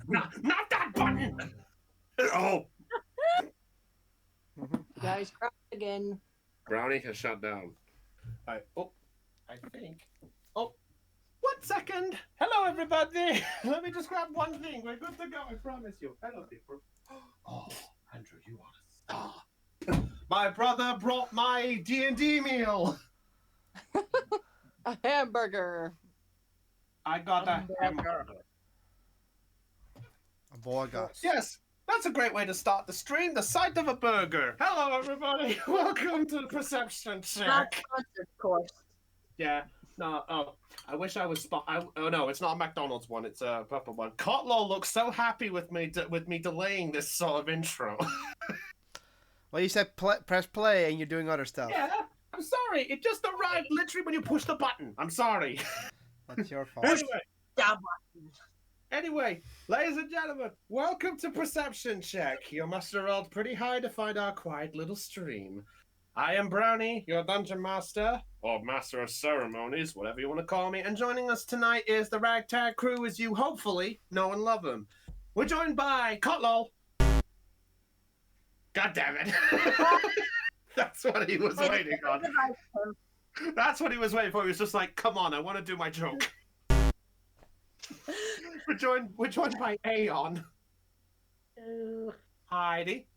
Not that button. Oh, You guys cry again. Brownie has shut down. I think. Oh, 1 second. Hello, everybody. Let me just grab one thing. We're good to go. I promise you. Hello, people. Oh, Andrew, you are a star. My brother brought my D&D meal. A hamburger. I got a hamburger. A burger. Yes, that's a great way to start the stream. The sight of a burger. Hello, everybody. Welcome to the Perception Not Check. sponsored, of course. Yeah. No. Oh, I wish I was. Oh no, it's not a McDonald's one. It's a purple one. Cotlaw looks so happy with me delaying this sort of intro. Well, you said press play and you're doing other stuff. Yeah. I'm sorry. It just arrived literally when you push the button. I'm sorry. That's your fault. Anyway, ladies and gentlemen, welcome to Perception Check. You must have rolled pretty high to find our quiet little stream. I am Brownie, your dungeon master, or master of ceremonies, whatever you want to call me, and joining us tonight is the ragtag crew as you hopefully know and love them. We're joined by Cotlol. God damn it. That's what he was waiting on. That's what he was waiting for. He was just like, come on, I want to do my joke. We're joined by Aeon. Heidi.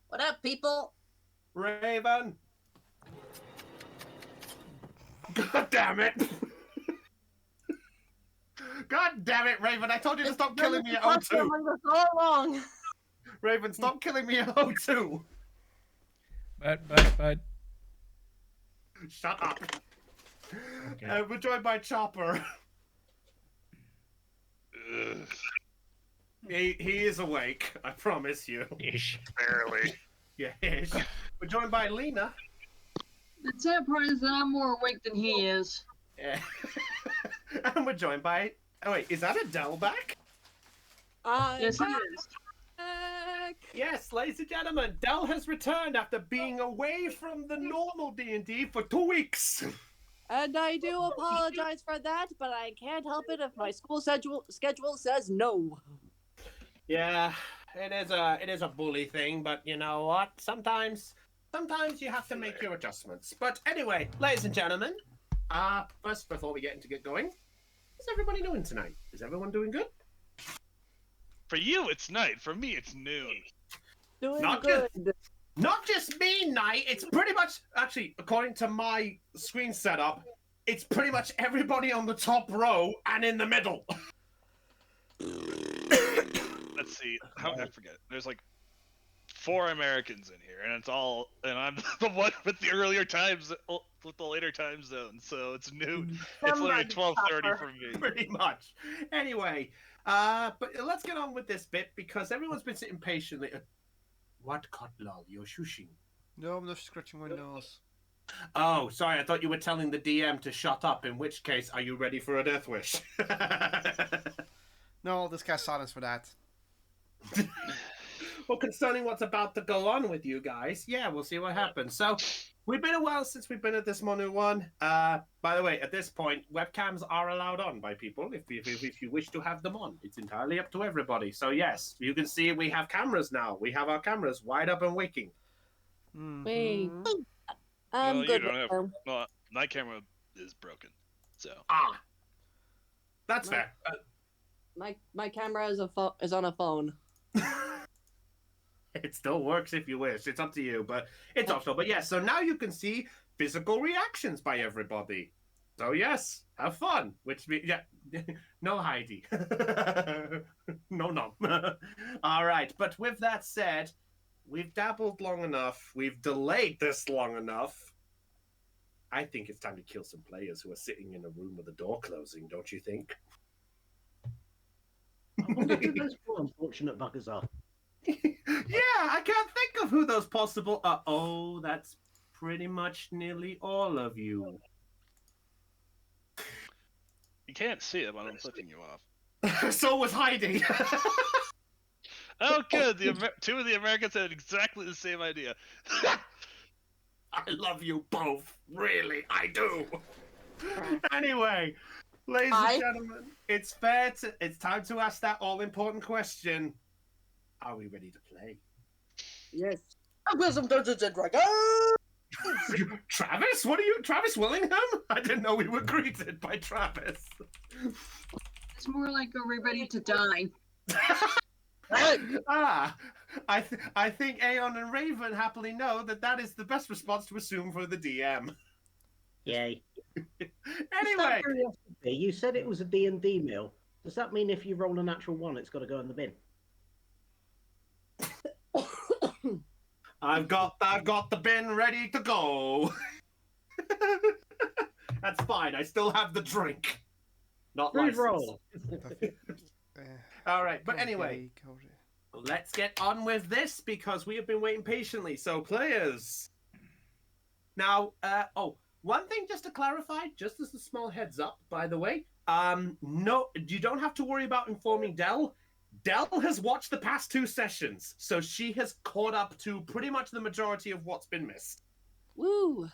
What up, people? Raven. God damn it. God damn it, Raven. I told you to stop killing me at O2. So long. Raven, stop killing me at O2. But. Shut up. Okay. We're joined by Chopper. He is awake, I promise you. Ish. Barely. Yes. We're joined by Lena. The sad part is that I'm more awake than he is. Yeah. And we're joined by... Oh wait, is that Adele back? Yes, he is. Yes, ladies and gentlemen, Dell has returned after being away from the normal D&D for 2 weeks. And I do apologize for that, but I can't help it if my school schedule says no. Yeah, it is a bully thing, but you know what? Sometimes you have to make your adjustments. But anyway, ladies and gentlemen, first before we get going, how's everybody doing tonight? Is everyone doing good? For you, it's night. For me, it's noon. Doing Not good. Not just me, night. It's pretty much, actually, according to my screen setup, it's pretty much everybody on the top row and in the middle. Let's see. I forget. There's like 4 Americans in here, and and I'm the one with the earlier times, with the later time zone. So it's noon. It's literally 12:30 for me. Pretty much. Anyway, but let's get on with this bit because everyone's been sitting patiently. What, Kotlal? You're shushing. No, I'm not scratching my nose. Oh, sorry. I thought you were telling the DM to shut up. In which case, are you ready for a death wish? No, this guy's silence for that. Well, concerning what's about to go on with you guys, yeah, we'll see what happens. So, we've been a while since we've been at this Monu one. By the way, at this point, webcams are allowed on by people if you wish to have them on. It's entirely up to everybody. So, yes, you can see we have cameras now. We have our cameras wide up and waking. Wait. Mhm. I'm Well, good. you don't have. now. Well, my camera is broken. So. That's fair. My camera is on a phone. It still works if you wish. It's up to you, but it's optional. But yes, so now you can see physical reactions by everybody. So yes, have fun. Which means, yeah, no Heidi. No. All right, but with that said, we've dabbled long enough. We've delayed this long enough. I think it's time to kill some players who are sitting in a room with the door closing, don't you think? I wonder who those 4 unfortunate buggers are. Yeah, I can't think of who those possible are. Oh, that's pretty much nearly all of you. You can't see it, but I'm flipping you off. So was Heidi. Oh, good. 2 of the Americans had exactly the same idea. I love you both. Really, I do. Anyway, Ladies and gentlemen, it's time to ask that all-important question. Are we ready to play? Yes. I've got some Dungeons and Dragons. Travis? What are you, Travis Willingham? I didn't know we were greeted by Travis. It's more like, are we ready to die? I think Aeon and Raven happily know that is the best response to assume for the DM. Yay. Anyway, You said it was a D&D meal. Does that mean if you roll a natural 1, it's got to go in the bin? I've got the bin ready to go. That's fine. I still have the drink. Not Rude licensed. roll. All right, but anyway, let's get on with this because we have been waiting patiently. So, players. Now, one thing just to clarify, just as a small heads up, by the way, no, you don't have to worry about informing Dell. Dell has watched the past 2 sessions, so she has caught up to pretty much the majority of what's been missed. Woo.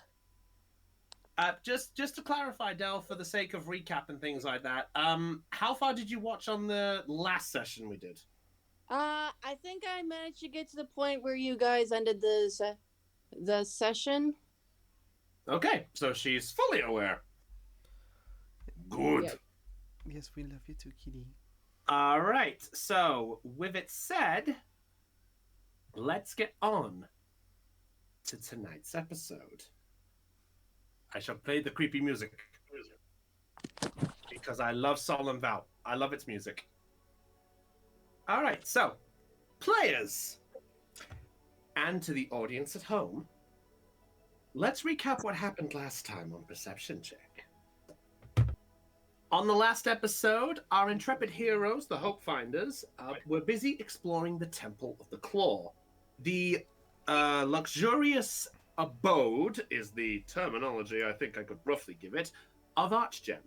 Just to clarify, Dell, for the sake of recap and things like that, how far did you watch on the last session we did? I think I managed to get to the point where you guys ended the session. Okay, so she's fully aware. Good. Yeah. Yes, we love you too, Kitty. All right, so with it said, let's get on to tonight's episode. I shall play the creepy music because I love Solemn Vow. I love its music. All right, so players and to the audience at home, let's recap what happened last time on Perception Check. On the last episode, our intrepid heroes, the Hope Finders, were busy exploring the Temple of the Claw. The luxurious abode is the terminology I think I could roughly give it, of Archgem.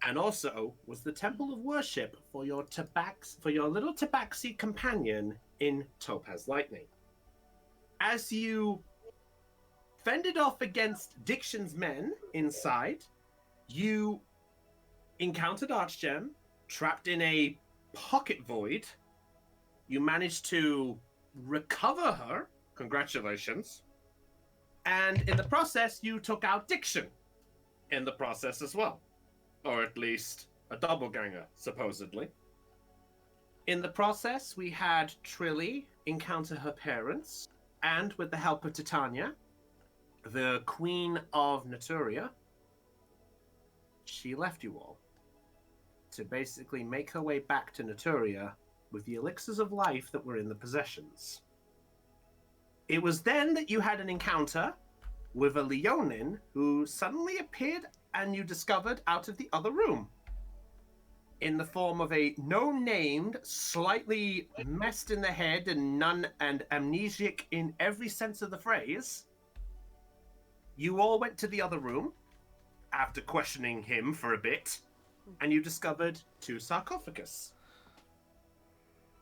And also was the temple of worship for your little tabaxi companion in Topaz Lightning. As you fended off against Diction's men inside, you encountered Archgem, trapped in a pocket void. You managed to recover her. Congratulations. And in the process, you took out Diction in the process as well. Or at least a doppelganger, supposedly. In the process, we had Trilly encounter her parents, and with the help of Titania, the Queen of Naturia, she left you all to basically make her way back to Naturia with the elixirs of life that were in the possessions. It was then that you had an encounter with a Leonin who suddenly appeared and you discovered out of the other room in the form of a no-named, slightly messed in the head and amnesiac in every sense of the phrase. You all went to the other room after questioning him for a bit, and you discovered 2 sarcophagus.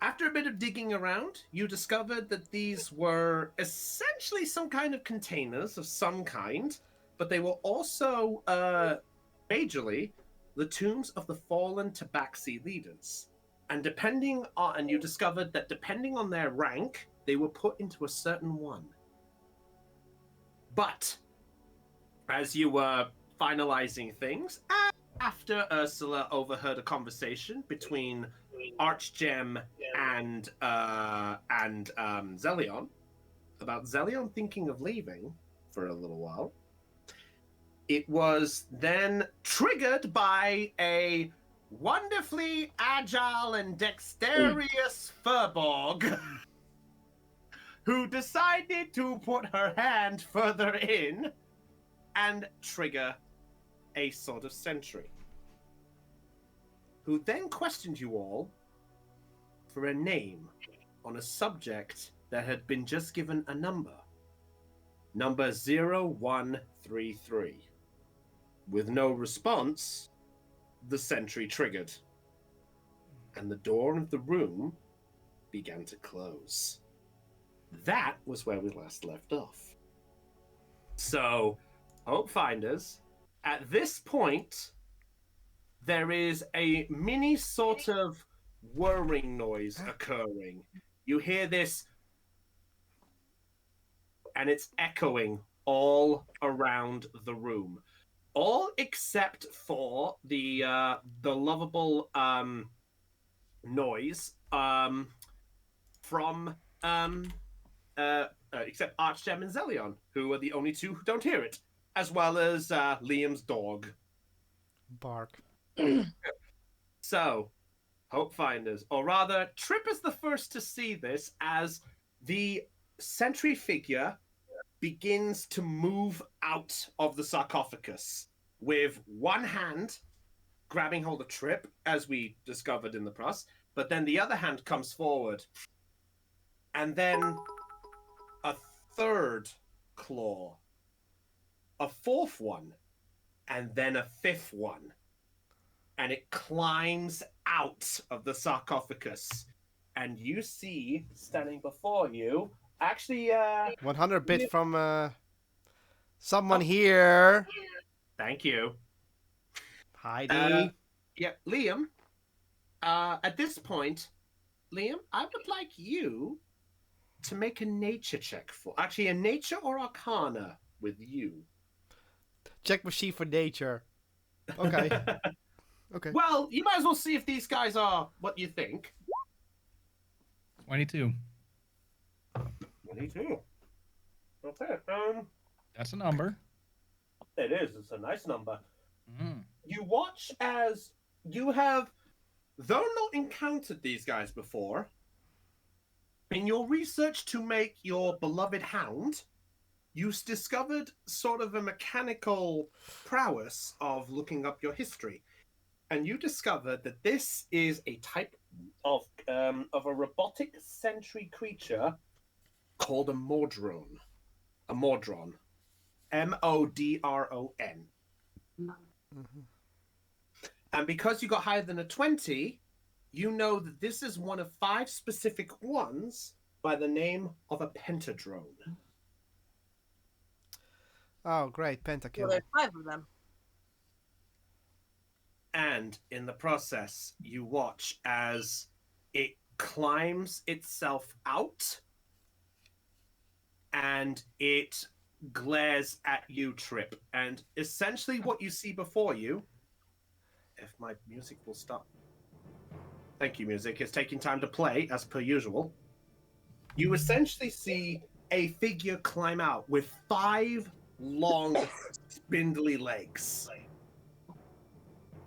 After a bit of digging around, you discovered that these were essentially some kind of containers of some kind, but they were also, majorly, the tombs of the fallen Tabaxi leaders. And you discovered that depending on their rank, they were put into a certain one. But, as you were finalizing things, after Ursula overheard a conversation between Archgem and Zelion about Zelion thinking of leaving for a little while, it was then triggered by a wonderfully agile and dexterous Furborg who decided to put her hand further in and trigger a sort of sentry, who then questioned you all for a name on a subject that had been just given a number. Number 0133. With no response, the sentry triggered, and the door of the room began to close. That was where we last left off. So, Hope Finders, at this point, there is a mini sort of whirring noise occurring. You hear this, and it's echoing all around the room, all except for the lovable noise from except Archdem and Zelion, who are the only two who don't hear it, as well as Liam's dog. Bark. So, Hope Finders, or rather, Trip is the first to see this as the sentry figure begins to move out of the sarcophagus with one hand grabbing hold of Trip, as we discovered in the press, but then the other hand comes forward. And then a third claw, a fourth one, and then a fifth one. And it climbs out of the sarcophagus. And you see, standing before you, actually... 100 bits from someone here. Thank you. Heidi. Yeah, Liam, at this point, Liam, I would like you to make a nature check for... Actually, a nature or arcana with you. Check machine for nature. Okay. Okay. Well, you might as well see if these guys are what you think. 22. 22. Okay. That's a number. It is. It's a nice number. Mm. You watch as you have, though not encountered these guys before, in your research to make your beloved hound, you discovered sort of a mechanical prowess of looking up your history. And you discovered that this is a type of a robotic sentry creature called a Mordron. A Mordron. M-O-D-R-O-N. Mm-hmm. And because you got higher than a 20, you know that this is one of 5 specific ones by the name of a pentadrone. Oh, great. Well, Pentakill. there's 5 of them. And in the process, you watch as it climbs itself out and it glares at you, Trip. And essentially what you see before you, if my music will stop. Thank you, music. It's taking time to play, as per usual. You essentially see a figure climb out with 5 long, spindly legs.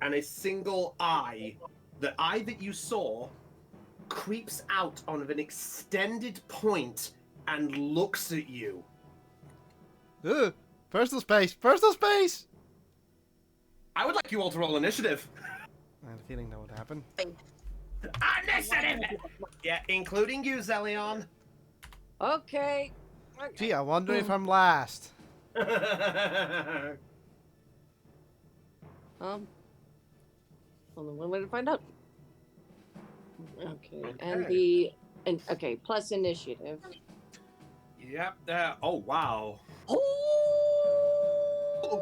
And a single eye. The eye that you saw creeps out on an extended point and looks at you. Ugh. Personal space. Personal space. I would like you all to roll initiative. I have a feeling that would happen. Initiative! Yeah, including you, Zelion. Okay. Gee, I wonder if I'm last. Only one way to find out. Okay, Okay. okay, plus initiative. Yep. Oh, wow. Oh,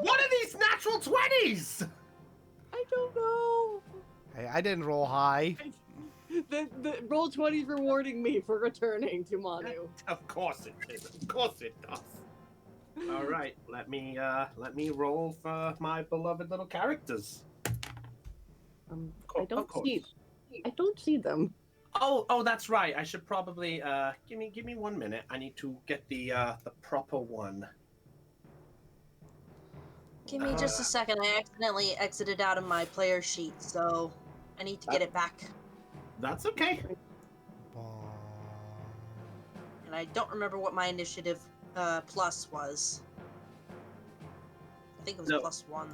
What are these natural 20s? I don't know. Hey, I didn't roll high. The roll 20's rewarding me for returning to Manu. Of course it is. Of course it does. All right, let me roll for my beloved little characters. I don't see them. Oh, that's right. I should probably give me 1 minute. I need to get the proper one. Give me just a second. I accidentally exited out of my player sheet, so I need to get it back. That's okay. And I don't remember what my initiative plus was. I think it was No. +1.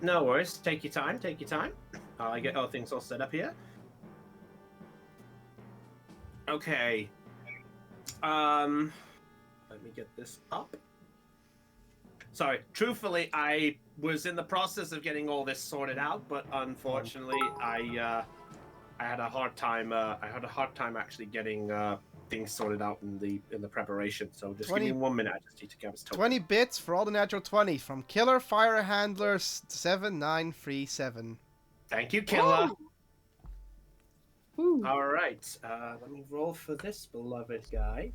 No worries. Take your time. Take your time. I get all things all set up here. Okay. Let me get this up. Sorry. Truthfully, I was in the process of getting all this sorted out, but unfortunately, I had a hard time. I had a hard time actually getting things sorted out in the preparation. So just 20 give me 1 minute. I just need to get this token. 20 bits for all the natural 20s from Killer Fire Handlers 7937. Thank you, killer. Ooh. All right. Let me roll for this beloved guy.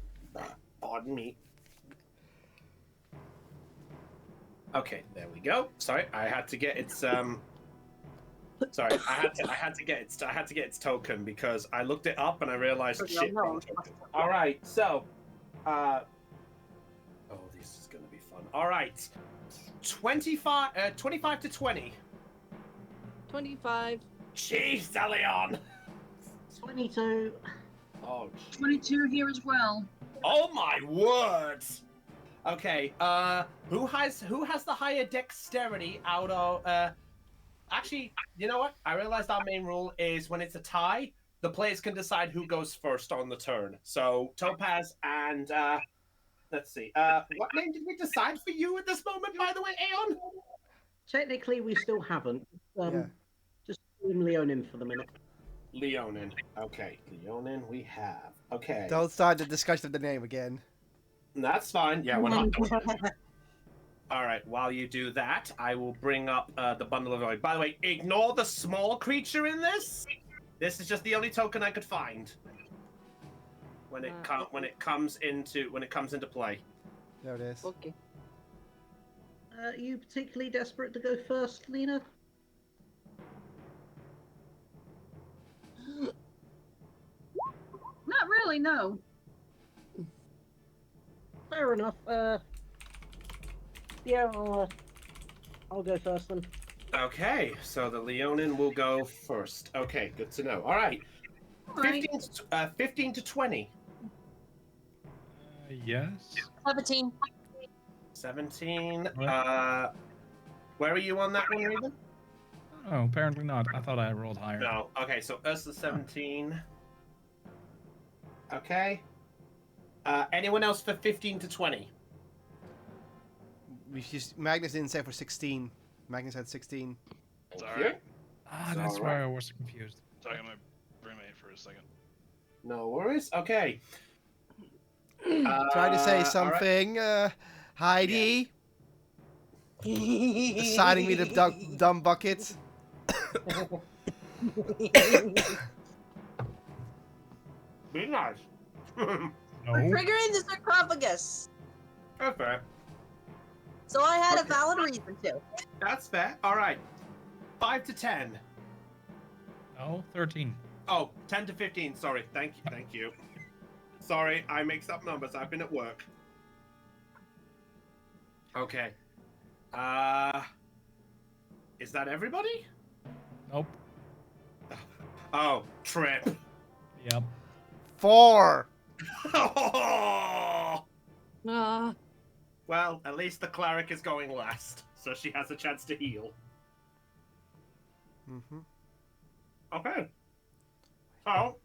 Pardon me. Okay, there we go. Sorry, I had to get its Sorry, I had to get its token because I looked it up and I realized shit. Wrong token. All right, so, oh, this is gonna be fun. All right, 25 to 20. 25. Jeez, Leon. 22. Oh, 22 here as well. oh my word. Okay, who has the higher dexterity out of actually, you know what? I realized our main rule is when it's a tie, the players can decide who goes first on the turn. So Topaz and let's see. What name did we decide for you at this moment, by the way, Aeon? Technically, we still haven't. Yeah. Just leave Leonin for the minute. Leonin. Okay, Leonin we have. Okay. Don't start the discussion of the name again. That's fine. Yeah, we're not doing this. All right, while you do that, I will bring up the bundle of void. By the way, ignore the small creature in this. This is just the only token I could find when it comes into play. There it is. Okay. Are you particularly desperate to go first, Lena? Not really, no. Fair enough. Yeah, I'll go first then. Okay, so the Leonin will go first. Okay, good to know. All right, All right. 15 to 20. Yes. 17. 17. What? Where are you on that one, Raven? Oh, apparently not. I thought I rolled higher. No. Okay, so Ursula 17. Okay. Anyone else for 15 to 20? Magnus didn't say for 16. Magnus had 16. Sorry. Ah, that's Alright. where I was confused. Sorry, I'm gonna roommate for a second. No worries. Okay. Try to say all right. something. Heidi. Deciding me the dumb bucket. Be nice. No. Triggering the sarcophagus. That's fair. So I had Okay. a valid reason to. That's fair. All right. 5 to 10. No, 13. Oh, 10 to 15. Sorry. Thank you. Thank you. Sorry, I mix up numbers. I've been at work. Okay. Is that everybody? Nope. Oh, Trip. Yep. 4. Well, at least the cleric is going last, so she has a chance to heal. Mm-hmm. Okay. So.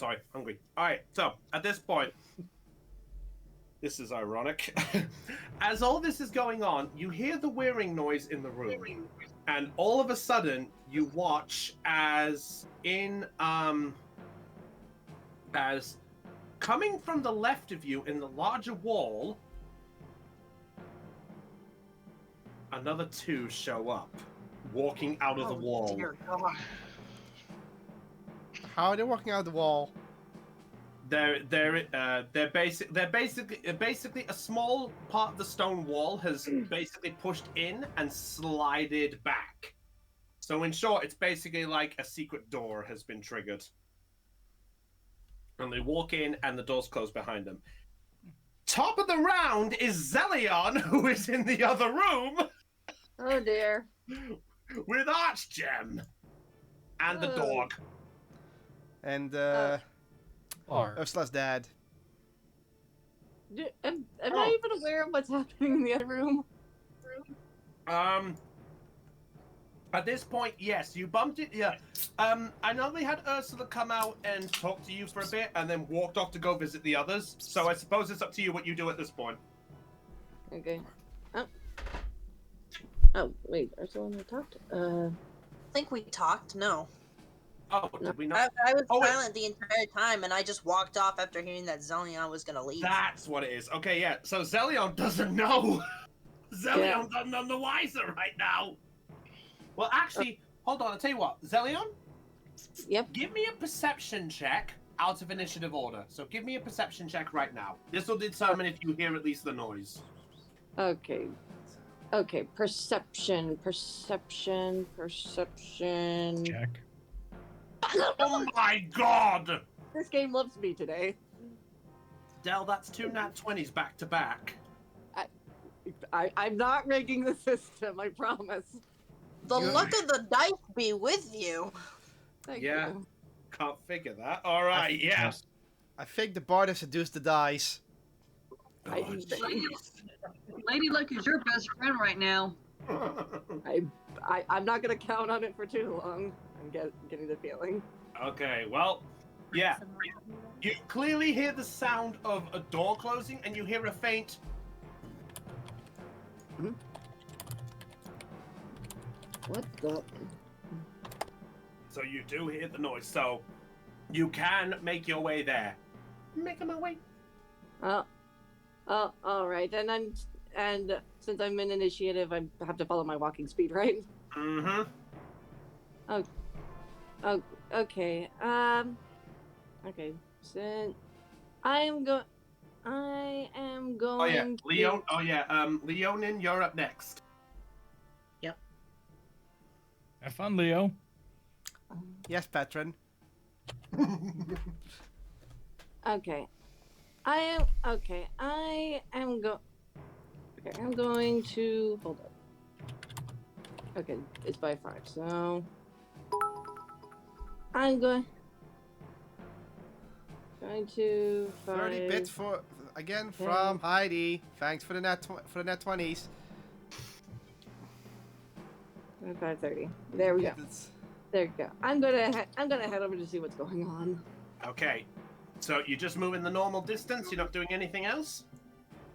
Sorry, hungry. Alright, so, at this point. This is ironic. As all this is going on, you hear the whirring noise in the room. And all of a sudden, you watch as coming from the left of you in the larger wall, another 2 show up, walking out of the wall. Dear God. How are they walking out the wall? They're basically a small part of the stone wall has basically pushed in and slided back. So in short, it's basically like a secret door has been triggered. And they walk in and the doors close behind them. Top of the round is Zelion, who is in the other room Oh dear. with Archgem and the Oh. dog. And Or Ursula's dad. Am I even aware of what's happening in the other room? At this point, yes, you bumped it. Yeah. I know they had Ursula come out and talk to you for a bit, and then walked off to go visit the others. So I suppose it's up to you what you do at this point. Okay. Oh, wait. There's the one we talked. I think we talked. No. Oh, did we not? I was Oh, wait. silent the entire time, and I just walked off after hearing that Zelion was gonna leave. That's what it is. Okay, yeah. So Zelion doesn't know. Zelion doesn't none the wiser right now. Well, actually, hold on. I'll tell you what, Zelion, Yep. give me a perception check out of initiative order. So give me a perception check right now. This will determine if you hear at least the noise. Okay. Okay. Perception. Check. Oh my god! This game loves me today. Del, that's 2 nat 20s back to back. I'm not rigging the system. I promise. The luck of the dice be with you. Thank Yeah. you. Can't figure that. All right, yeah. Yes. I think the bard has seduced the dice. Oh, Lady Luck is your best friend right now. I'm not gonna count on it for too long. I'm getting the feeling. Okay, well, yeah. You clearly hear the sound of a door closing, and you hear a faint. What the? So you do hear the noise. So you can make your way there. Making my way. Oh, all right. And since I'm in initiative, I have to follow my walking speed, right? Mm-hmm. Oh, okay. Okay. So I am going. Oh yeah, Leon. Oh yeah, Leonin, you're up next. Have fun, Leo. Yes, patron. Okay. I am going to hold up. Okay, it's by 5, so I'm going to 30 bits for again from Heidi. Thanks for the net 20s. 5:30. There we go. It's- There you go. I'm gonna head over to see what's going on. Okay. So you just move in the normal distance. You're not doing anything else.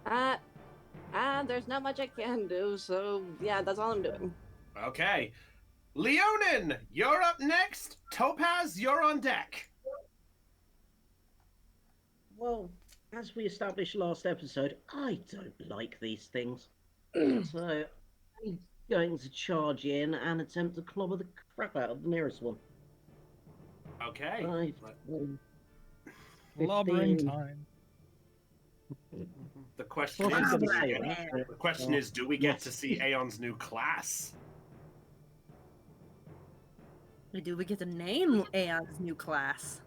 There's not much I can do, so yeah, that's all I'm doing. Okay. Leonin, you're up next. Topaz, you're on deck. Well, as we established last episode, I don't like these things. So I'm going to charge in and attempt to clobber the crap out of the nearest one. Okay. 5, Blubbering 15. time. The question Well, is, I'm do gonna we say get, that. the question is, do we get Yes. to see Aeon's new class? Do we get to name Aeon's new class?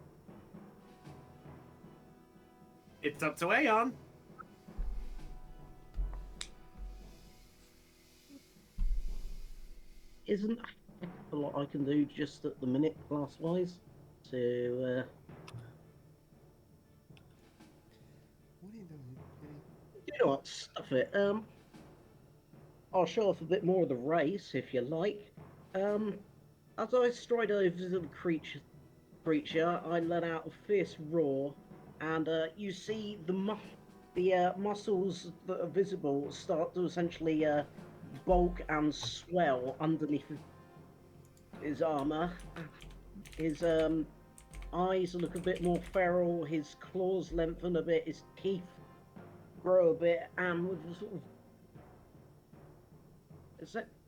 It's up to Aeon. Isn't a lot I can do just at the minute, class-wise, to What are you doing? you know what? Stuff it. I'll show off a bit more of the race if you like. As I stride over to the creature, I let out a fierce roar, and you see the muscles that are visible start to essentially bulk and swell underneath his armor. His eyes look a bit more feral. His claws lengthen a bit. His teeth grow a bit, and with a sort of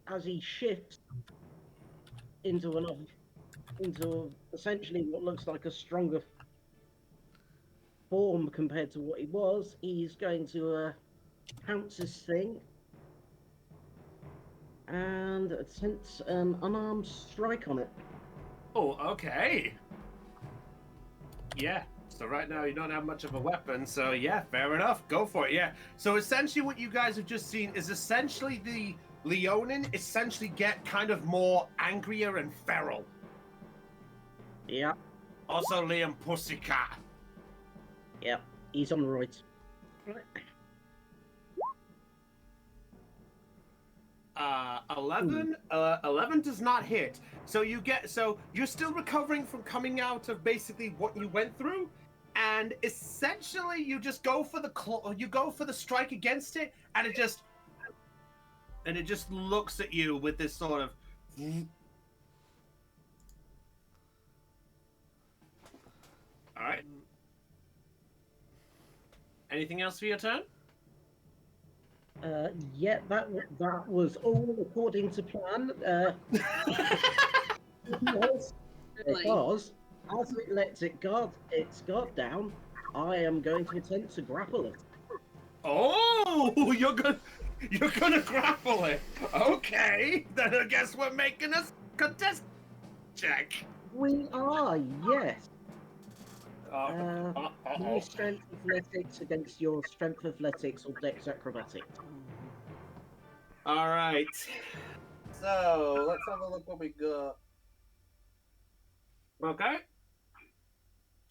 as he shifts into essentially what looks like a stronger form compared to what he was, he's going to pounce his thing and attempt an unarmed strike on it. Oh, okay. Yeah. So right now you don't have much of a weapon, so yeah, fair enough. Go for it. Yeah. So essentially, what you guys have just seen is essentially the Leonin essentially get kind of more angrier and feral. Yeah, Also, Liam Pussycat. yeah, he's on the right. 11. 11 does not hit. So you're still recovering from coming out of basically what you went through, and essentially you just go for the strike against it, and it just looks at you with this sort of. All right. Anything else for your turn? Yeah, that was all according to plan. Because, Really? because as it lets its guard down, I am going to attempt to grapple it. Oh, you're gonna grapple it. Okay, then I guess we're making a contest check. We are, yes. Uh, My strength athletics against your strength athletics or dex acrobatics. All right. So let's have a look what we got. Okay.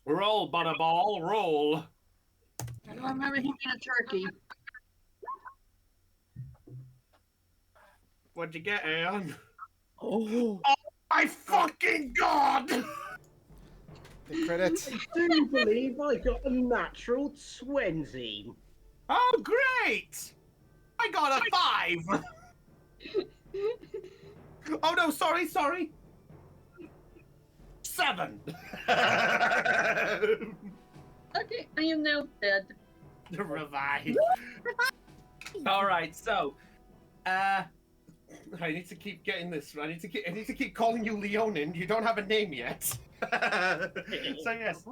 Roll, butterball, roll. I don't remember him being a turkey. What'd you get, Aeon? Oh, My fucking god! The credits. I do believe I got a natural 20. Oh, great! I got a 5! Oh no, sorry. 7! Okay, I am now dead. Revive. Alright, so I need to keep getting this. I need to keep calling you Leonin. You don't have a name yet. So yes.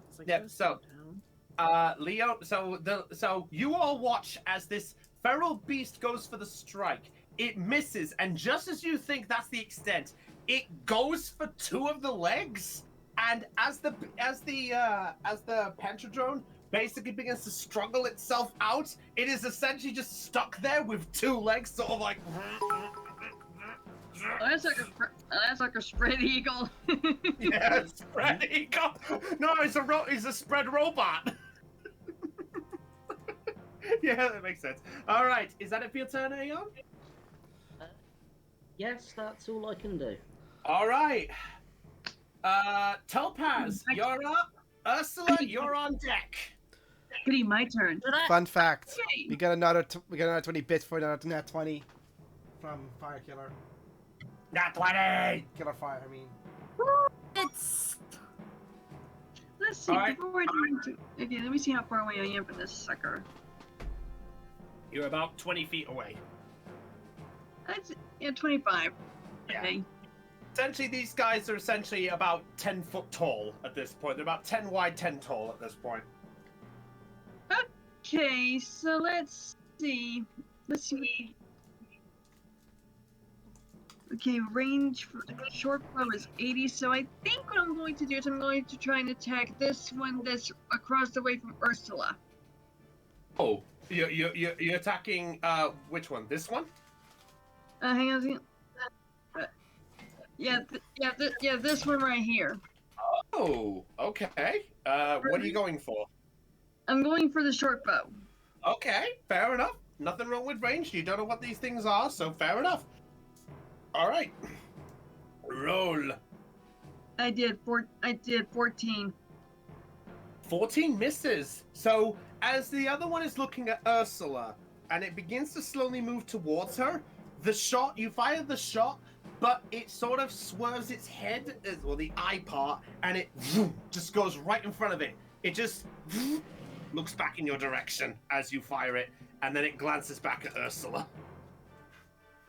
It's like, Yep, just so- slow down. Leo, so you all watch as this feral beast goes for the strike. It misses, and just as you think that's the extent, it goes for 2 of the legs, and as the pentadrone basically begins to struggle itself out, it is essentially just stuck there with 2 legs, sort of like. Oh, that's like a spread eagle. Yeah, spread eagle. No, it's a spread robot. Yeah, that makes sense. All right, is that it for your turn, Aeon? Yes, that's all I can do. All right. Topaz, you're up. Ursula, you're on deck. Goody, my turn. Fun fact: Yay. we got another 20 bits for another net 20 from Fire Killer. Not 20. Killer Fire, I mean. It's Let's see. Alright. Before I do okay, let me see how far away I am from this sucker. You're about 20 feet away. That's 25. Yeah. Okay. Essentially, these guys are essentially about 10 foot tall at this point. They're about 10 wide, 10 tall at this point. Okay, so let's see. Okay, range for short bow is 80, so I think what I'm going to do is I'm going to try and attack this one that's across the way from Ursula. Oh, you're attacking which one? This one? Hang on a second. This one right here. Oh, okay. What are you going for? I'm going for the short bow. Okay, fair enough. Nothing wrong with range. You don't know what these things are, so fair enough. All right. Roll. I did 14. 14 misses. So as the other one is looking at Ursula, and it begins to slowly move towards her, you fire the shot, but it sort of swerves its head, or the eye part, and it just goes right in front of it. It just looks back in your direction as you fire it, and then it glances back at Ursula.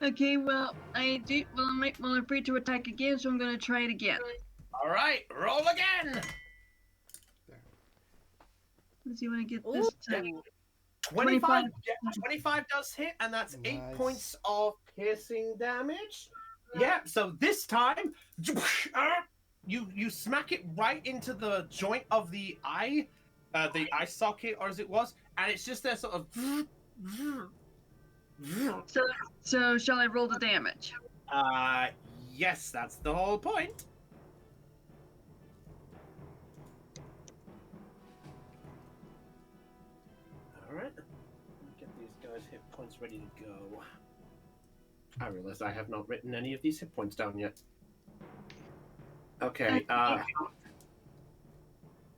Okay, well, I'm free to attack again, so I'm going to try it again. All right, roll again. Let's see when I get this time. 25. Yeah, 25 does hit, and that's 8 Nice. points of piercing damage. Yeah, so this time, you smack it right into the joint of the eye socket, or as it was, and it's just there sort of. So shall I roll the damage? Yes, that's the whole point. Alright. Let me get these guys' hit points ready to go. I realize I have not written any of these hit points down yet. Okay,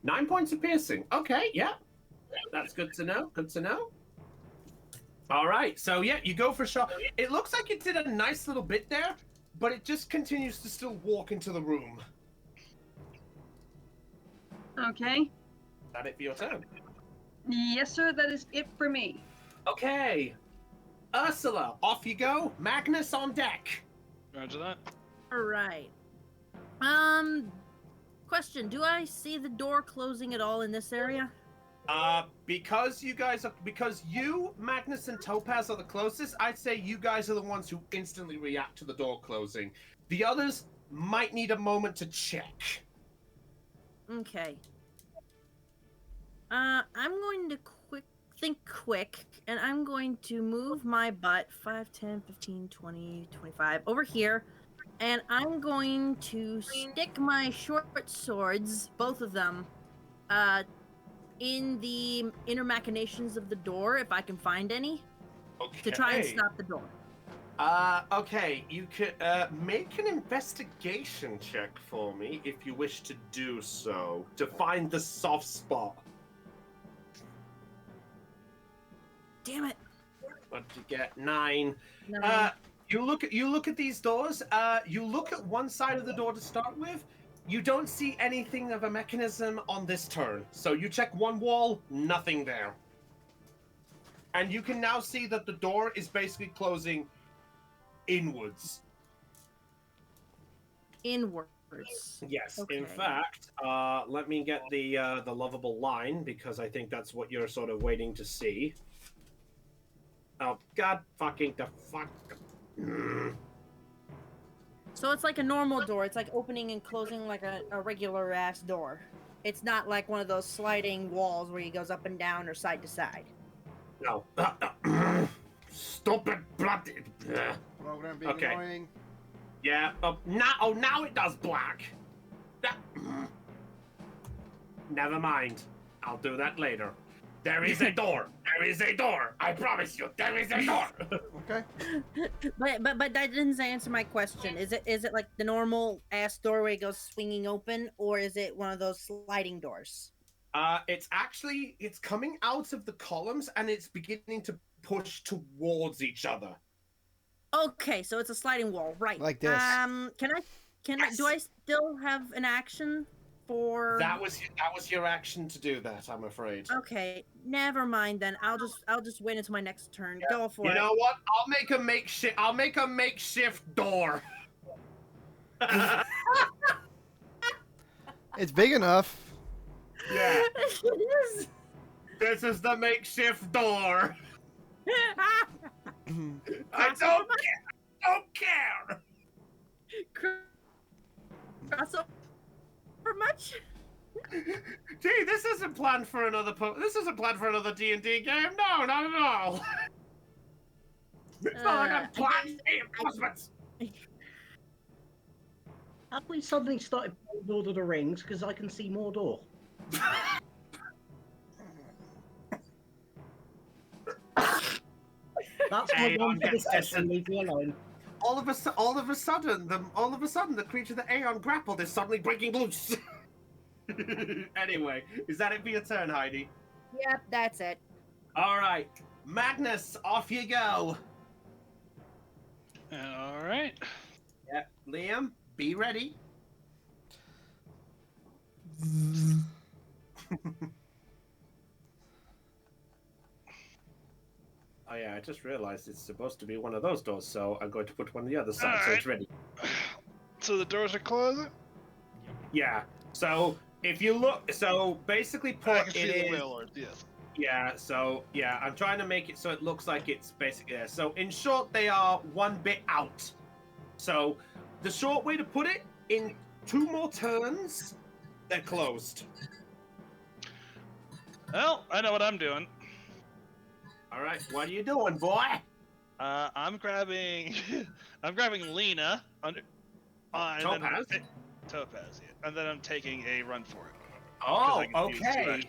9 points of piercing. Okay, yeah. That's good to know. Good to know. All right, so yeah, you go for a shot. It looks like it did a nice little bit there, but it just continues to still walk into the room. Okay. Is that it for your turn? Yes, sir. That is it for me. Okay. Ursula, off you go. Magnus on deck. Roger that. All right. Question: do I see the door closing at all in this area? Because you, Magnus, and Topaz are the closest, I'd say you guys are the ones who instantly react to the door closing. The others might need a moment to check. Okay. I'm going to think quick, and I'm going to move my butt 5, 10, 15, 20, 25 over here, and I'm going to stick my short swords, both of them, in the inner machinations of the door, if I can find any, to try and stop the door. Okay, you could make an investigation check for me if you wish to do so, to find the soft spot. Damn it. What did you get? 9. No. You look at these doors. You look at one side of the door to start with. You don't see anything of a mechanism on this turn. So you check one wall, nothing there. And you can now see that the door is basically closing inwards. Inwards. Yes. Okay. In fact, let me get the lovable line, because I think that's what you're sort of waiting to see. Oh, God fucking the fuck. So it's like a normal door. It's like opening and closing like a regular ass door. It's not like one of those sliding walls where he goes up and down or side to side. No. Stupid bloody. Program being Okay. annoying. Yeah. Now it does black. Never mind. I'll do that later. There is a door. There is a door. I promise you, there is a door. Okay. But that didn't answer my question. Is it like the normal ass doorway goes swinging open, or is it one of those sliding doors? It's coming out of the columns and it's beginning to push towards each other. Okay, so it's a sliding wall, right? Like this. Do I still have an action for? That was your action to do that, I'm afraid. Okay, never mind then. I'll just wait until my next turn. Yeah. Go for You it. know what? I'll make a makeshift door. It's big enough. Yeah. This is the makeshift door. I don't care. Crossover much? Gee, this isn't planned for another D&D game. No, not at all. It's not like I'm planning reinforcements. Have we suddenly started playing Lord of the Rings? Because I can see more door. That's my one for this session. Leave me alone. All of a sudden, the creature that Aeon grappled is suddenly breaking loose. Anyway, is that it for your turn, Heidi? Yep, that's it. All right, Magnus, off you go. All right. Yeah, Liam, be ready. Oh yeah, I just realized it's supposed to be one of those doors, so I'm going to put one on the other side so it's ready. So the doors are closing? Yeah. So if you look, so basically I put can see it the is. whalers, yes. Yeah. So yeah, I'm trying to make it so it looks like it's basically there. So in short, they are one bit out. So the short way to put it, in 2 more turns, they're closed. Well, I know what I'm doing. All right, what are you doing, boy? I'm grabbing Lena under. And Topaz? then, Topaz, yeah. And then I'm taking a run for it. Oh, I can use 2 okay. actions.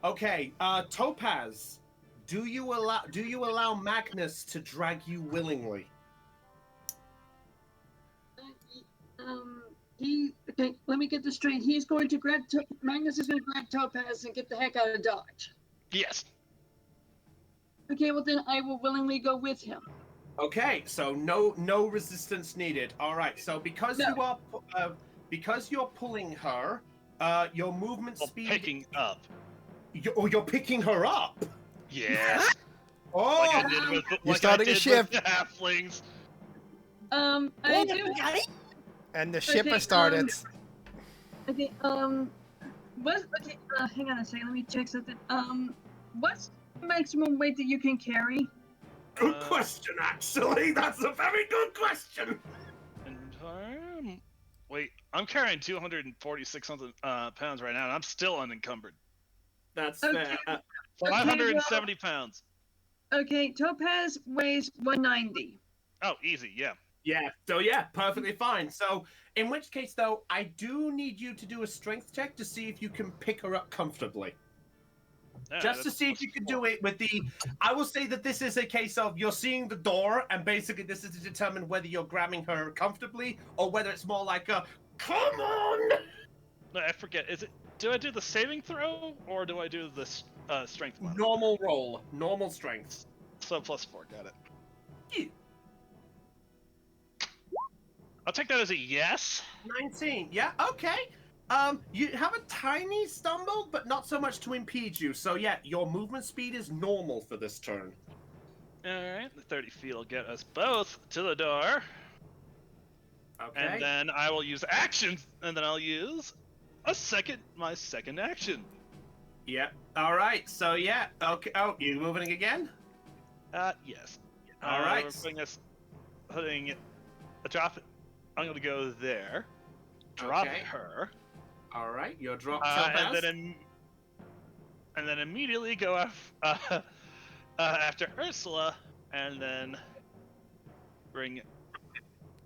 Okay, Topaz, do you allow Magnus to drag you willingly? Okay, let me get this straight. He's going to grab Magnus is going to grab Topaz and get the heck out of Dodge. Yes. Okay, well then I will willingly go with him. Okay, so no resistance needed. All right, so because you're pulling her, your movement Well, speed. picking up. You're picking her up. Yes. Oh! like I did with You're starting a ship. the halflings. I do. And the ship Okay, has started. Okay, what's okay? Hang on a second. Let me check something. What's the maximum weight that you can carry? Good question, actually. That's a very good question. Wait, I'm carrying 246 something pounds right now, and I'm still unencumbered. That's Okay. fair. 570 pounds. Okay, Topaz weighs 190. Oh, easy, yeah. Yeah, so yeah, perfectly fine. So, in which case, though, I do need you to do a strength check to see if you can pick her up comfortably. Yeah, Just to that's see if you can do it with the... I will say that this is a case of you're seeing the door, and basically this is to determine whether you're grabbing her comfortably, or whether it's more like a, come on! No, I forget. Is it? Do I do the saving throw, or do I do the strength modifier? Normal roll. Normal strength. So +4, got it. Yeah. I'll take that as a yes. 19. Yeah, okay. You have a tiny stumble, but not so much to impede you. So yeah, your movement speed is normal for this turn. Alright, the 30 feet will get us both to the door. Okay. And then I will use actions, and then I'll use my second action. Yep. All right. So yeah. Okay. Oh, you moving again? Yes. All right. We're putting a drop. I'm gonna go there. Drop Okay. her. All right. You're dropped. And then immediately go after Ursula, and then bring.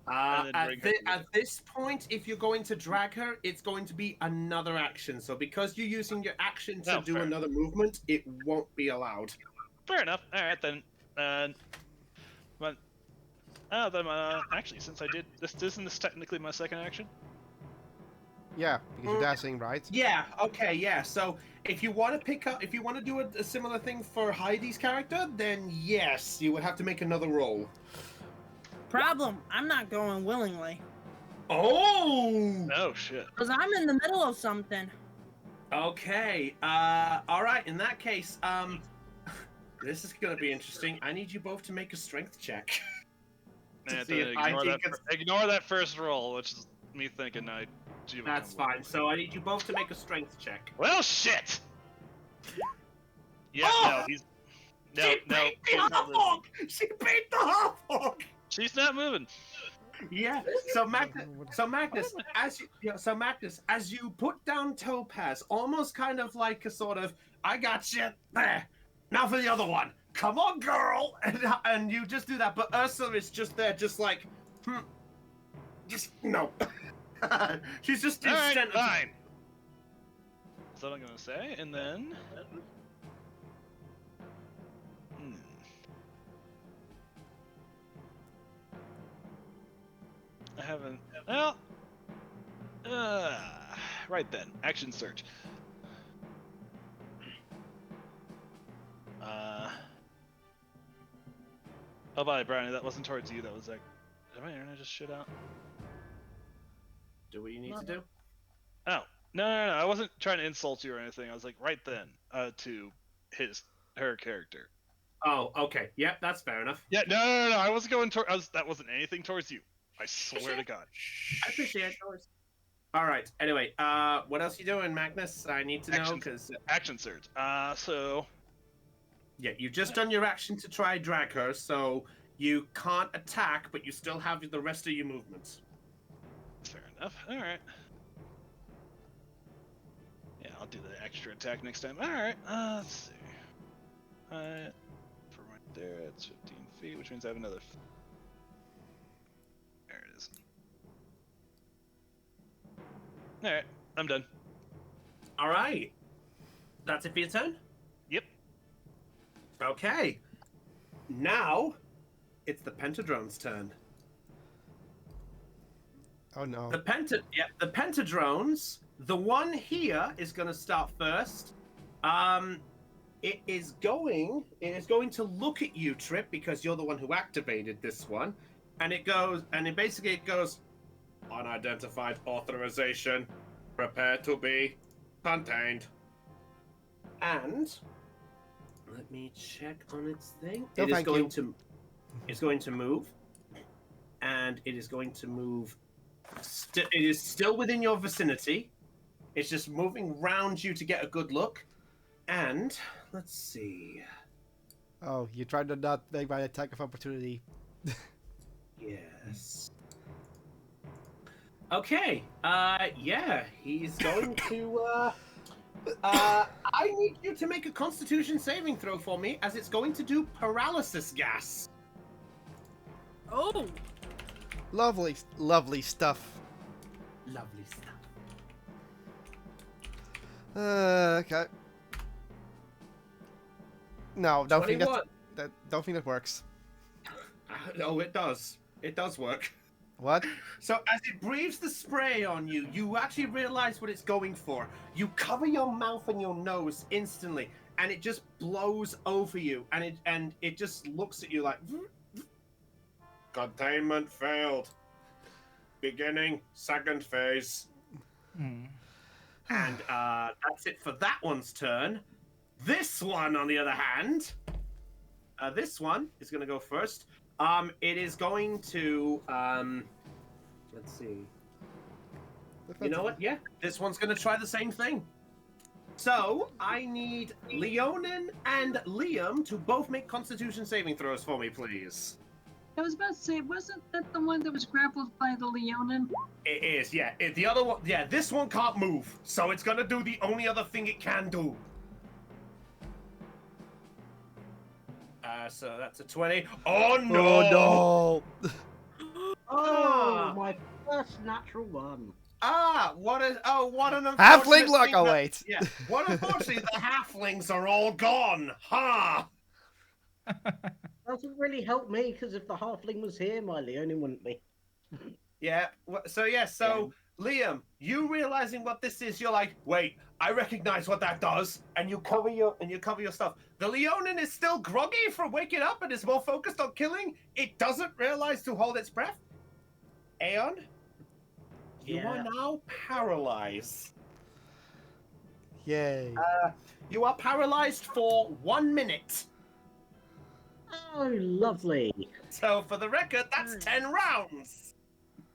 At this point, if you're going to drag her, it's going to be another action. So because you're using your action to do fair. another movement, it won't be allowed. Fair enough. All right then. Actually, since I did this, isn't this technically my second action? Yeah, because you're dashing, right? Yeah. Okay. Yeah. So if you want to do a similar thing for Heidi's character, then yes, you would have to make another roll. Problem, I'm not going willingly. Oh. Oh shit. Because I'm in the middle of something. Okay. All right. In that case, this is gonna be interesting. I need you both to make a strength check. Ignore that first roll, which is me thinking I. That's fine. So I need you both to make a strength check. Well, shit. Yeah. Oh! No. He's. No. She No. beat the half-orc! She beat the half-orc! She's not moving. Yeah. So Magnus, as you put down Topaz, almost kind of like a sort of, I got you. There. Now for the other one. Come on, girl. And you just do that. But Ursula is just there, just like, just no. She's just All right, fine. That's what I'm gonna say, and then. I haven't. Well. Right then. Action search. Oh, bye, Brownie. That wasn't towards you. That was like. Did my internet just shit out? Do what you need to do. Oh. No. I wasn't trying to insult you or anything. I was like, right then. To her character. Oh, okay. Yep, that's fair enough. Yeah, no. I wasn't going that wasn't anything towards you. I swear to God. I appreciate yours. All right. Anyway, what else you doing, Magnus? I need to know because action surge. So. Yeah, you've just done your action to try drag her, so you can't attack, but you still have the rest of your movements. Fair enough. All right. Yeah, I'll do the extra attack next time. All right. Let's see. From right there, it's 15 feet, which means I have another. There it is. All right, I'm done. All right. That's it for your turn? Yep. Okay. Now, it's the Pentadrone's turn. Oh no. The Pentadrones. The one here is going to start first. It is going to look at you, Trip, because you're the one who activated this one, and it goes, unidentified authorization, prepare to be contained, and Let me check on its thing. No, It is thank going you. to. It's going to move, and it is going to move. It is still within your vicinity. It's just moving round you to get a good look. And let's see. Oh, you tried to not make my attack of opportunity. Yes. Okay. Yeah, he's going to. I need you to make a Constitution saving throw for me, as it's going to do paralysis gas. Oh, Lovely, lovely stuff. Lovely stuff. Okay. No, don't think 21. don't think that works. Oh, it does. It does work. What? So as it breathes the spray on you, you actually realize what it's going for. You cover your mouth and your nose instantly, and it just blows over you, and it just looks at you like containment failed. Beginning second phase. And that's it for that one's turn. This one, on the other hand, this one is going to go first. It is going to, let's see. You know what? Yeah, this one's going to try the same thing. So, I need Leonin and Liam to both make Constitution saving throws for me, please. I was about to say, wasn't that the one that was grappled by the Leonin? It is, yeah. The other one, yeah, this one can't move, so it's going to do the only other thing it can do. So that's a 20. Oh, no! Oh no! Oh, my first natural one. What an unfortunate Halfling luck! thing Oh that- wait. Yeah, what unfortunately the halflings are all gone. Ha! Doesn't really help me, because if the halfling was here, my Leonin wouldn't be. Yeah, so Liam, you realizing what this is, you're like, wait, I recognize what that does, and you cover your stuff. The Leonin is still groggy from waking up and is more focused on killing. It doesn't realize to hold its breath. Aeon, you are now paralyzed. Yay. You are paralyzed for 1 minute. Oh, lovely. So for the record, that's 10 rounds.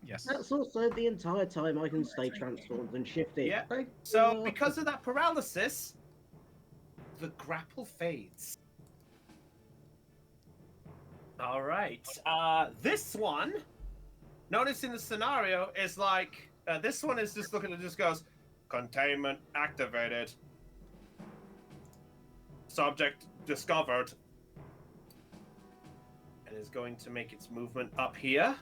Yes. That's also the entire time I can stay transformed and shifted. Yeah. Thank So you. because of that paralysis, the grapple fades. All right. This one, noticing the scenario, is like this one is just looking and just goes, containment activated. Subject discovered. And is going to make its movement up here.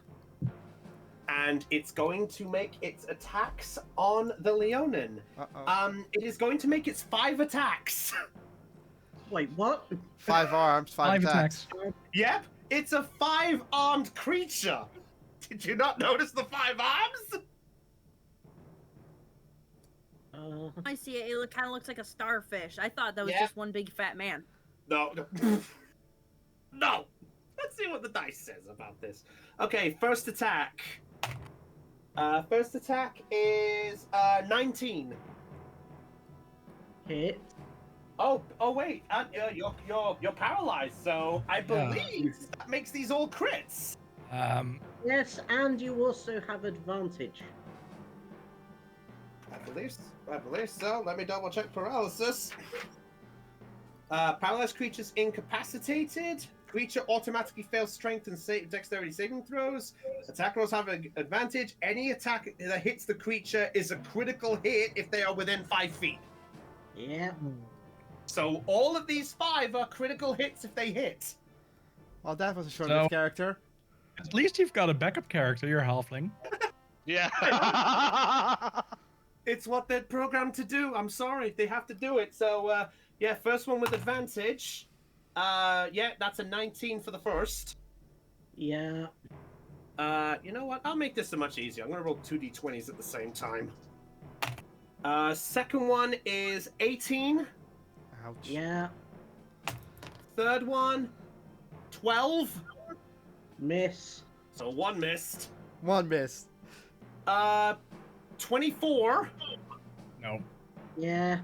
And it's going to make its attacks on the Leonin. Uh-oh. It is going to make its 5 attacks. Wait, what? 5 arms, 5 attacks. Yep, it's a 5-armed creature. Did you not notice the 5 arms? I see it. It kind of looks like a starfish. I thought that was Yeah. just one big fat man. No. No. Let's see what the dice says about this. Okay, first attack. First attack is 19. Hit. Oh wait, you're paralyzed, so I believe that makes these all crits. Yes, and you also have advantage. I believe so. Let me double check paralysis. Paralyzed creatures incapacitated. Creature automatically fails strength and dexterity saving throws. Attack rolls have an advantage. Any attack that hits the creature is a critical hit if they are within 5 feet. Yeah. So all of these 5 are critical hits if they hit. Well, that was a short-lived character. At least you've got a backup character, you're halfling. Yeah. It's what they're programmed to do. I'm sorry, they have to do it. So yeah, first one with advantage. Yeah, that's a 19 for the first. Yeah. You know what? I'll make this much easier. I'm gonna roll 2d20s at the same time. Second one is 18. Ouch. Yeah. Third one, 12. Miss. So 1 missed. 1 miss. 24. No. Yeah.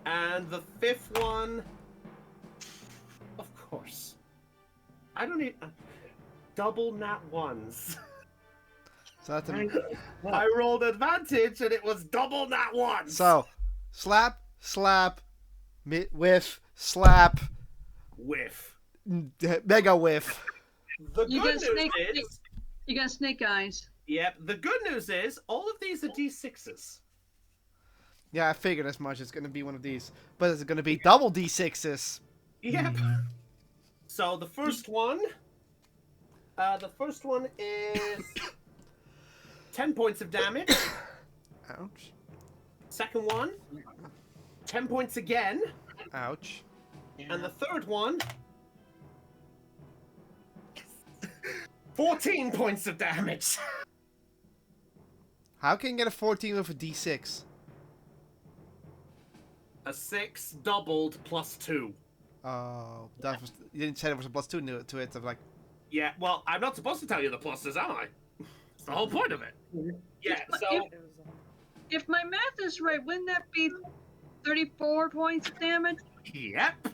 And the 5th one course. I don't need double nat ones. So that's I rolled advantage and it was double nat ones. so slap, slap, whiff, slap, whiff. mega whiff. The You good got snake. news is, You got snake eyes. yep. The good news is all of these are D6s. Yeah, I figured as much. It's gonna be one of these, but it's gonna be double D6s. Yep. So the first one is 10 points of damage. Ouch. Second one, 10 points again. Ouch. And the third one, 14 points of damage. How can you get a 14 with a D6? A 6 doubled plus 2. Oh, that was, you didn't say there was a plus 2 to it. I'm like, Yeah, well, I'm not supposed to tell you the pluses, am I? It's the whole point of it. Yeah, so... If my math is right, wouldn't that be 34 points of damage? Yep.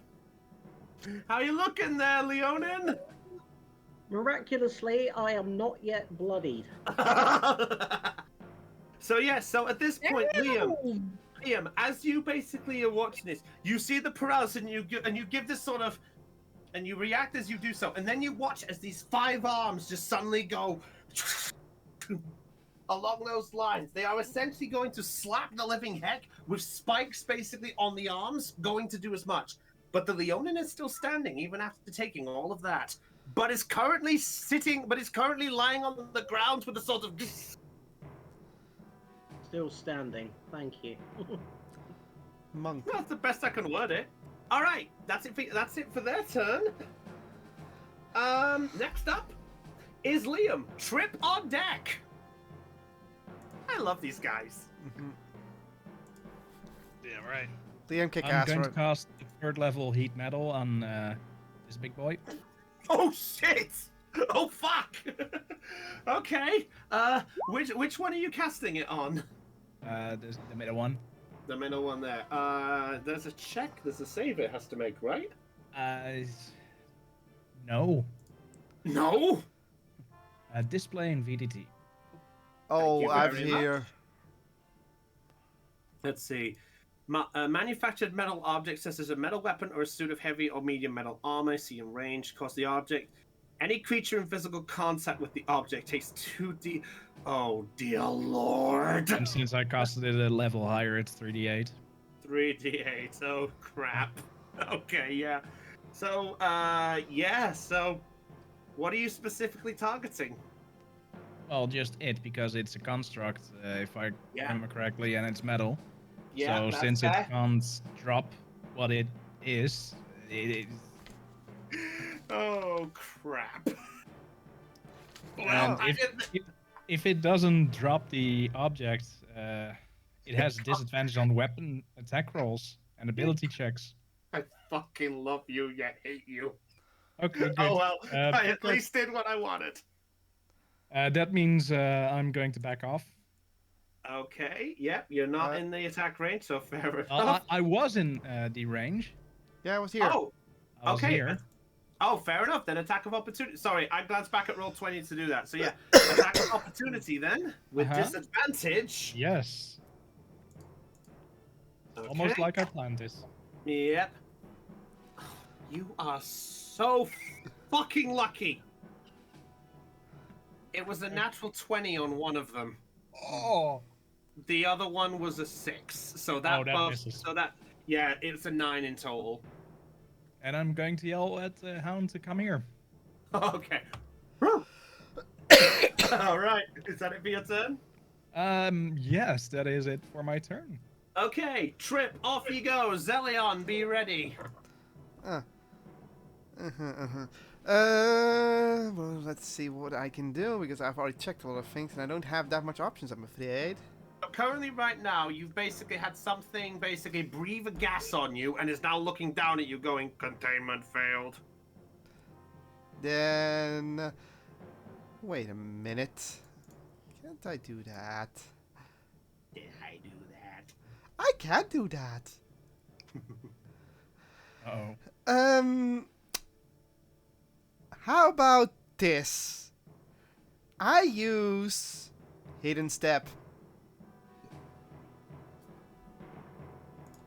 How you looking there, Leonin? Miraculously, I am not yet bloodied. So yeah, so at this point, Liam, as you basically are watching this, you see the paralysis and you give this sort of, and you react as you do so, and then you watch as these 5 arms just suddenly go along those lines. They are essentially going to slap the living heck with spikes basically on the arms, going to do as much. But the Leonin is still standing even after taking all of that. But is currently lying on the ground with a sort of... Still standing. Thank you. monk. That's the best I can word it. All right, that's it for their turn. Next up is Liam. Trip on deck. I love these guys. Yeah, right. Liam kick I'm ass. going to Right? cast third level heat metal on this big boy. Oh shit! Oh fuck! Okay. Which one are you casting it on? There's the middle one. The middle one there. There's a check. There's a save it has to make, right? No. No. Display in VDT. Oh, you I've very much. here. Let's see. Manufactured metal object such as a metal weapon or a suit of heavy or medium metal armor. See in range. Cost the object. Any creature in physical contact with the object takes 2d. Oh dear lord. And since I casted it a level higher, it's 3d8. 3d8. Oh crap. Okay, yeah. So, yeah. So, what are you specifically targeting? Well, just it, because it's a construct, if I Yeah. remember correctly, and it's metal. Yeah. So that's since fair. it can't drop what it is, Oh crap. and if it doesn't drop the object, it has disadvantage on weapon attack rolls and ability checks. I fucking love you, yet hate you. Okay, good. Oh well, I at good. least did what I wanted. That means I'm going to back off. Okay, yep, you're not in the attack range, so fair I, enough. I was in the range. Yeah, I was here. Oh, I was okay. here. Oh, fair enough. Then attack of opportunity. Sorry, I glanced back at roll 20 to do that. So yeah, attack of opportunity then with disadvantage. Yes. Okay. Almost like I planned this. Yep. You are so fucking lucky. It was a natural 20 on one of them. Oh. The other one was a 6. So that, misses. yeah, it's a 9 in total. And I'm going to yell at the hound to come here. Okay. All right. Is that it for your turn? Yes, that is it for my turn. Okay, Trip, off you go. Zelion, be ready. Well, let's see what I can do, because I've already checked a lot of things, and I don't have that much options, I'm afraid. Currently, right now, you've basically had something basically breathe a gas on you and is now looking down at you going, containment failed. Then... Wait a minute. Can't I do that? Did I do that? I can't do that. Uh-oh. How about this? I use hidden step.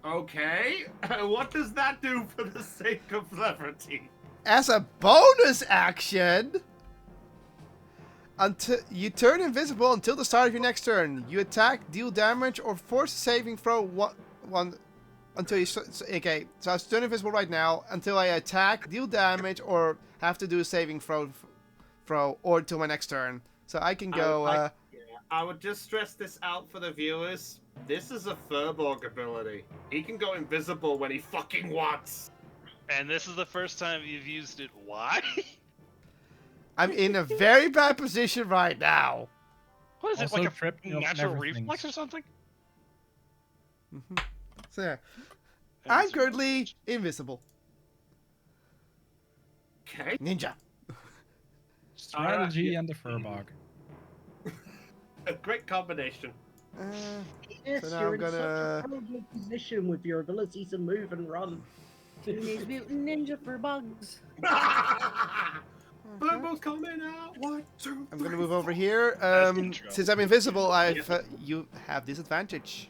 Okay. What does that do for the sake of levity? As a bonus action, until you turn invisible until the start of your next turn. You attack, deal damage, or force a saving throw one until you. Okay, so I turn invisible right now until I attack, deal damage, or have to do a saving throw, or till my next turn. So I can go. I would just stress this out for the viewers. This is a Furbolg ability. He can go invisible when he fucking wants. And this is the first time you've used it. Why? I'm in a very bad position right now. What is it, Also like a tripping up natural everything. reflex or something? So yeah, I'm currently invisible. Okay. Ninja. Strategy and the Furbog. A great combination. Yes, So now you're I'm in such gonna- a horrible position with your ability to move and run. Teenage Mutant Ninja for bugs. Furbolg's coming out. 1, 2, I'm gonna move over here. That's the intro. Since I'm invisible, you have disadvantage.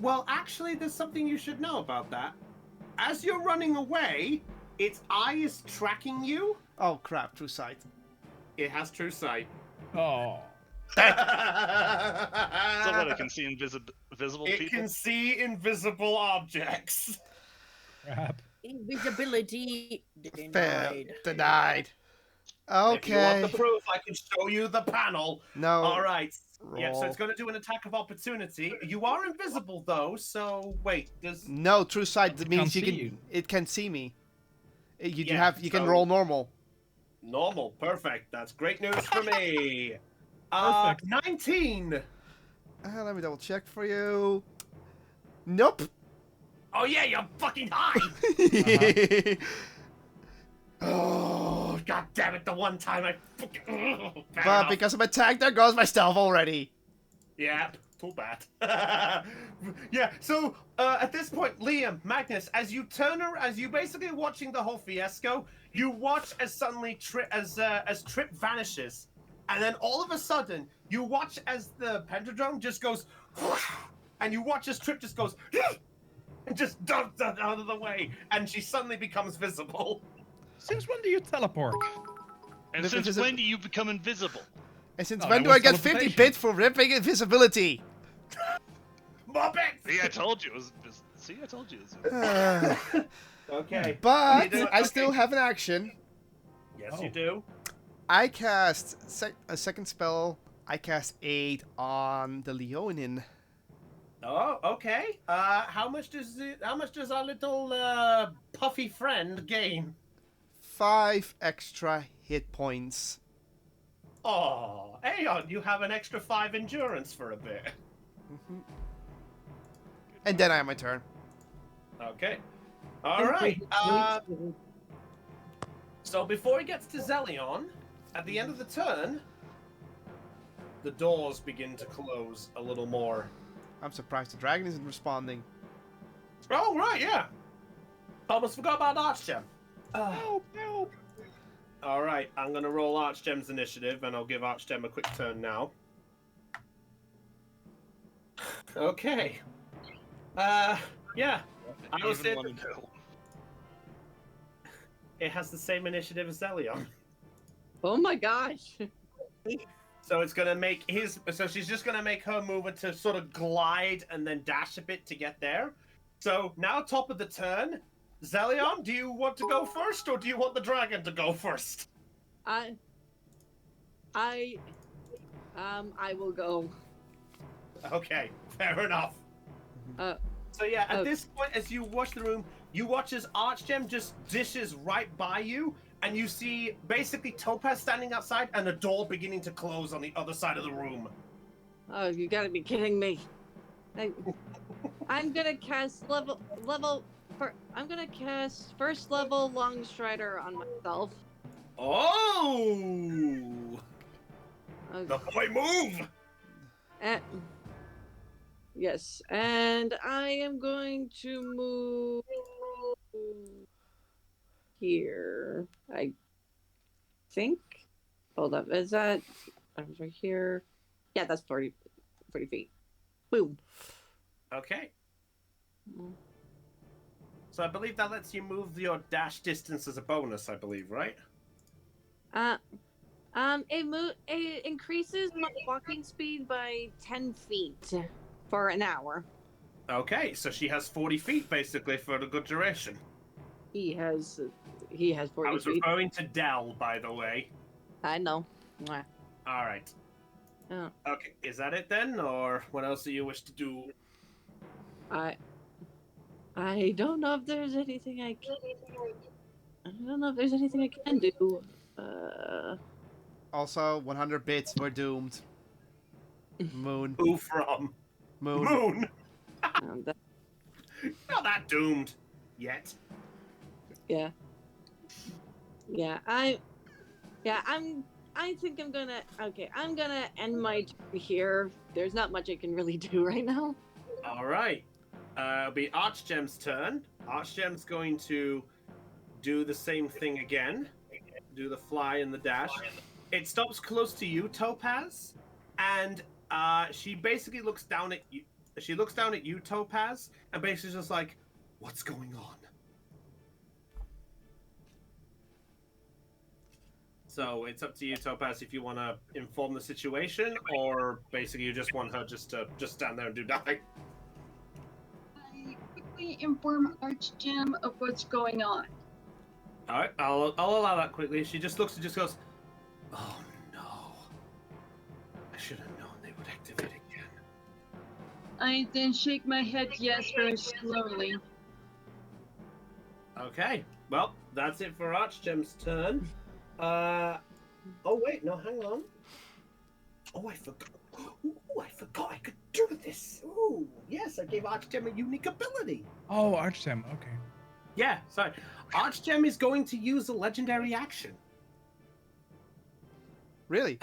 Well, actually, there's something you should know about that. As you're running away, its eye is tracking you. Oh crap! True sight. It has true sight. Oh. So what, it can see invisible It people? can see invisible objects. Crap. Invisibility Fail. denied. Denied. If you want Okay. the proof, I can show you the panel. No. All right. Yeah, so Roll. it's going to do an attack of opportunity. You are invisible, though, so wait, does... No, true sight It means can't you see can. you. It can see me. You Yeah, can so- roll normal. Normal, perfect. That's great news for me. Perfect. 19. Let me double check for you. Nope. Oh yeah, you're fucking high. Oh, god damn it! The one time I fucking. Fair But enough. because I'm attacked, there goes my stealth already. Yeah, too bad. Yeah, so at this point, Liam, Magnus, as you basically watching the whole fiasco, you watch as suddenly Trip vanishes, and then all of a sudden you watch as the pentadrome just goes, and you watch as Trip just goes, and just dumps that out of the way, and she suddenly becomes visible. Since when do you teleport? And This since is when do you become invisible? And since Oh, when that do I was get 50 teleportation. bits for ripping invisibility? Muppet! See, I told you. See, I told you. Okay. But You do- I okay. still have an action. Yes, you do. I cast a second spell. I cast Aid on the Leonin. Oh, okay. How much does our little puffy friend gain? 5 extra hit points. Oh, Aeon, you have an extra 5 endurance for a bit. And then I have my turn. Okay. All right. So before he gets to Zelion, at the end of the turn, the doors begin to close a little more. I'm surprised the dragon isn't responding. Oh, right, yeah. Almost forgot about Archgem. Help, help. All right, I'm going to roll Archgem's initiative, and I'll give Archgem a quick turn now. Okay. Yeah. I will say Even want to know. it has the same initiative as Zelion. Oh my gosh. So it's gonna make so she's just gonna make her mover to sort of glide and then dash a bit to get there. So now top of the turn, Zelion, do you want to go first or do you want the dragon to go first? I will go. Okay, fair enough. Uh, So yeah, at oh. this point, as you watch the room, you watch as Archgem just dishes right by you, and you see basically Topaz standing outside and a door beginning to close on the other side of the room. Oh, you gotta be kidding me. I'm gonna cast I'm gonna cast first level Longstrider on myself. Oh! The boy move! Yes, and I am going to move here. think. Hold up. Is that over here? Yeah, that's 40 feet. Boom. Okay. So I believe that lets you move your dash distance as a bonus, I believe, right? It increases my walking speed by 10 feet for an hour. Okay, so she has 40 feet basically for the good duration. He has 40 I was feet. referring to Dell, by the way. I know. Mwah. All right. Oh. Okay, is that it then, or what else do you wish to do? I don't know if there's anything I can. I don't know if there's anything I can do. Also, 100 bits. We're doomed. Moon. Who from? Moon. Moon. That, Not that doomed yet. yeah. Yeah. I think I'm gonna. Okay, I'm gonna end my turn here. There's not much I can really do right now. All right. It'll be Archgem's turn. Archgem's going to do the same thing again. Do the fly and the dash. It stops close to you, Topaz, and she basically looks down at you. She looks down at you, Topaz, and basically just like, "What's going on?" So it's up to you, Topaz, if you want to inform the situation, or basically you just want her just to stand there and do nothing. I quickly inform Archgem of what's going on. All right, I'll allow that quickly. She just looks and just goes, "Oh no! I should have known they would activate again." I then shake my head yes very slowly. Okay, well, that's it for Archgem's turn. Oh wait, no, hang on. Oh, I forgot. Oh, I forgot I could do this. Oh, yes, I gave Archgem a unique ability. Oh, Archgem. Okay. Yeah, sorry. Archgem is going to use a legendary action. Really?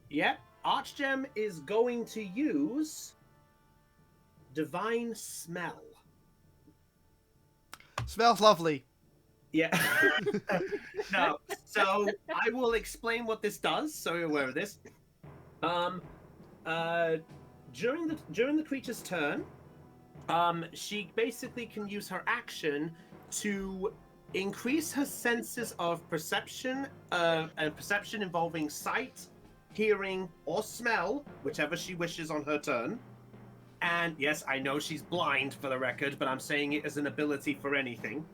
Yeah. Archgem is going to use Divine Smell. Smells lovely. Yeah. No. So I will explain what this does, so you're aware of this. During the creature's turn, she basically can use her action to increase her senses of perception, and perception involving sight, hearing, or smell, whichever she wishes on her turn. And yes, I know she's blind for the record, but I'm saying it as an ability for anything.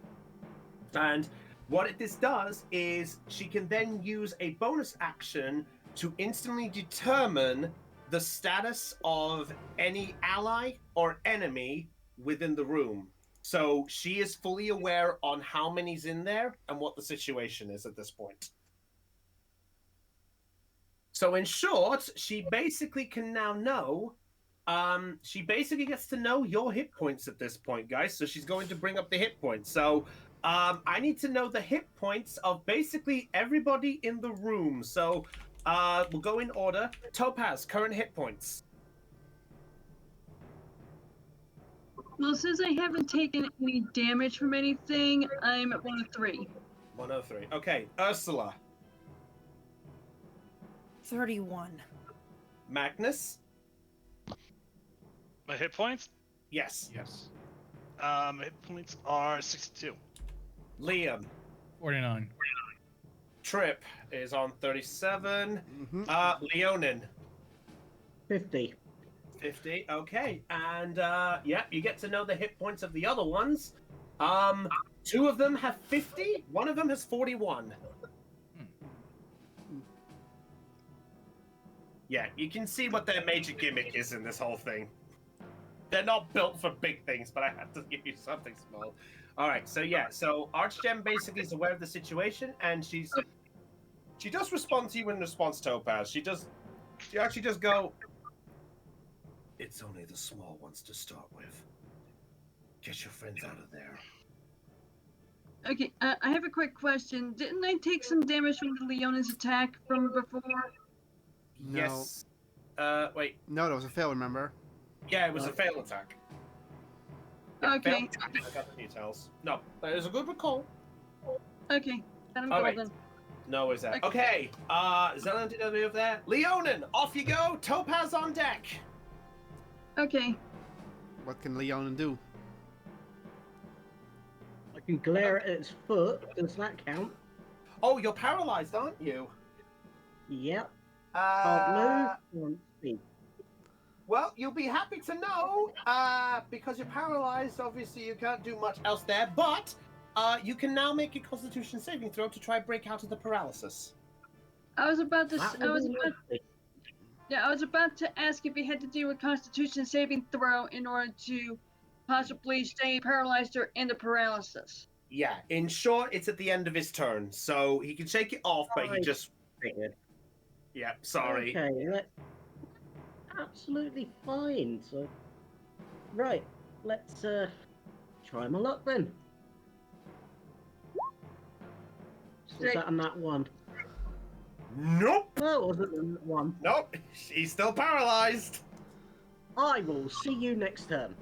And what this does is she can then use a bonus action to instantly determine the status of any ally or enemy within the room. So she is fully aware on how many's in there and what the situation is at this point. So in short, she basically can now know. She basically gets to know your hit points at this point, guys. So she's going to bring up the hit points. So I need to know the hit points of basically everybody in the room. So we'll go in order. Topaz, current hit points. Well, since I haven't taken any damage from anything, I'm at 103. 103. Okay, Ursula. 31. Magnus. My hit points? Yes. Yes. Hit points are 62. Liam. 49. Trip is on 37. Mm-hmm. Leonin. 50. 50. Okay, and yeah, you get to know the hit points of the other ones. Two of them have 50. One of them has 41. Yeah, you can see what their major gimmick is in this whole thing. They're not built for big things, but I have to give you something small. All right, so yeah, so Archgem basically is aware of the situation, and she does respond to you in response, Topaz. She actually does go, "It's only the small ones to start with. Get your friends out of there." Okay, I have a quick question. Didn't I take some damage from the Leona's attack from before? No. Yes. Wait. No, that was a fail, remember? Yeah, it was a fail attack. Yeah, Okay. fail attack. I got the details. No, that is a good recall. Okay, then I'm All good right. then. No worries there. Okay, Zeland did over there. Leonin, off you go. Topaz on deck. Okay. What can Leonin do? I can glare at its foot. Does that count? Oh, you're paralyzed, aren't you? Yep. Can't move. Can't speak. Well, you'll be happy to know, because you're paralyzed, obviously you can't do much else there, but you can now make a Constitution saving throw to try break out of the paralysis. I was about to. That I would was be about. lovely. Yeah, I was about to ask if he had to do a Constitution saving throw in order to possibly stay paralyzed or into paralysis. Yeah, in short, it's at the end of his turn, so he can shake it off, but he Right. just... Figured. Yeah, sorry. Okay, that's absolutely fine. So, right, let's try my luck then. Was that on that one? Nope! No, it wasn't on that one. Nope, he's still paralyzed. I will see you next turn.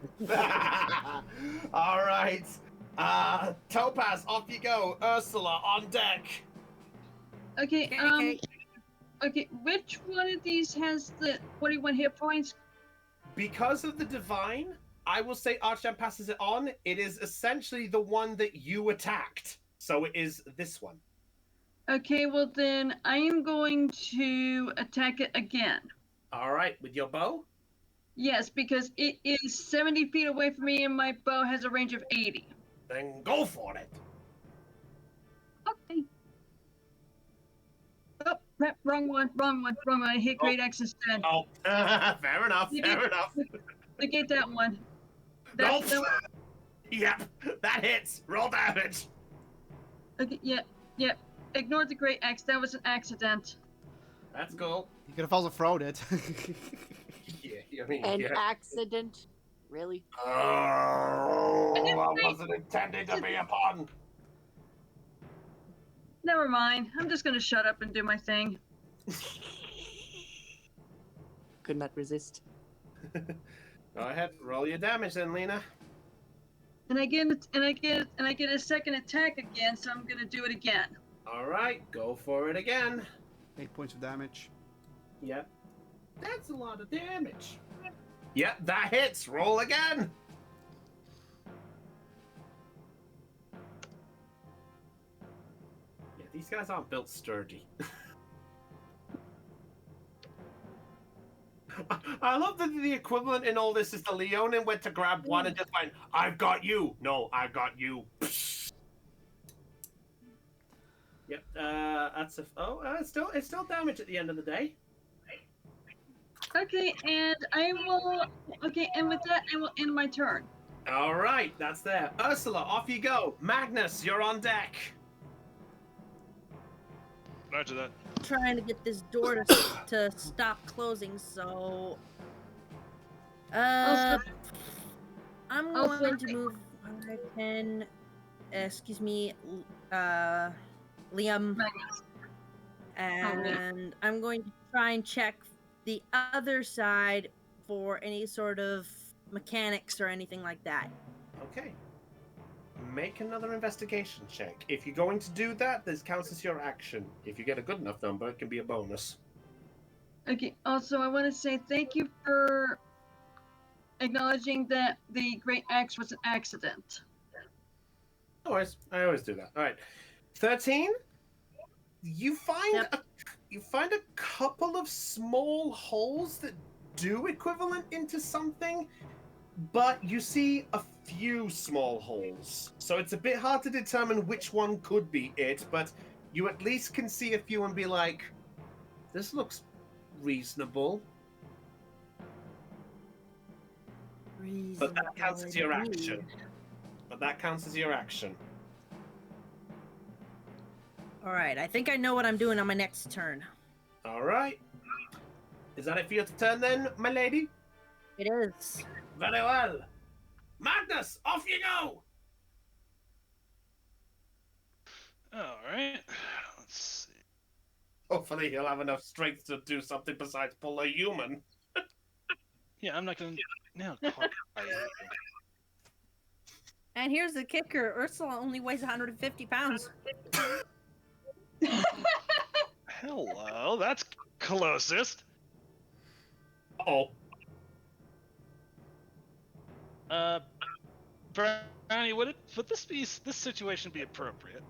All right. Topaz, off you go. Ursula, on deck. Okay. Okay. Which one of these has the 41 hit points? Because of the divine, I will say Archon passes it on. It is essentially the one that you attacked. So it is this one. Okay. Well then, I am going to attack it again. All right, with your bow? Yes, because it is 70 feet away from me, and my bow has a range of 80. Then go for it. Okay. Oh, wrong one. I hit Great X instead. Oh, fair enough, fair enough. Negate that one. Nope. Yep, that hits. Roll damage. Okay, yeah. Ignore the Great X. That was an accident. That's cool. You could have also thrown it. Yeah, I mean, An yeah. accident? Really? Oh, that wasn't intended to be a pun. Never mind. I'm just gonna shut up and do my thing. Could not resist. Go ahead, roll your damage then, Lena. And I get a second attack again, so I'm gonna do it again. All right, go for it again. 8 points of damage. Yep. That's a lot of damage. Yep, that hits. Roll again. Yeah, these guys aren't built sturdy. I love that the equivalent in all this is the Leonin went to grab one and just went, I've got you. No, I've got you. Yep, that's a... Oh, it's still damage at the end of the day. Okay, and I will. Okay, and with that, I will end my turn. All right, that's there. Ursula, off you go. Magnus, you're on deck. Roger that. Trying to get this door to stop closing, so I'm going to move 110. Excuse me, Liam, and I'm going to try and check the other side for any sort of mechanics or anything like that. Okay. Make another investigation check. If you're going to do that, this counts as your action. If you get a good enough number, it can be a bonus. Okay, also, I want to say thank you for acknowledging that the Great Axe was an accident. No worries. I always do that. All right. 13. You find Yep. you find a couple of small holes that do equivalent into something, but you see a few small holes. So it's a bit hard to determine which one could be it, but you at least can see a few and be like, this looks reasonable. But that counts as your action. All right, I think I know what I'm doing on my next turn. All right. Is that it for your turn then, my lady? It is. Very well. Magnus, off you go! All right. Let's see. Hopefully he'll have enough strength to do something besides pull a human. Yeah, I'm not gonna. No. And here's the kicker: Ursula only weighs 150 pounds. Hello, that's closest. Oh, Brownie, would this situation be appropriate?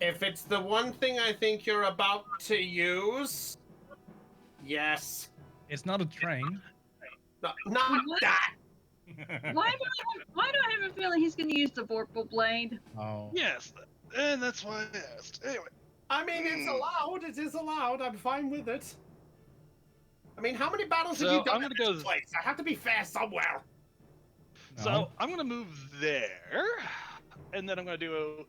if it's the one thing I think you're about to use, yes. It's not a train. No, not What? that. Why do I have a feeling he's going to use the Vorpal Blade? Oh. Yes, and that's why I asked. Anyway, I mean, it's allowed. It is allowed. I'm fine with it. I mean, how many battles have So, you done I'm in gonna this go- place? I have to be fair somewhere. No. so I'm gonna move there, and then I'm gonna do,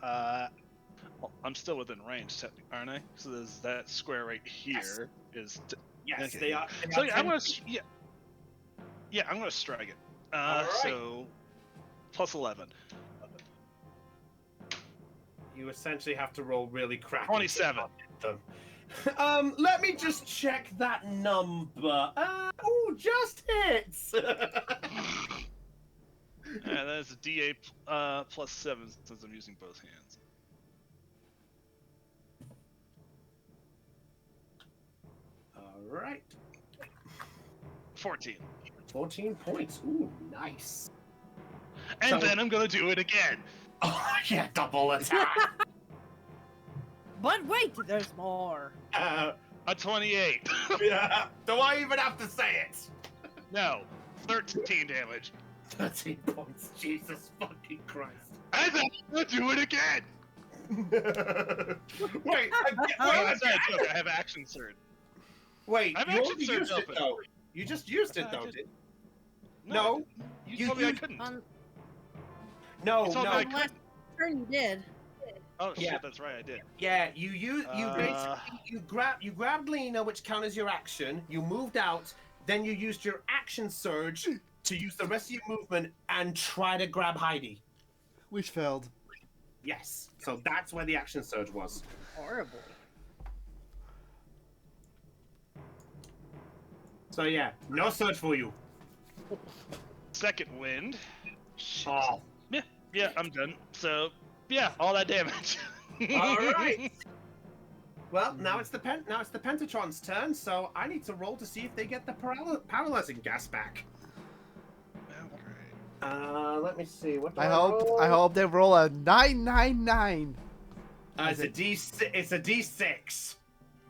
well, I'm still within range, technically, aren't I? So there's that square right here is. Yes, Okay. they are. So yeah, I'm gonna strike it. All right. So plus 11. You essentially have to roll really crappy. 27. Them. Let me just check that number. Oh, just hits. Yeah, that's a D8 plus 7 since I'm using both hands. All right. 14. 14 points. Ooh, nice. And So- then I'm gonna do it again. Oh, yeah, double attack. But wait, there's more. A 28. Yeah. Do I even have to say it? No, 13 damage. 13 points. Jesus fucking Christ. And then I'm gonna do it again. Wait, That's not a joke. I have action surge. wait, I've you actually already surged used it open. though. You just used it I though, just- did No, No, you you told me I used- couldn't. On No, You told me no. I couldn't. turn you did. Oh Yeah. shit, that's right, I did. Yeah, you Uh, basically you grabbed Lena, which counters your action. You moved out, then you used your action surge to use the rest of your movement and try to grab Heidi. Which failed. Yes, so that's where the action surge was. Horrible. So yeah, no surge for you. Second wind. Shit. Oh, Yeah, I'm done. So, yeah, all that damage. all right. Well, now it's the Pentatron's turn, so I need to roll to see if they get the paralyzing gas back. Let me see. What do I roll? I hope they roll a 999. It's a D6. It's a D6.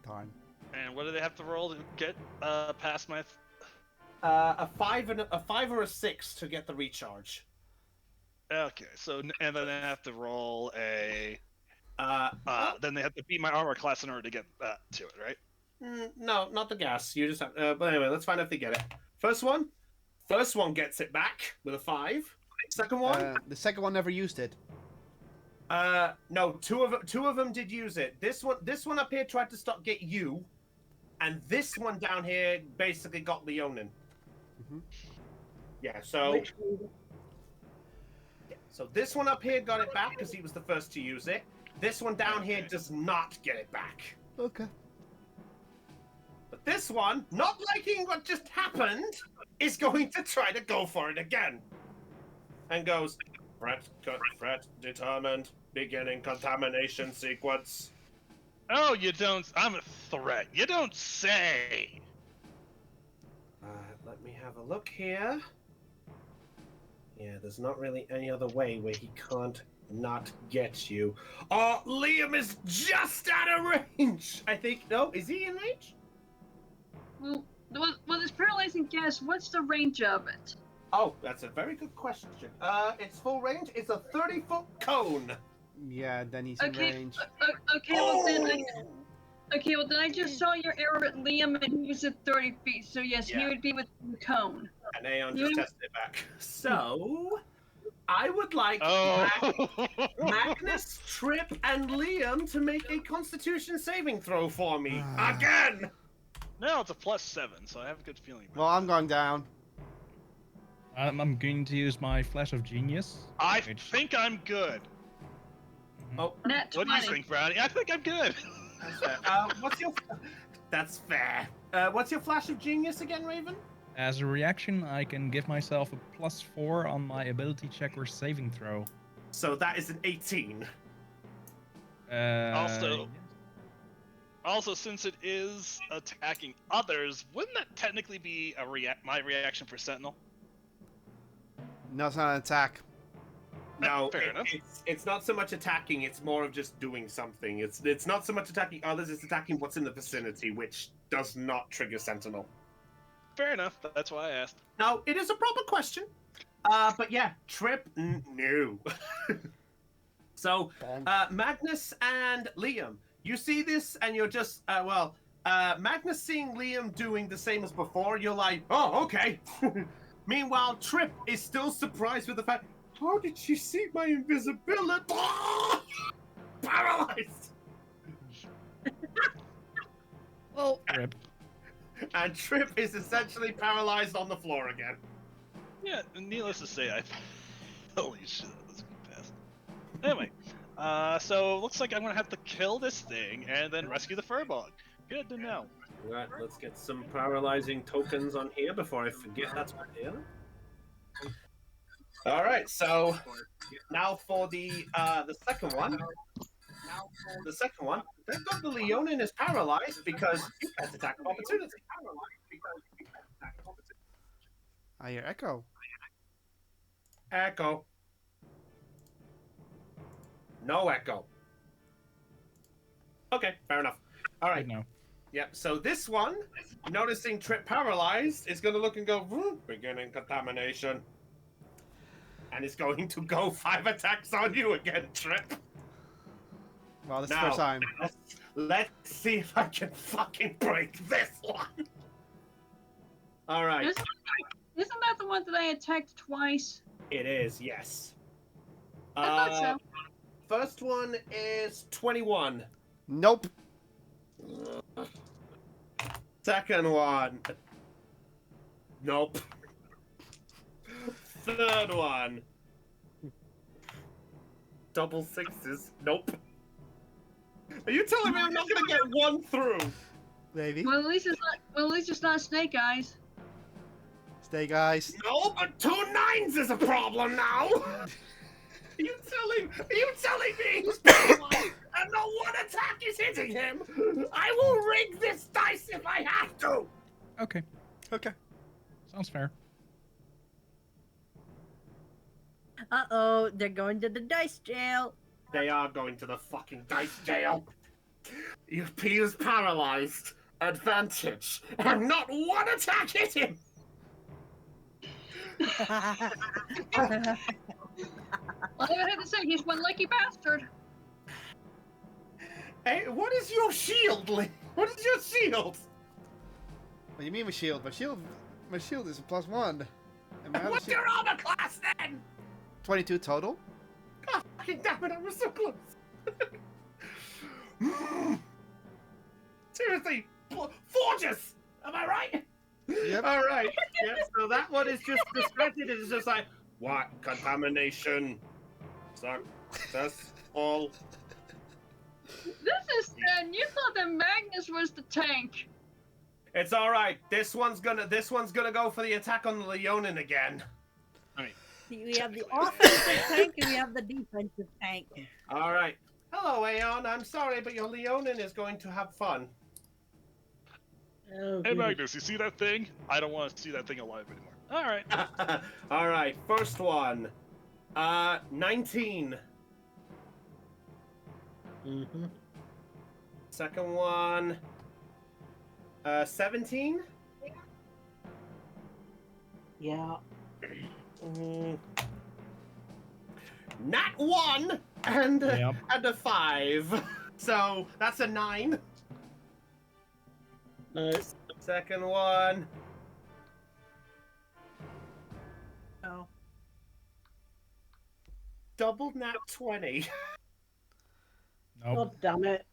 Darn. And what do they have to roll to get past my? A 5 or a 6 to get the recharge. Okay, so and then they have to roll a. Oh, Then they have to beat my armor class in order to get to it, right? no, not the gas. You just have. But anyway, let's find out if they get it. First one gets it back with a 5. Second one, The second one never used it. no, two of them did use it. This one up here tried to get you, and this one down here basically got Leonin. Mhm. Yeah, so Which one? so this one up here got it back because he was the first to use it. This one down here does not get it back. Okay. But this one, not liking what just happened, is going to try to go for it again. And goes, threat determined, beginning contamination sequence. Oh, you don't. I'm a threat. You don't say. Let me have a look here. Yeah, there's not really any other way where he can't not get you. Oh, Liam is just out of range! I think, no, is he in range? Well, this paralyzing gas, what's the range of it? Oh, that's a very good question. Its full range is a 30-foot cone. Yeah, then he's in Okay, range. okay, well then I just saw your arrow at Liam and he was at 30 feet, so yes, he Yeah. would be within the cone. And Aeon just tested it back. So, I would like Oh. Magnus, Trip, and Liam to make a Constitution saving throw for me again. No, it's a +7, so I have a good feeling. About Well, I'm going down. I'm going to use my Flash of Genius. I which- think I'm good. Oh, Nat What 20. do you think, Brownie? I think I'm good. that's fair. What's your? That's fair. What's your flash of genius again, Raven? As a reaction, I can give myself a +4 on my ability check or saving throw. So that is an 18. Uh, Also, yes. Also, since it is attacking others, wouldn't that technically be my reaction for Sentinel? No, it's not an attack. No, Fair enough. it's not so much attacking, it's more of just doing something. It's not so much attacking others, it's attacking what's in the vicinity, which does not trigger Sentinel. Fair enough. That's why I asked. No, it is a proper question. But yeah, Trip, no. So, Magnus and Liam, you see this and you're just, Magnus seeing Liam doing the same as before, you're like, oh, okay. Meanwhile, Trip is still surprised with the fact, how did she see my invisibility? Paralyzed! Well, Rip. And Trip is essentially paralyzed on the floor again. Yeah, needless to say, holy shit, that was fast. Anyway, so looks like I'm gonna have to kill this thing and then rescue the furball. Good to know. Right, let's get some paralyzing tokens on here before I forget that's what they are. All right, so now for the second one. The second one, thank God the Leonin is paralyzed because you can't attack of opportunity. I hear Echo. Echo. No echo. Okay, fair enough. All right. Good now. Yep, so this one, noticing Trip paralyzed, is going to look and go, beginning contamination. And it's going to go 5 attacks on you again, Trip. Well, this is Now, the first time. Let's see if I can fucking break this one. All right. Isn't that the one that I attacked twice? It is, yes. I thought so. First one is 21. Nope. Second one. Nope. Third one. Double sixes. Nope. Are you telling me I'm not gonna get one through? Maybe. Well, at least it's not Snake Eyes. Stay, guys. No, but 2 9s is a problem now. Are you telling me he's paralyzed and no one attack is hitting him? I will rig this dice if I have to. Okay. Okay. Sounds fair. Uh-oh, they're going to the dice jail. They are going to the fucking dice jail. He is paralyzed. Advantage. And not one attack hit him. All I had to say, he's one lucky bastard. Hey, what is your shield, Lee? What is your shield? What do you mean with shield? My shield is a +1. And my other What's shield- your armor class then? 22 total. God fucking damn it, I was so close. Seriously, Forges! Am I right? Yep. Alright, yeah, so that one is just distracted. It's just like, what? Contamination. Successful. This is Sten. You thought that Magnus was the tank. It's alright. This one's gonna go for the attack on the Leonin again. We have the offensive tank and we have the defensive tank. Alright. Hello, Aeon. I'm sorry, but your Leonin is going to have fun. Oh, Hey goodness. Magnus, you see that thing? I don't want to see that thing alive anymore. Alright. Alright, first one. 19. Mm-hmm. Second one. 17. Yeah. Not 1 and Yep. and a 5. So that's a 9. No. Second one. Oh. Double nat 20. Nope. God damn it.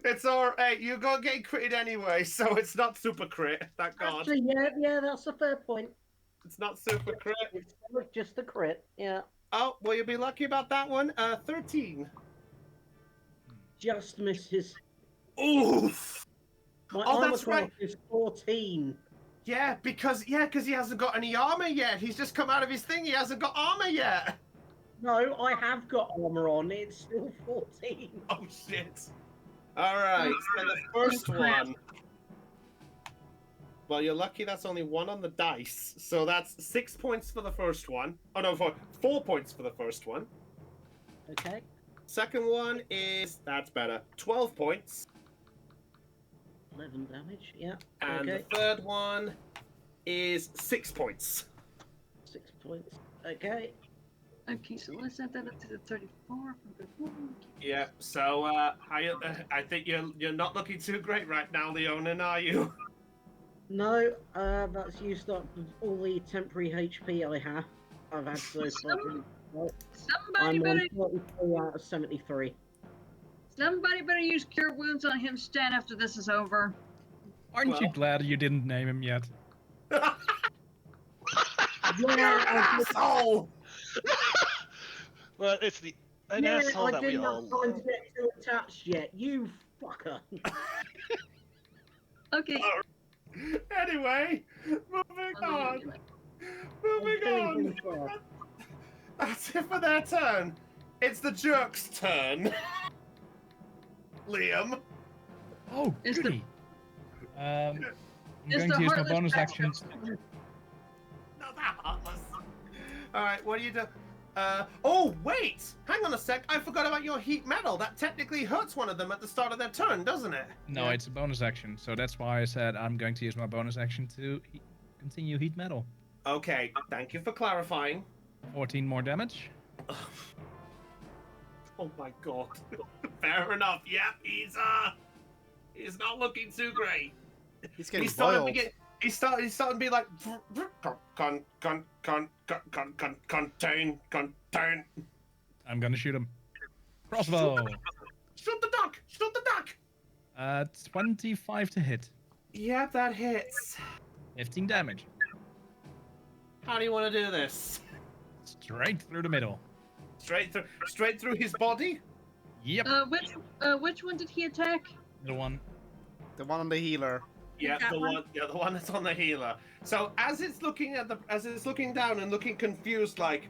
It's alright, you're gonna get critted anyway, so it's not super crit, thank God. Actually, yeah, that's a fair point. It's not super crit. It's just a crit. Yeah. Oh, well, you'll be lucky about that one. 13. Just misses. Oof! My Oh, armor that's class right. is 14. Yeah, because he hasn't got any armor yet. He's just come out of his thing. He hasn't got armor yet. No, I have got armor on. It's still 14. Oh shit. All right, so the first one. Well, you're lucky that's only 1 on the dice. So that's 6 points for the first one. Oh, no, 4 points for the first one. Okay. Second one is, that's better, 12 points. 11 damage. Yeah. And Okay. the third one is 6 points. 6 points. Okay. Okay, so let's add that up to the 34. Yeah, so I think you're not looking too great right now, Leonin, are you? No, that's used up all the temporary HP I've had so far. Somebody I'm better, on 43 out of 73. somebody better use Cure Wounds on him, Stan, after this is over. Aren't you Well- glad you didn't name him yet? You're an asshole! Well, it's an Yeah, asshole I that we didn't all have time to get too attached yet. You fucker. Okay. Anyway, moving on. Moving on. That's it for their turn. It's the jerk's turn. Liam. Oh, Is the- goody. I'm Is going the to use my Heartless bonus Bastard- action. Not that heartless. Alright, what do you do? Oh, wait! Hang on a sec. I forgot about your heat metal. That technically hurts one of them at the start of their turn, doesn't it? No, Yeah. it's a bonus action, so that's why I said I'm going to use my bonus action to continue heat metal. Okay, thank you for clarifying. 14 more damage. Oh my god. Fair enough. Yeah, he's not looking too great. He's getting He's starting boiled. to get. He's starting to be like contain. I'm gonna shoot him. Crossbow. Shoot the duck! Shoot the duck! 25 to hit. Yeah, that hits. 15 damage. How do you want to do this? Straight through the middle. Straight through his body? Yep. Which one did he attack? The one. The one on the healer. Yeah, That the one? one. Yeah, the one that's on the healer. So as it's looking down and looking confused, like,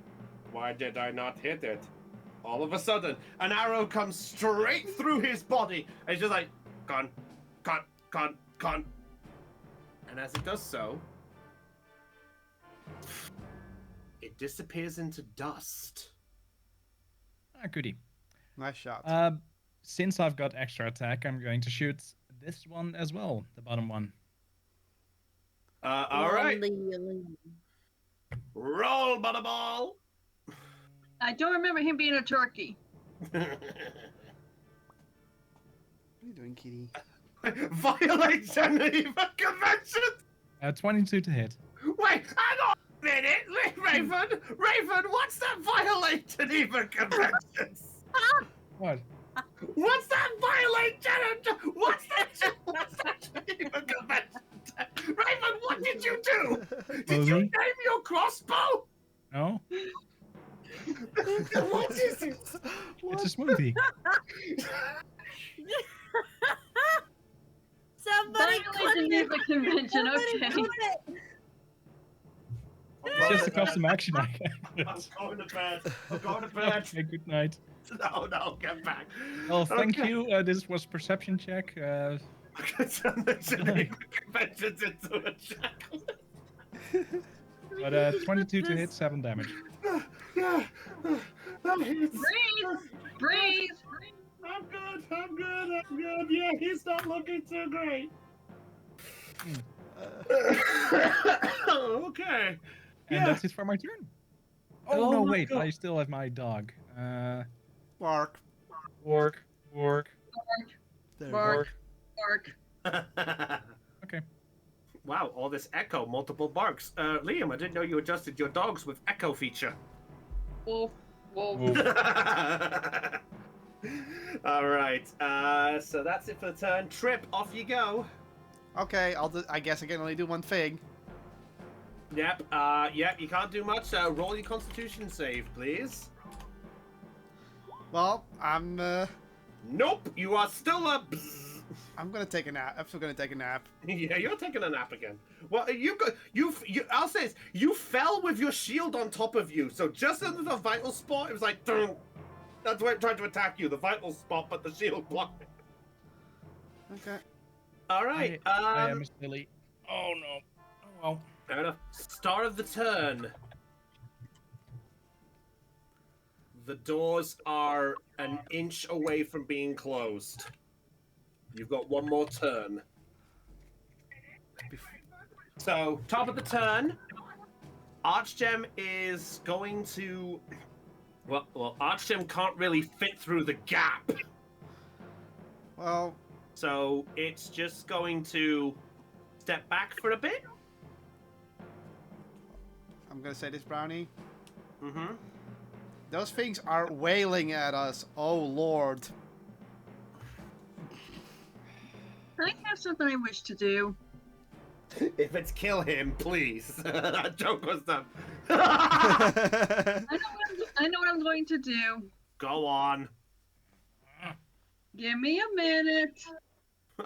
why did I not hit it? All of a sudden, an arrow comes straight through his body, and it's just like, con. And as it does so, it disappears into dust. Ah, goody. Nice shot. Since I've got extra attack, I'm going to shoot this one as well, the bottom one. All right, roll, butterball. I don't remember him being a turkey. What are you doing, kitty? Violate Geneva Convention. 22 to hit. Wait, hang on a minute, Raven, what's that violate Geneva Conventions? What? What's that violate Geneva? What's that Geneva Convention? Raven, what did you do? Did you Movie? name your crossbow? No? What is it? It's a smoothie. Somebody Violate clip it. Geneva Convention, Somebody okay. clip it. It's just a custom action I I'm going to bed. I'm going to bed. Okay, good night. No, get back. Well, thank Okay. you. This was perception check. I'm gonna turn the Geneva Conventions into a jackal. But 22 to hit, 7 damage. Yeah, that hits. Breathe! I'm good. Yeah, he's not looking too great. Okay. And Yeah. that's it for my turn. Oh, Oh no, my wait. God. I still have my dog. Bark. Work. There. Bark. Bark. Okay. Wow, all this echo, multiple barks. Liam, I didn't know you adjusted your dogs with echo feature. Wolf. Wolf. Wolf. All right. So that's it for the turn. Trip, off you go. Okay, I guess I can only do one thing. Yep. Yep. You can't do much. Roll your Constitution save, please. Well, I'm Nope. You are still a. gonna take a nap. I'm still gonna take a nap. Yeah, you're taking a nap again. Well, you. I'll say this. You fell with your shield on top of you, so just under the vital spot, it was like. Dun. That's why it tried to attack you. The vital spot, but the shield blocked it. Okay. All right. I am silly. Oh no. Oh well. Fair enough. Start of the turn. The doors are an inch away from being closed. You've got one more turn. So, top of the turn, Archgem is going to... Well, Archgem can't really fit through the gap. Well, So, it's just going to step back for a bit. I'm gonna say this, Brownie. Mm-hmm. Those things are wailing at us. Oh lord. I have something I wish to do. If it's kill him, please. That joke was done. I know what I'm going to do. Go on. Give me a minute.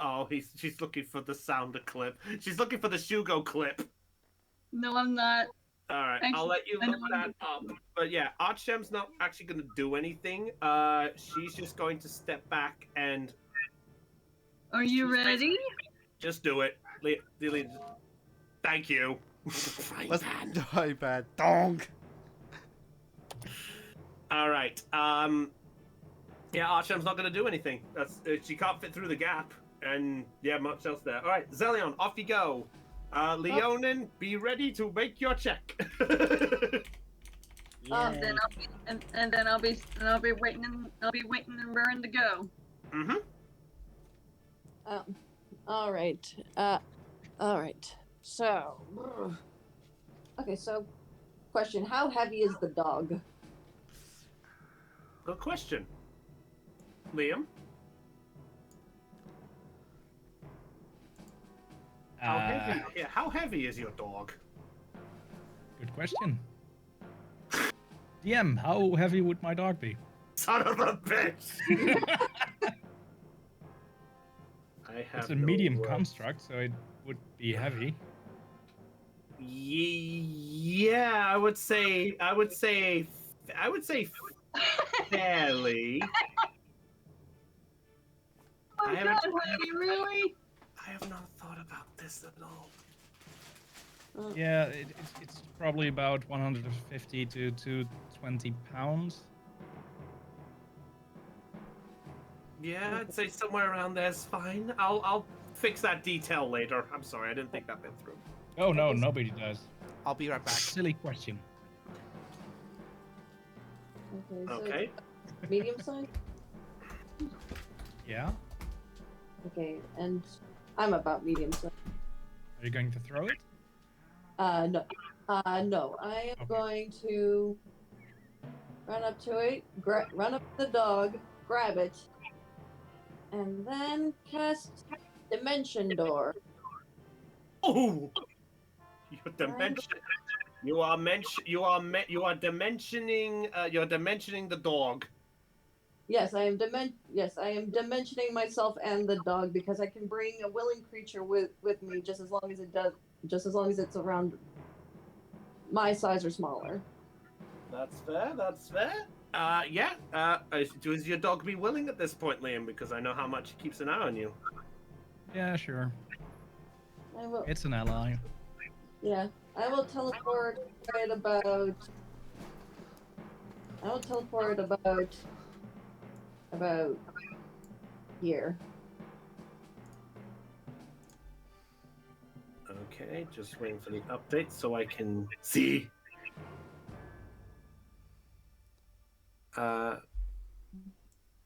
Oh, she's looking for the sounder clip. She's looking for the Shugo clip. No, I'm not. All right, Actually, I'll let you I look know that up. But yeah, Archgem's not actually going to do anything. She's just going to step back and Are you ready? just do it. Thank you. Let's die bad. Dong. All right. Yeah, Archgem's not going to do anything. That's she can't fit through the gap, and yeah, much else there. All right, Zelion, off you go. Leonin, be ready to make your check. Then I'll be waiting and raring to go. Mm-hmm. All right. All right. So, okay. So, question: how heavy is the dog? Good question. Liam, how heavy? Yeah, how heavy is your dog? Good question. DM, how heavy would my dog be? Son of a bitch! I have It's a no medium words. construct, so it would be heavy. Yeah, I would say fairly. Oh my I haven't- god, honey, really? I have not thought about this at all. Yeah, it's probably about 150 to 220 pounds. Yeah, I'd say somewhere around there's fine. I'll fix that detail later. I'm sorry, I didn't think that bit through. Oh no, nobody does. I'll be right back. Silly question. Okay. So Okay. medium size. Yeah? Okay, and I'm about medium size. Are you going to throw it? No. No. I am Okay. going to run up to it, run up to the dog, grab it, and then cast Dimension Door. Oh, your dimension. You are dimensioning. You're dimensioning the dog. Yes, I am dimensioning myself and the dog because I can bring a willing creature with me just as long as it's around my size or smaller. That's fair. That's fair. Yeah. Does your dog be willing at this point, Liam? Because I know how much he keeps an eye on you. Yeah, sure. I will. It's an ally. Yeah, I will teleport right about. I will teleport about here. Okay, just waiting for the update so I can see.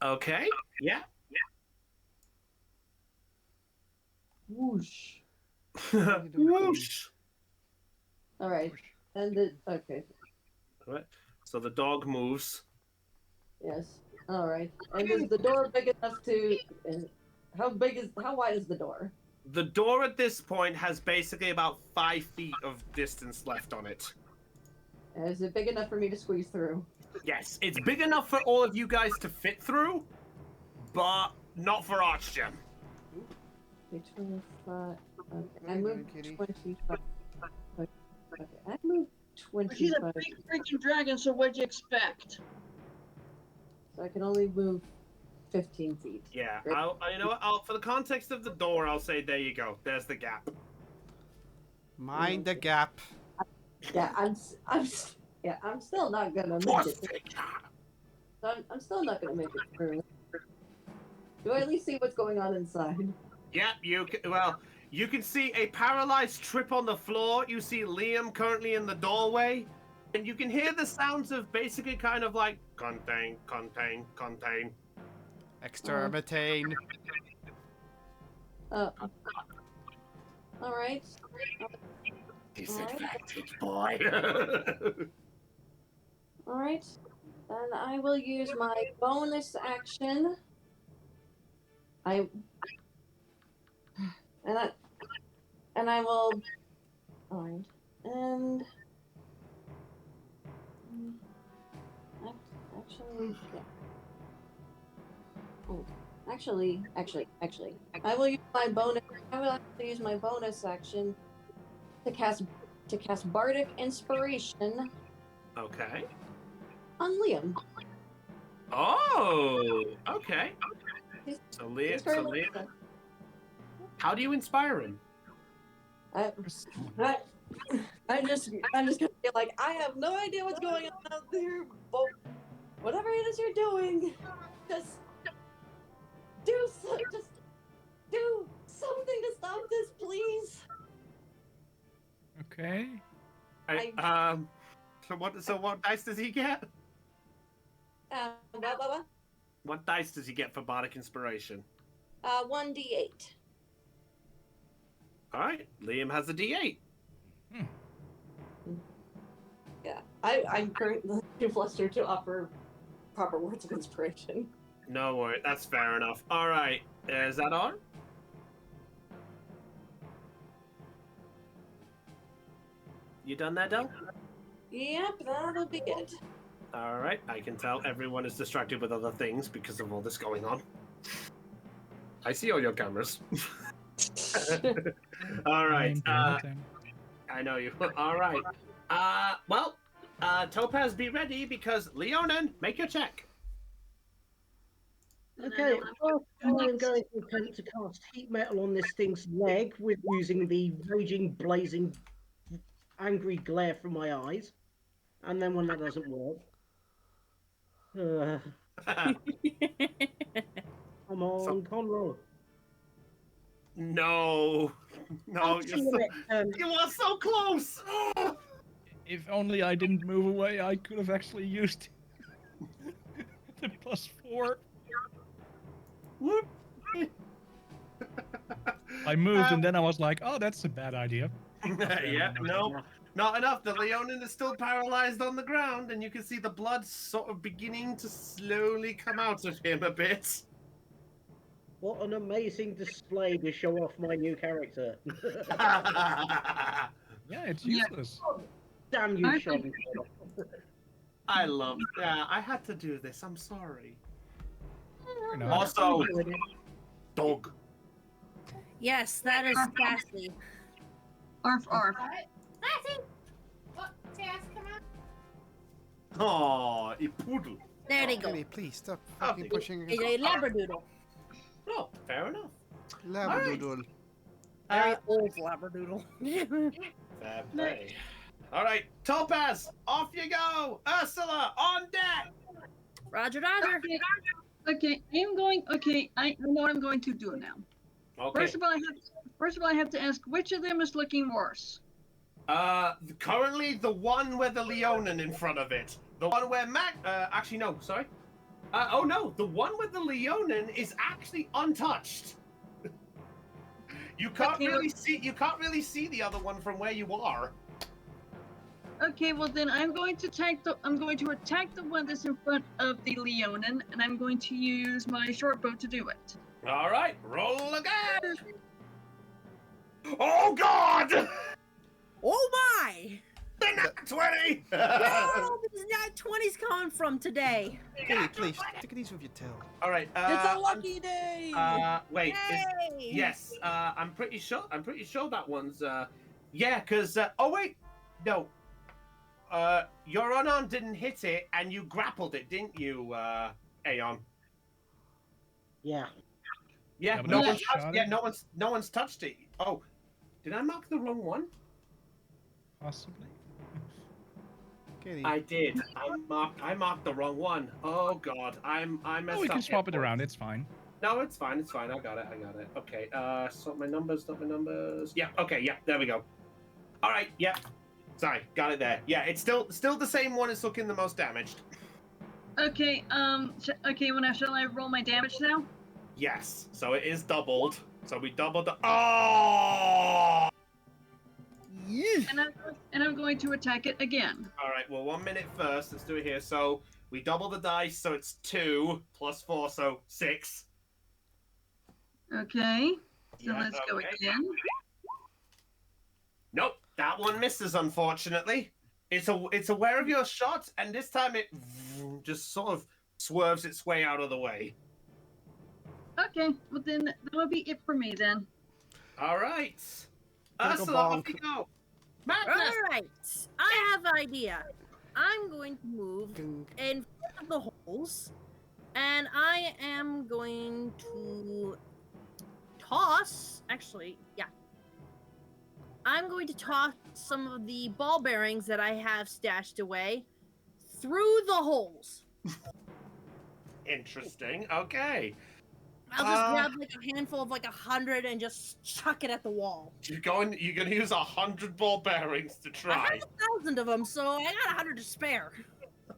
Okay. Yeah. Whoosh. Whoosh. All right, and okay. All right. So the dog moves. Yes. All right. And is the door big enough to? How wide is the door? The door at this point has basically about 5 feet of distance left on it. Is it big enough for me to squeeze through? Yes, it's big enough for all of you guys to fit through, but not for Archgem. Okay, 25. Okay, I Very moved good, kitty. 25. Okay, I moved He's a 25. big freaking dragon, so what'd you expect? So I can only move 15 feet. Yeah, Right. you know what? For the context of the door, I'll say there you go. There's the gap. Mind the gap. Yeah, I'm still not gonna make it. I'm still not gonna make it through. Do I at least see what's going on inside? Yep, you can see a paralyzed Trip on the floor. You see Liam currently in the doorway. And you can hear the sounds of basically kind of like contain, contain, contain. Exterminate. All right. Disadvantage, boy. All right. Then I will use my bonus action. I will. All right. And actually, yeah. Oh, actually, I will use my bonus. I will actually use my bonus action to cast Bardic Inspiration Okay. on Liam. Oh, okay. He's So currently- Liam, how do you inspire him? I'm just gonna be like, I have no idea what's going on out there, but whatever it is you're doing, just do something to stop this, please. Okay. So what dice does he get? What? What dice does he get for Bardic Inspiration? 1d8. All right, Liam has a D8. Yeah, I'm currently too flustered to offer proper words of inspiration. No worry, that's fair enough. All right, is that on? You done that, Del? Yep, that'll be it. All right, I can tell everyone is distracted with other things because of all this going on. I see all your cameras. All right. I know you. All right. Topaz, be ready because Leonin, make your check. Okay, first I'm going to attempt to cast heat metal on this thing's leg with using the raging, blazing, angry glare from my eyes. And then when that doesn't work, come on, Conroy. No, you are so close. If only I didn't move away, I could have actually used the +4. Whoop. I moved and then I was like, oh, that's a bad idea. Yeah, no, not enough. The Leonin is still paralyzed on the ground, and you can see the blood sort of beginning to slowly come out of him a bit. What an amazing display to show off my new character. Yeah, it's useless. Damn you, Sean. I love. Yeah, I had to do this. I'm sorry. Fair enough. Also, dog. Yes, that is Sassy. Arf, arf. Oh, a poodle. There they go. Kenny, please stop fucking pushing. It's a Labradoodle. Oh, fair enough. Labradoodle. Very old Labradoodle. Fair play. All right, Topaz, off you go. Ursula, on deck. Roger, Roger. Okay, I'm going. Okay, I know what I'm going to do now. Okay. First of all, I have to ask which of them is looking worse. Currently the one with the Leonin in front of it. The one where actually no, sorry. Oh no, the one with the Leonin is actually untouched. You can't really see the other one from where you are. Okay, well then I'm going to attack the one that's in front of the Leonin, and I'm going to use my short bow to do it. All right, roll again. Oh God! Oh my! The nat 20! Where are all these nat 20s coming from today? Kenny, please, take it easy with your tail. All right. It's a lucky day! Wait. Yay! Yes. I'm pretty sure that one's. Yeah, because. Oh wait. No. Your unarmed didn't hit it, and you grappled it, didn't you, Aeon? Yeah. Yeah, Yeah, but no no one's one touched. shot Yeah, it? no one's touched it. Oh, did I mark the wrong one? Possibly. Kitty. I did. I marked the wrong one. Oh God, I messed Oh, we up. can swap hit it around. points. It's fine. No, it's fine. It's fine. I got it. Okay. Sort my numbers. Not my numbers. Yeah. Okay. Yeah. There we go. All right. Yeah. Sorry. Got it there. Yeah. It's still the same one. It's looking the most damaged. Okay, okay, shall I roll my damage now? Yes. So it is doubled. So we doubled the. Oh! And I'm going to attack it again. All right. Well, 1 minute first. Let's do it here. So we double the dice. So it's 2 plus 4. So 6. Okay, so Yeah, let's go okay. again. Nope. That one misses, unfortunately. It's aware of your shot, and this time it just sort of swerves its way out of the way. Okay, well then that'll be it for me then. All right. Gonna go Ursula, off bonk. you go. All Magnus! right, I have an idea. I'm going to move Gunk. in front of the holes, and I am going to toss. Actually, yeah. I'm going to toss some of the ball bearings that I have stashed away through the holes. Interesting. Okay. I'll just grab like a handful of like 100 and just chuck it at the wall. You're gonna use 100 ball bearings to I try. have 1,000 of them, so I got 100 to spare.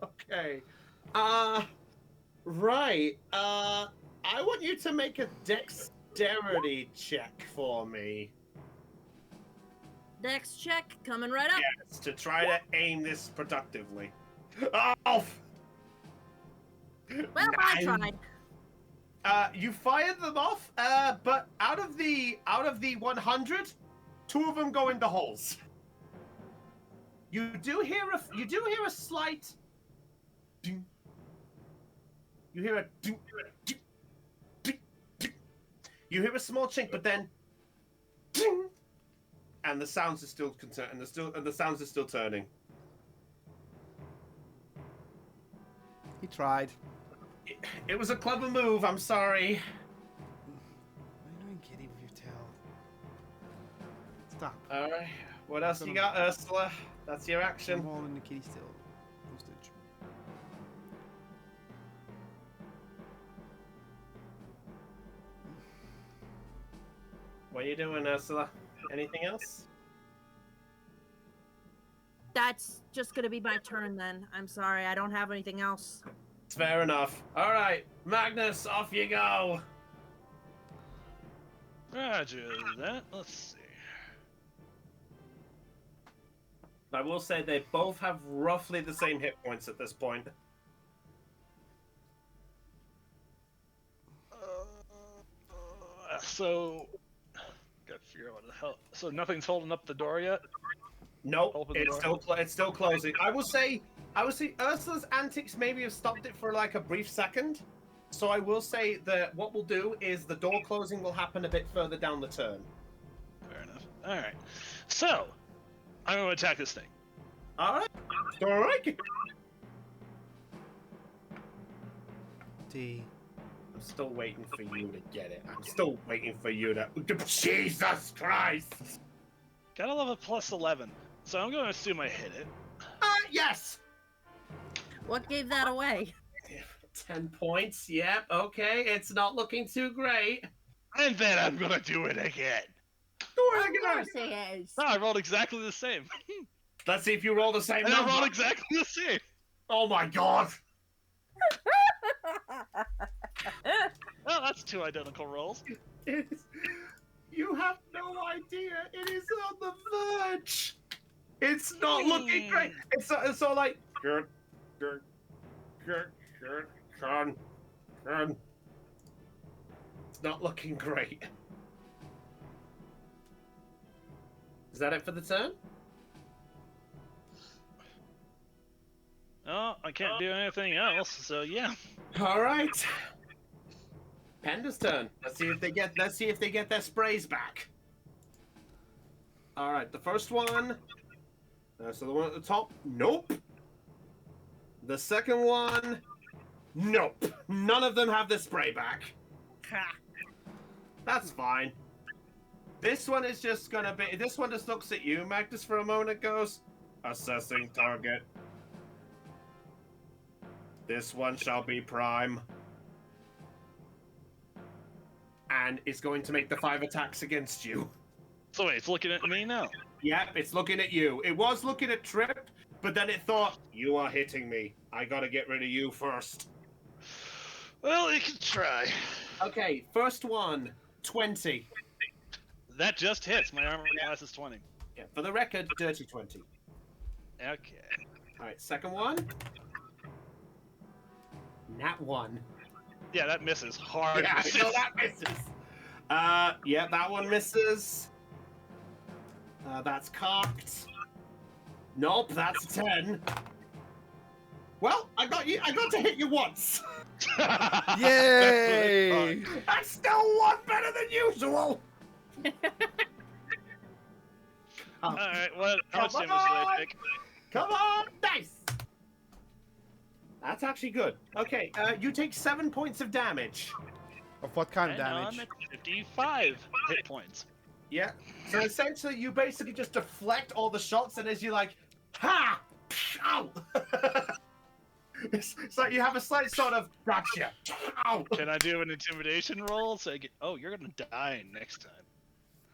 Okay. Right. I want you to make a dexterity check for me. Dex check coming right up. Yes, to try to aim this productively. Oh! Well, I Nine. tried. You fired them off, but out of the 100, 2 of them go into holes. You do hear a slight. Ding. You hear a. Ding, ding, ding, ding. You hear a small chink, but then. Ding, and the sounds are still and the sounds are still turning. He tried. It was a clever move. I'm sorry. What are you doing, Kitty, with your tail? Stop. All right. What else you got, Ursula? That's your I'm action. holding the kitty still. Hostage. What are you doing, Ursula? Anything else? That's just gonna be my turn then. I'm sorry, I don't have anything else. It's fair enough. All right, Magnus, off you go. Roger that. Let's see. I will say they both have roughly the same hit points at this point. So, gotta figure out what the hell. So nothing's holding up the door yet. Nope, Open the it's door. still closing. I will say Ursula's antics maybe have stopped it for like a brief second. So I will say that what we'll do is the door closing will happen a bit further down the turn. Fair enough. All right. So, I'm going to attack this thing. All right, all right. D. I'm still waiting for you to get it. I'm still waiting for you to. Jesus Christ! Gotta love a plus 11. So I'm going to assume I hit it. Yes. What gave that away? 10 points. Yep. Okay. It's not looking too great. And then I'm going to do it again. Do Of it again. course it is. No, I rolled exactly the same. Let's see if you roll the same And I number. rolled exactly the same. Oh my God. Well, that's 2 identical rolls. You have no idea. It is on the verge. It's not looking great. It's all like. It's not looking great. Is that it for the turn? Oh, I can't do anything else, so yeah. All right. Panda's turn. Let's see if they get their sprays back. All right, the first one. So the one at the top. Nope. The second one. Nope. None of them have the spray back. That's fine. This one is just gonna be. This one just looks at you, Magnus, for a moment. Goes, assessing target. This one shall be prime. And it's going to make the 5 attacks against you. So wait, it's looking at me now. Yep, it's looking at you. It was looking at Trip, but then it thought, you are hitting me. I gotta get rid of you first. Well, you can try. Okay, first one, 20. That just hits. My armor class is 20. Yeah, for the record, dirty 20. Okay. Alright, second one. Nat 1. Yeah, that misses hard. Yeah, misses. so that misses. Yeah, that one misses. That's cocked. Nope, that's 10. Well, I got to hit you once. Yay! That's still one better than usual. All right. What? How much Come damage did I on! take? Come on, dice. That's actually good. Okay, you take 7 points of damage. Of what kind of And damage? I'm at 55 hit points. Yeah. So essentially, you basically just deflect all the shots, and as you like, ha, ow. It's like you have a slight sort of gotcha. Ow. Can I do an intimidation roll? So I get. Oh, you're gonna die next time.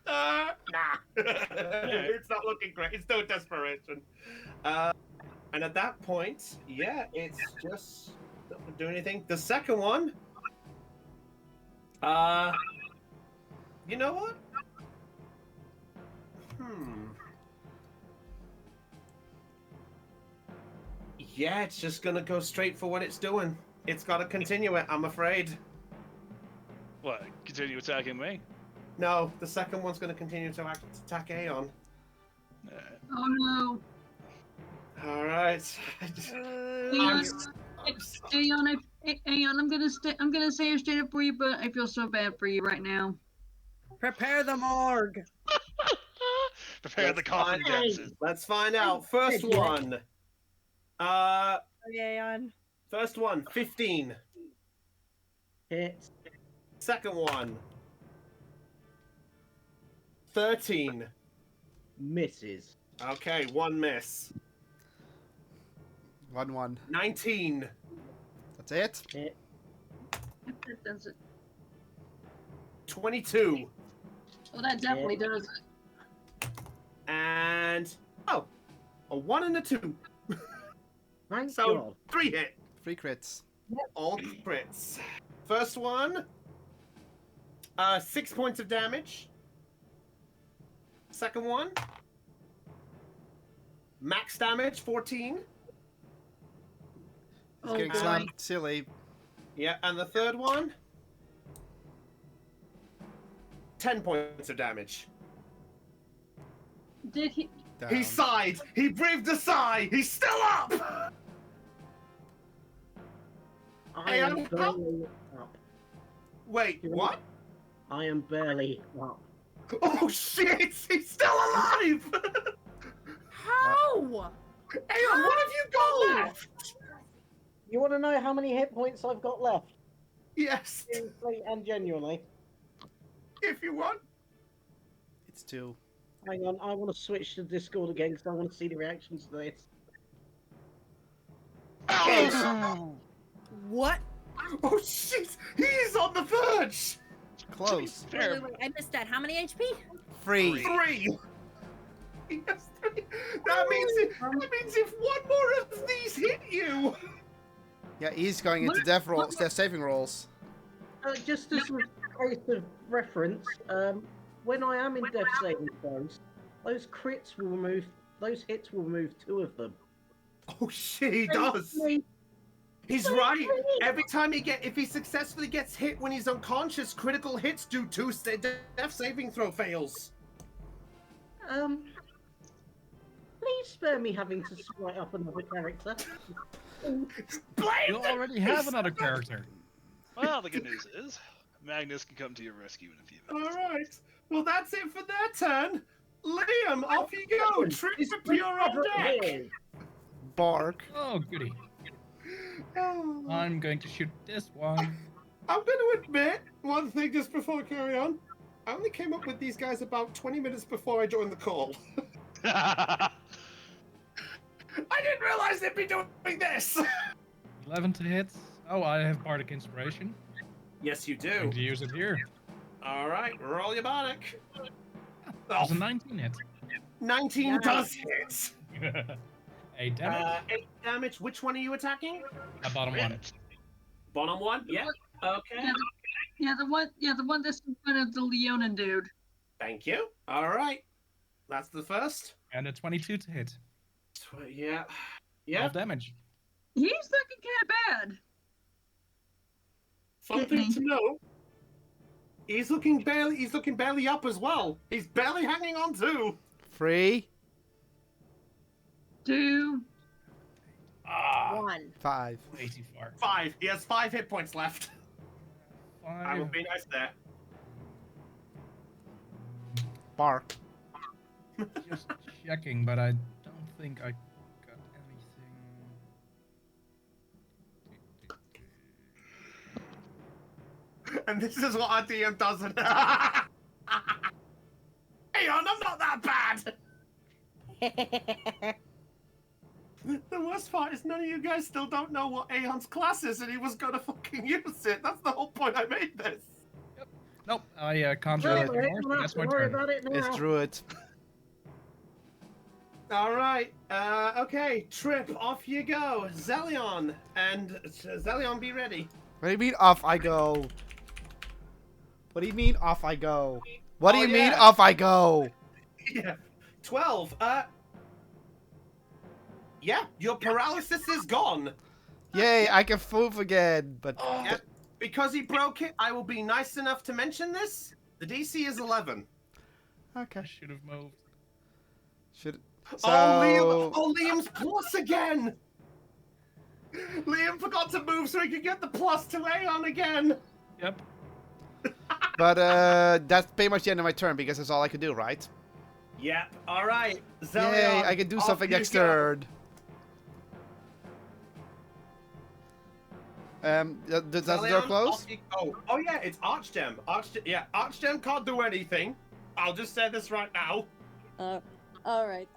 Nah. It's not looking great. It's no desperation. And at that point, yeah, it's just not gonna do anything. The second one, you know what? Yeah, it's just gonna go straight for what it's doing. It's gotta continue it, I'm afraid. What? Continue attacking me? No, the second one's gonna continue to attack Aeon. Oh no. Alright. Aeon, Aeon, I'm gonna say it straight up for you, but I feel so bad for you right now. Prepare the morgue. Prepare the coffin dances. Let's find out. First one. Okay, on. First one, 15. Hits. Second one, 13. Misses. Okay, one miss. 1-1. 19. That's it? Hit. That does it. 22. Well, that definitely does it. And a 1 and a 2. Thank So God. 3 hit. 3 crits. All crits. First one, 6 points of damage. Second one, max damage, 14. He's Oh, getting boy. slammed silly. Yeah, and the third one, 10 points of damage. Did he? Down. He sighed. He breathed a sigh. He's still up. I am Aeon, barely up. Wait, what? I am barely up. Oh shit! He's still alive. How? Aeon, what have you got left? You want to know how many hit points I've got left? Yes, Seriously and genuinely. if you want. It's 2. Hang on, I want to switch to Discord again because I want to see the reactions to this. What? Oh shit! He's on the verge. Close. Wait, I missed that. How many HP? 3. 3. He has 3. That means if one more of these hit you. Yeah, he's going into death saving rolls. Just as a case of reference, when I am in death saving throws, those hits will remove 2 of them. Oh shit! He does. He's right. Every time if he successfully gets hit when he's unconscious, critical hits do 2 death saving throw fails. Please spare me having to write up another character. Blame You already have another character. Well, the good news is Magnus can come to your rescue in a few minutes. All right. Well, that's it for their turn. Liam, off you go. Trip to your own deck. Bark. Oh, goody. Oh. I'm going to shoot this one. I'm going to admit one thing just before I carry on. I only came up with these guys about 20 minutes before I joined the call. I didn't realize they'd be doing this. 11 to hit. Oh, I have Bardic Inspiration. Yes, you I'm do. going to use it here. All right, roll your Bardic. That was a 19 hit. 19 does hit. 8 damage. 8 damage. Which one are you attacking? Bottom one. Bottom one? Yeah. Okay. Yeah, the one that's in front of the Leonin dude. Thank you. All right. That's the first. And a 22 to hit. Yeah. 12 damage. He's looking kind of bad. Something to know. He's looking barely up as well. He's barely hanging on too. 3. 2. 1. 5. Way too far. 5. He has 5 hit points left. 5. I will be nice there. Bark. Just checking, but I don't think I got anything. And this is what our DM doesn't. Hey on, I'm not that bad. The worst part is none of you guys still don't know what Aeon's class is, and he was gonna fucking use it. That's the whole point I made this. Nope, I can't do anything more, so that's my turn. It's Druid. All right. Okay. Trip. Off you go, Zelion, and Zelion, be ready. What do you mean off I go? What do you mean off I go? What do you mean off I go? Yeah. 12. Yeah. Your paralysis is gone. Yay! I can move again, but Yeah. Because he broke it, I will be nice enough to mention this. The DC is 11. okay. I should have moved. Should. Liam's plus again. Liam forgot to move so he could get the plus to Aeon again. Yep. But that's pretty much the end of my turn because that's all I could do, right? Yep. All right. Zelion, Yay! I can do off something you next go. turn. Does the door Zelion, close? off you go. Oh yeah, it's Archdem. Archdem can't do anything. I'll just say this right now. All right.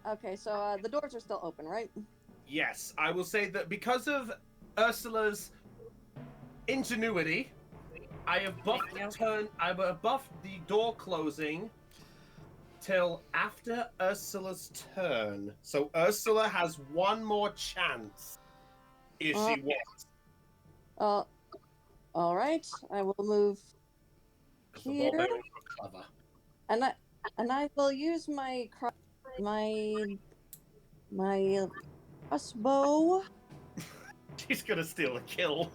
Okay, so the doors are still open, right? Yes, I will say that because of Ursula's ingenuity, I have buffed the turn. I have buffed the door closing till after Ursula's turn. So Ursula has one more chance if she wants. All right. I will move The here, barbarians are clever. and I will use my crossbow. She's gonna steal a kill.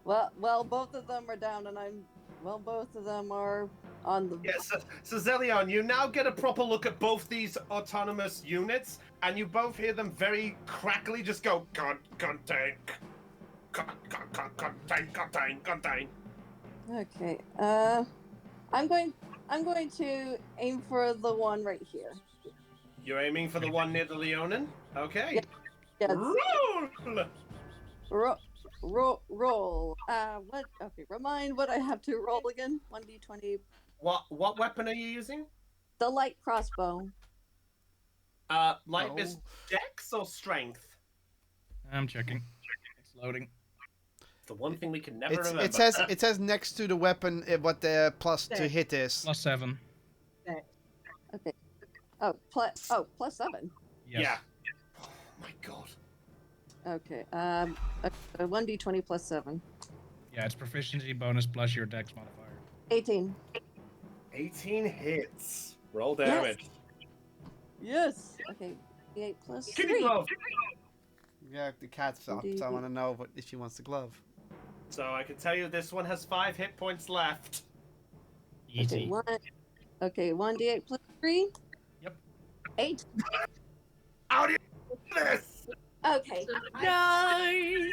Well, both of them are down, and both of them are on the. Yes, so Zelion, you now get a proper look at both these autonomous units, and you both hear them very crackly just go, contain. Okay. I'm going to aim for the one right here. You're aiming for the one near the Leonin? Okay. Yes. Roll! Roll. What? Okay. Remind what I have to roll again. 1d20. What weapon are you using? The light crossbow. Light is dex or strength? I'm checking. It's loading. The one thing we can never remember. It says next to the weapon what the plus to hit is. +7. Okay. Oh, plus 7. Yes. Yeah. Oh my god. Okay. 1d20 plus 7. Yeah, it's proficiency bonus plus your dex modifier. 18. 18 hits. Roll damage. Yes. Okay. 8 plus Give me 3. glove. Yeah, the cat's up, so I want to know if she wants the glove. So I can tell you this one has 5 hit points left. Easy. Okay, 1d8 plus 3. Yep. 8. How do you do this? Okay. Nice.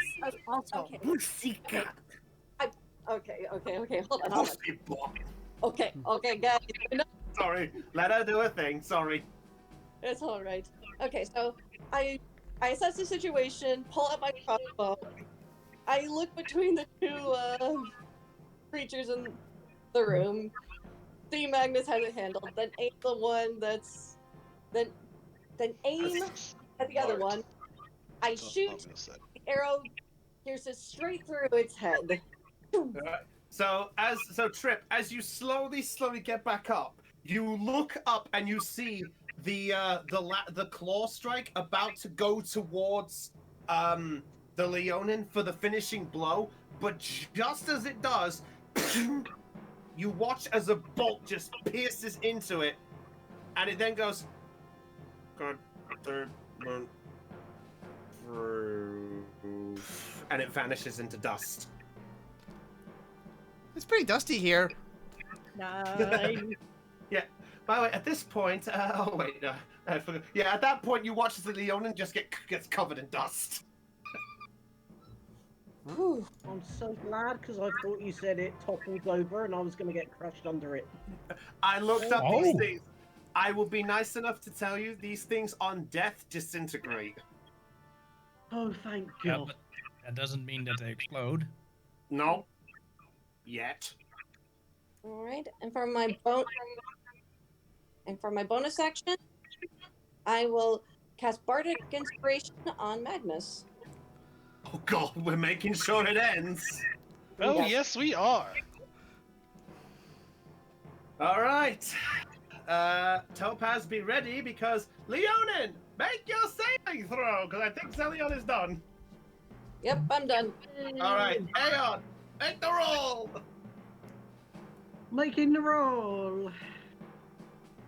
Okay. Pussycat. Okay. Hold on. Pussy boy. Okay, guys. Sorry. Let her do her thing. Sorry. It's all right. Okay, so I assess the situation, pull out my crossbow, I look between the two creatures in the room. See Magnus has it handled. Then aim the one that's then aim at the other one. I That's what shoot. I'm gonna say. The arrow pierces straight through its head. Alright. So Trip, as you slowly get back up, you look up and you see the claw strike about to go towards the Leonin for the finishing blow, but just as it does, you watch as a bolt just pierces into it, and it then goes. Good, third one through, and it vanishes into dust. It's pretty dusty here. Nice. Yeah. By the way, at this point, oh wait, no, I forgot. Yeah, at that point, you watch as the Leonin just gets covered in dust. Whew. I'm so glad because I thought you said it toppled over and I was going to get crushed under it. I looked up these Oh. things. I will be nice enough to tell you these things on death disintegrate. Oh, thank Yeah, God. but that doesn't mean that they explode. No. Yet. All right, and for my bonus action, I will cast Bardic Inspiration on Magnus. Oh God, we're making sure it ends. Oh Yeah. yes, we are. All right. Topaz, be ready because Leonin, make your saving throw because I think Zelion is done. Yep, I'm done. All right, Aeon, make the roll. Making the roll.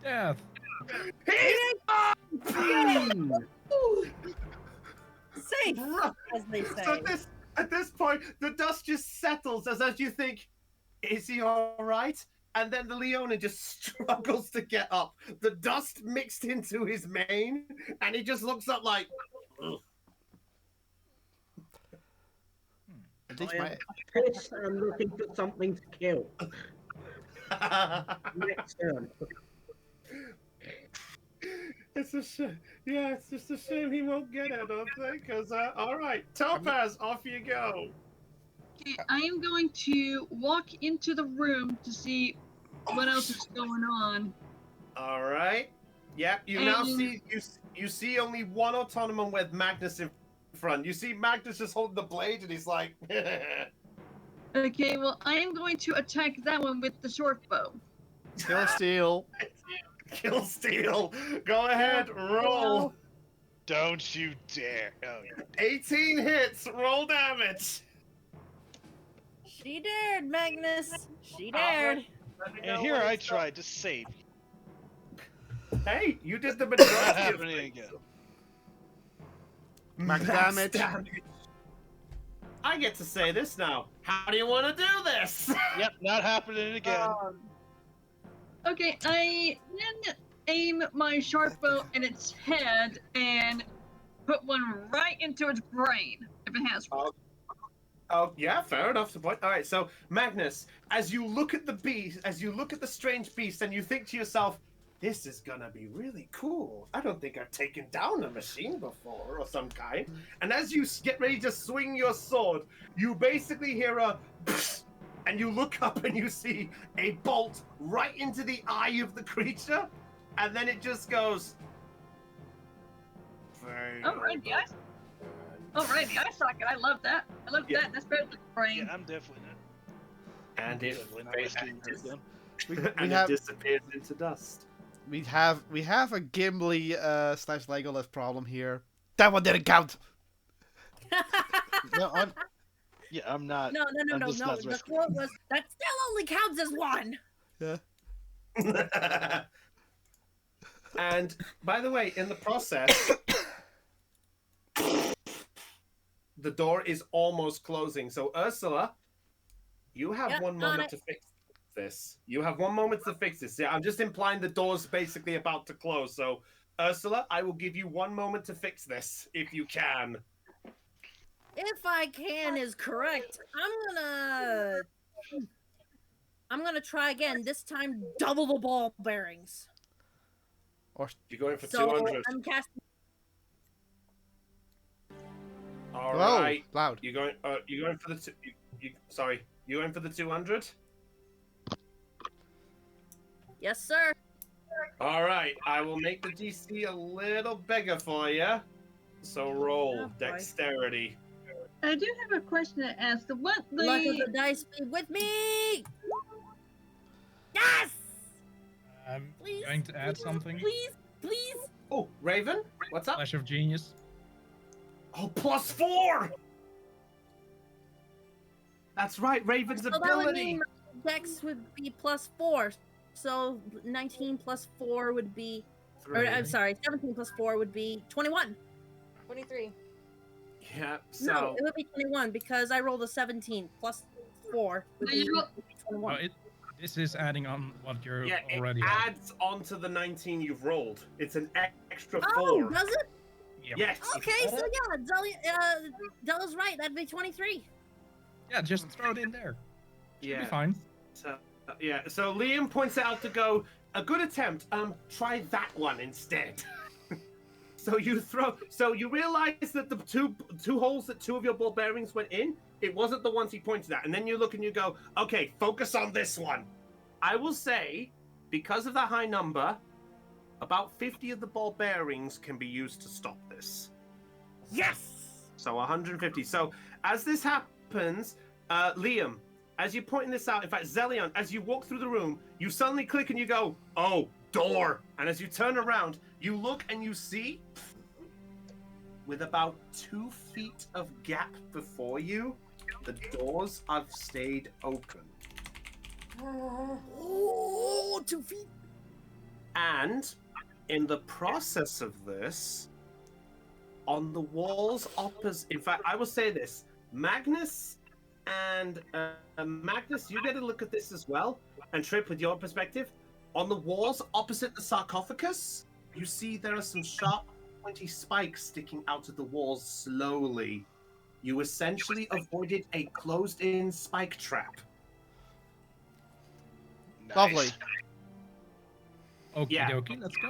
Death. Hmm. Safe, as they say. So at this point, the dust just settles as you think, is he all right? And then the Leonin just struggles to get up. The dust mixed into his mane, and he just looks up like, ugh. At least I am my... pissed and I'm looking for something to kill. Next turn. It's a shame. Yeah, it's just a shame he won't get it, I don't think. Because, all right, Topaz, off you go. Okay, I am going to walk into the room to see what else is going on. All right. Yep, you now And- see you see only one autonomon with Magnus in front. You see Magnus just holding the blade, and he's like, Okay, well, I am going to attack that one with the short bow. Kill steal. kill steal. Go ahead, roll. Don't you dare. Oh, 18 hits, roll damage. She dared, Magnus. She dared. and here I tried to save you. Hey, you did the Not majority of happening things. again. Max damage. I get to say this now. How do you want to do this? Yep, not happening again. Okay, I then aim my short bow at its head and put one right into its brain, if it has one. Oh, yeah, fair enough to point. All right, so Magnus, as you look at the beast, as you look at the strange beast, and you think to yourself, this is gonna be really cool. I don't think I've taken down a machine before or some kind. And as you get ready to swing your sword, you basically hear a and you look up and you see a bolt right into the eye of the creature, and then it just goes. Alright, the eye socket. I love that. I love Yeah. that. That's better than the brain. Yeah, I'm definitely not. And it, Definitely not risking this again. and have- it disappears into dust. We have a Gimli slash Legolas problem here. That one didn't count. No, I'm not. No. I'm just not The risking quote was, that still only counts as one. And by the way, in the process, the door is almost closing. So Ursula, you have Yep, one on moment it. to fix this. You have 1 moment to fix this. Yeah, I'm just implying the door's basically about to close. So Ursula, I will give you 1 moment to fix this if you can. If I can is correct, I'm gonna try again. This time, double the ball bearings. You're going for So 200. I'm casting. All Whoa, right. loud. You going? You going for the two? Sorry. You going for the 200? Yes, sir. All right. I will make the DC a little bigger for you. So roll Oh, boy. dexterity. I do have a question to ask. What Luck of the the dice be with me. Yes. I'm Please, going to add something. Please, please. Oh, Raven, what's up? Flash of genius. Oh, +4. That's right. Raven's So that would ability. mean my dex would be +4. So 19 plus 4 would be. Or, I'm sorry, 17 plus 4 would be 21. 23. Yeah. So. No, it would be 21 because I rolled a 17 plus 4 would be Oh, 21. this is adding on what you're Yeah, already it at. adds onto the 19 you've rolled. It's an extra 4. Oh, does it? Yep. Yes. Okay, so yeah, Della's right. That'd be 23. Yeah, just throw it in there. Should Yeah. be fine. So So Liam points it out to go. A good attempt. Try that one instead. So you realize that the two holes that two of your ball bearings went in, it wasn't the ones he pointed at. And then you look and you go, okay, focus on this one. I will say, because of the high number, about 50 of the ball bearings can be used to stop this. Yes! So 150. So as this happens, Liam, as you're pointing this out, in fact, Zelion, as you walk through the room, you suddenly click and you go, oh, door. And as you turn around, you look and you see, with about 2 feet of gap before you, the doors have stayed open. Oh, 2 feet. And in the process of this, on the walls opposite, in fact, I will say this, Magnus and Magnus, you get a look at this as well, and Trip, with your perspective, on the walls opposite the sarcophagus, you see there are some sharp, pointy spikes sticking out of the walls slowly. You essentially avoided a closed-in spike trap. Nice. Lovely. Okie Yeah. dokie, let's go.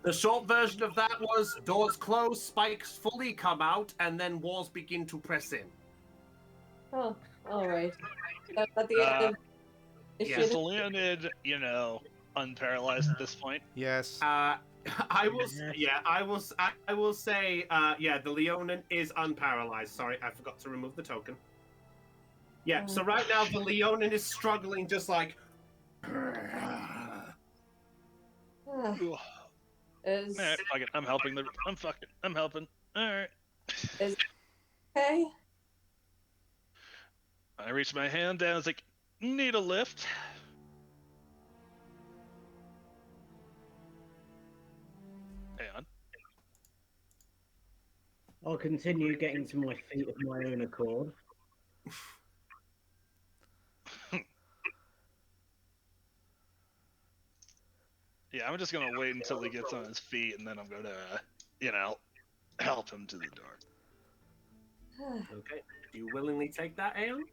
The short version of that was doors close, spikes fully come out, and then walls begin to press in. Oh, all right. At the end of Is the Leonid, unparalyzed at this point? Yes. I will say, the Leonin is unparalyzed. Sorry, I forgot to remove the token. Yeah, so right now the Leonin is struggling, just like. Is Alright, fuck it. I'm helping. I'm helping. Alright. okay. I reach my hand down. It's like, need a lift. Hang on. I'll continue getting to my feet of my own accord. Yeah, I'm just gonna wait until he gets on his feet, and then I'm gonna, help him to the door. Okay. Do you willingly take that, Aeon?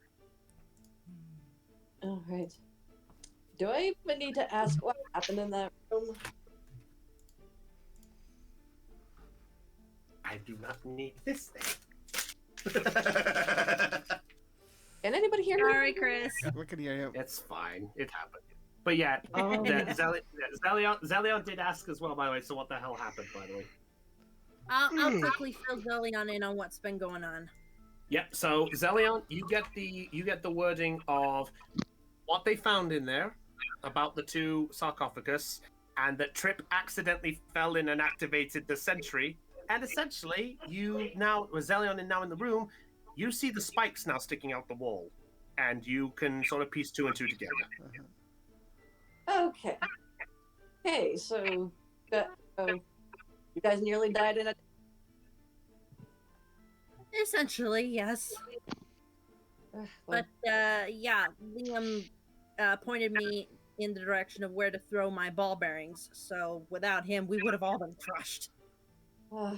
All right. Do I even need to ask what happened in that room? I do not need this thing. Can anybody hear me? Sorry, Chris. We can hear you. It's fine. It happened. But yeah, Zelion did ask as well, by the way, so what the hell happened, by the way? I'll quickly fill Zelion in on what's been going on. Yep, so Zelion, you get the wording of what they found in there about the two sarcophagus, and that Trip accidentally fell in and activated the sentry, and essentially with Zelion now in the room, you see the spikes now sticking out the wall, and you can sort of piece 2 and 2 together. Okay. Hey, so you guys nearly died in a. Essentially, yes. But yeah, Liam pointed me in the direction of where to throw my ball bearings. So without him, we would have all been crushed. Well,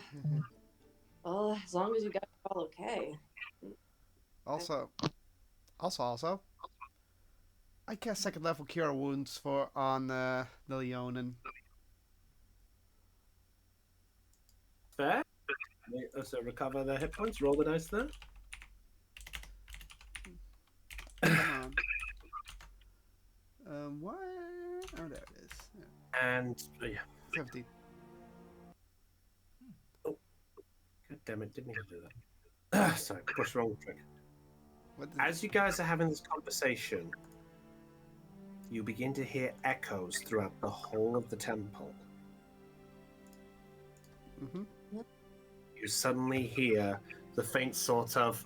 as long as you guys are all okay. Also, I guess second level cure wounds on the Leonin. Fair. They also recover their hit points. Roll the dice there. Come on. Where? Oh, there it is. Yeah. And yeah. 17. God damn it! Didn't mean to do that. Sorry, push the wrong trick. What did... As you guys are having this conversation, you begin to hear echoes throughout the whole of the temple. Mm-hmm. You suddenly hear the faint sort of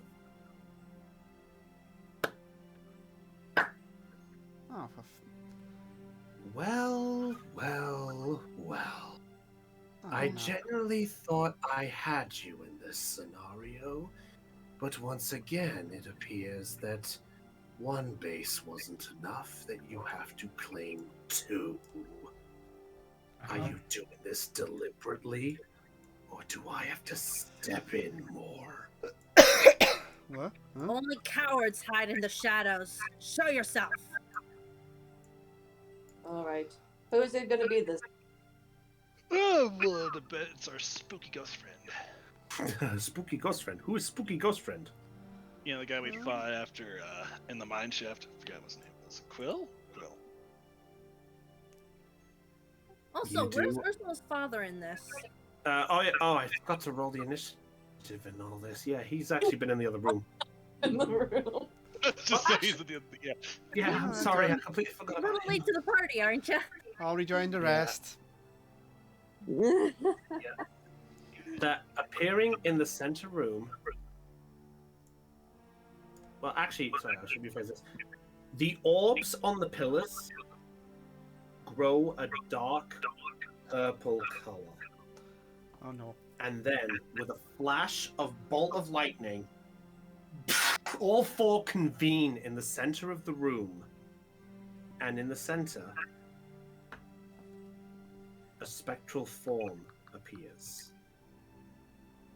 Oh, well. I no. generally thought I had you in this scenario, but once again it appears that one base wasn't enough, that you have to claim 2. Are you doing this deliberately, or do I have to step in more? What? Huh? Only cowards hide in the shadows. Show yourself. All right. Who is it going to be this? Oh, well, I bet it's our spooky ghost friend. Spooky ghost friend. Who is spooky ghost friend? You know, the guy we fought after in the mine shaft. I forgot what his name was. Quill? Quill. Also, You where's do- Ursula's father in this? I forgot to roll the initiative and all this. Yeah, he's actually been in the other room. In the room. Just so he's in the yeah. Yeah, I'm sorry, I completely forgot A about little him. late to the party, aren't you? I'll rejoin the Yeah. rest. That appearing in the center room. Well, actually, sorry, I should rephrase this. The orbs on the pillars grow a dark purple color. Oh no. And then, with a flash of bolt of lightning, all 4 convene in the center of the room. And in the center, a spectral form appears.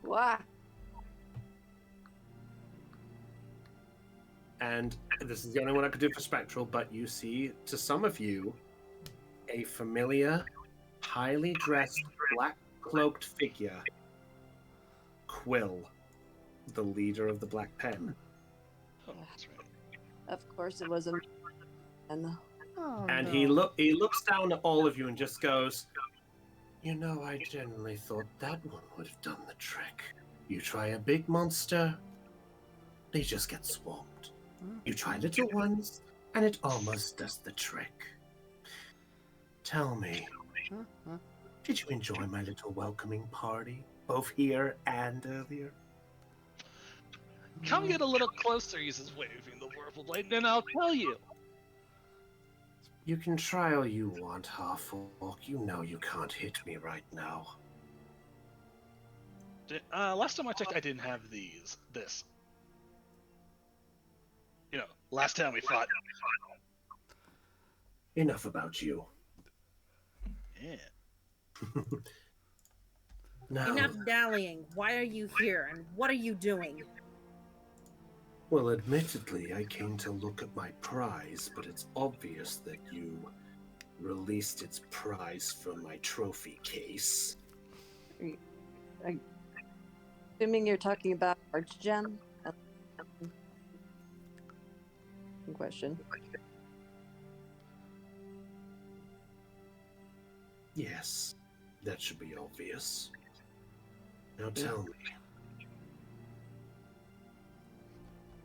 Wow. And this is the only one I could do for spectral, but you see, to some of you, a familiar, highly dressed, black cloaked figure, Quill, the leader of the Black Pen. Oh, that's right. Of course it was a man. Oh, And no. he looks down at all of you and just goes, "You know, I genuinely thought that one would have done the trick. You try a big monster, they just get swamped. You try little ones, and it almost does the trick. Tell me, Huh? did you enjoy my little welcoming party, both here and earlier?" Come get a little closer, he says, waving the Whirlpool Blade, and I'll tell you. You can try all you want, Half-Orc. You know you can't hit me right now. Last time I checked, I didn't have this. You know, last time we fought. Enough about you. Yeah. Now, Enough dallying. Why are you here, and what are you doing? well, admittedly, I came to look at my prize, but it's obvious that you released its prize from my trophy case. Assuming you're talking about Archgem? Question. Yes, that should be obvious. Now tell me.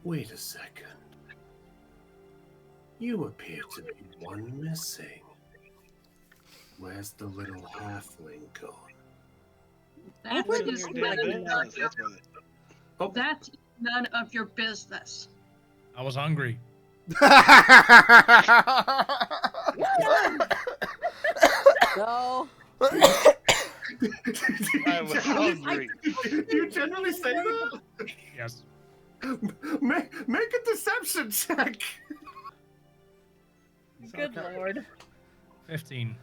Wait a second. You appear to be one missing. Where's the little halfling gone? That's What just is Oh, that's none of your business. I was hungry. No. I was hungry. Do you generally say that? Yes. Make a deception check. Good lord. 15.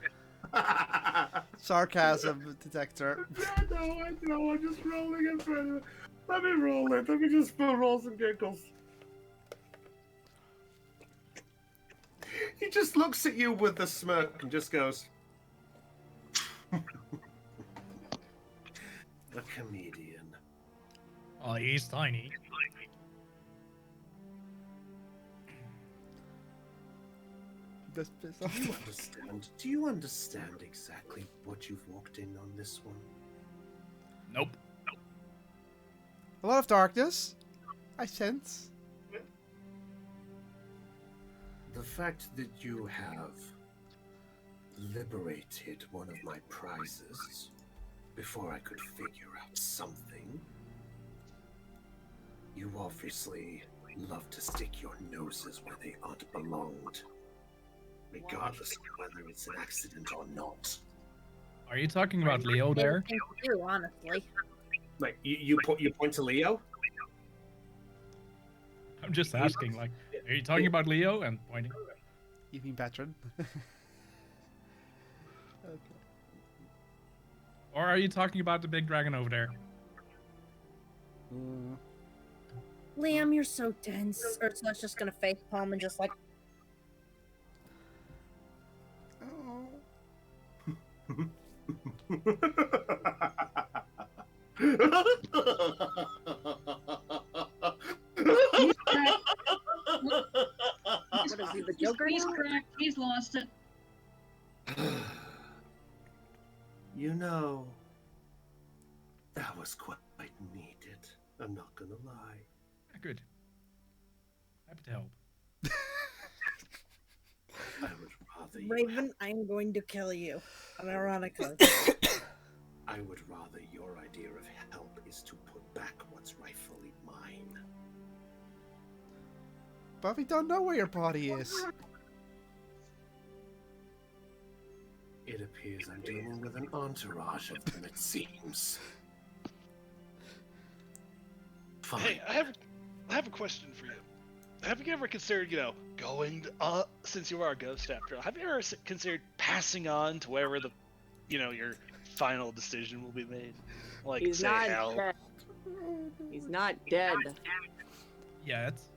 Sarcasm detector. I know, I'm just rolling it for. Let me roll it. Let me just roll some giggles. He just looks at you with a smirk and just goes, "A comedian. Oh, he's tiny. That's pissed Do you off. understand? Do you understand exactly what you've walked in on this one? Nope. A lot of darkness. I sense. The fact that you have liberated one of my prizes before I could figure out something. You obviously love to stick your noses where they aren't belonged, regardless of whether it's an accident or not. Are you talking about Leo there? Thank you, honestly. Like you point to Leo? I'm just asking, like, are you talking about Leo? And pointing. Evening patron. Okay. Or are you talking about the big dragon over there? Liam, you're so dense. Ursula's just gonna face palm and just like. What is he, the Joker He's now? cracked. He's lost it. You know, that was quite needed. I'm not gonna lie. Yeah, good. Happy to help. I would rather you Raven, I'm going to kill you. Unironically. I would rather your idea of help is to put back what's rightfully mine. But we don't know where your body is. It appears I'm dealing with an entourage of them, it seems. Fine. Hey, I have a question for you. Have you ever considered, going to, since you are a ghost after all, have you ever considered passing on to wherever the, your final decision will be made? Like, He's say, not hell. dead. He's not dead. Yeah, it's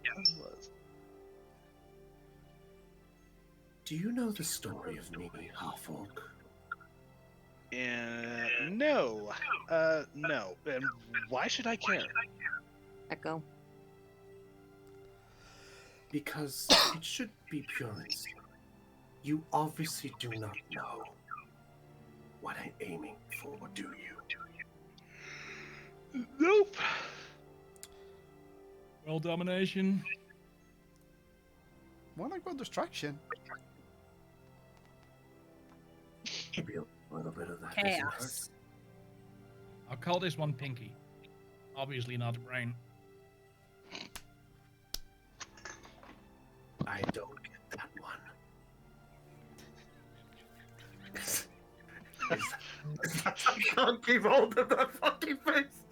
Do you know the story of me, half-orc? No. No. And why should I care? Echo. Because it should be pure and simple. You obviously do not know what I'm aiming for, do you? Nope. world domination. More like world destruction. Maybe a little bit of that doesn't hurt. Chaos. I'll call this one Pinky. Obviously not the brain. I don't get that one. I can't keep hold of that fucking face.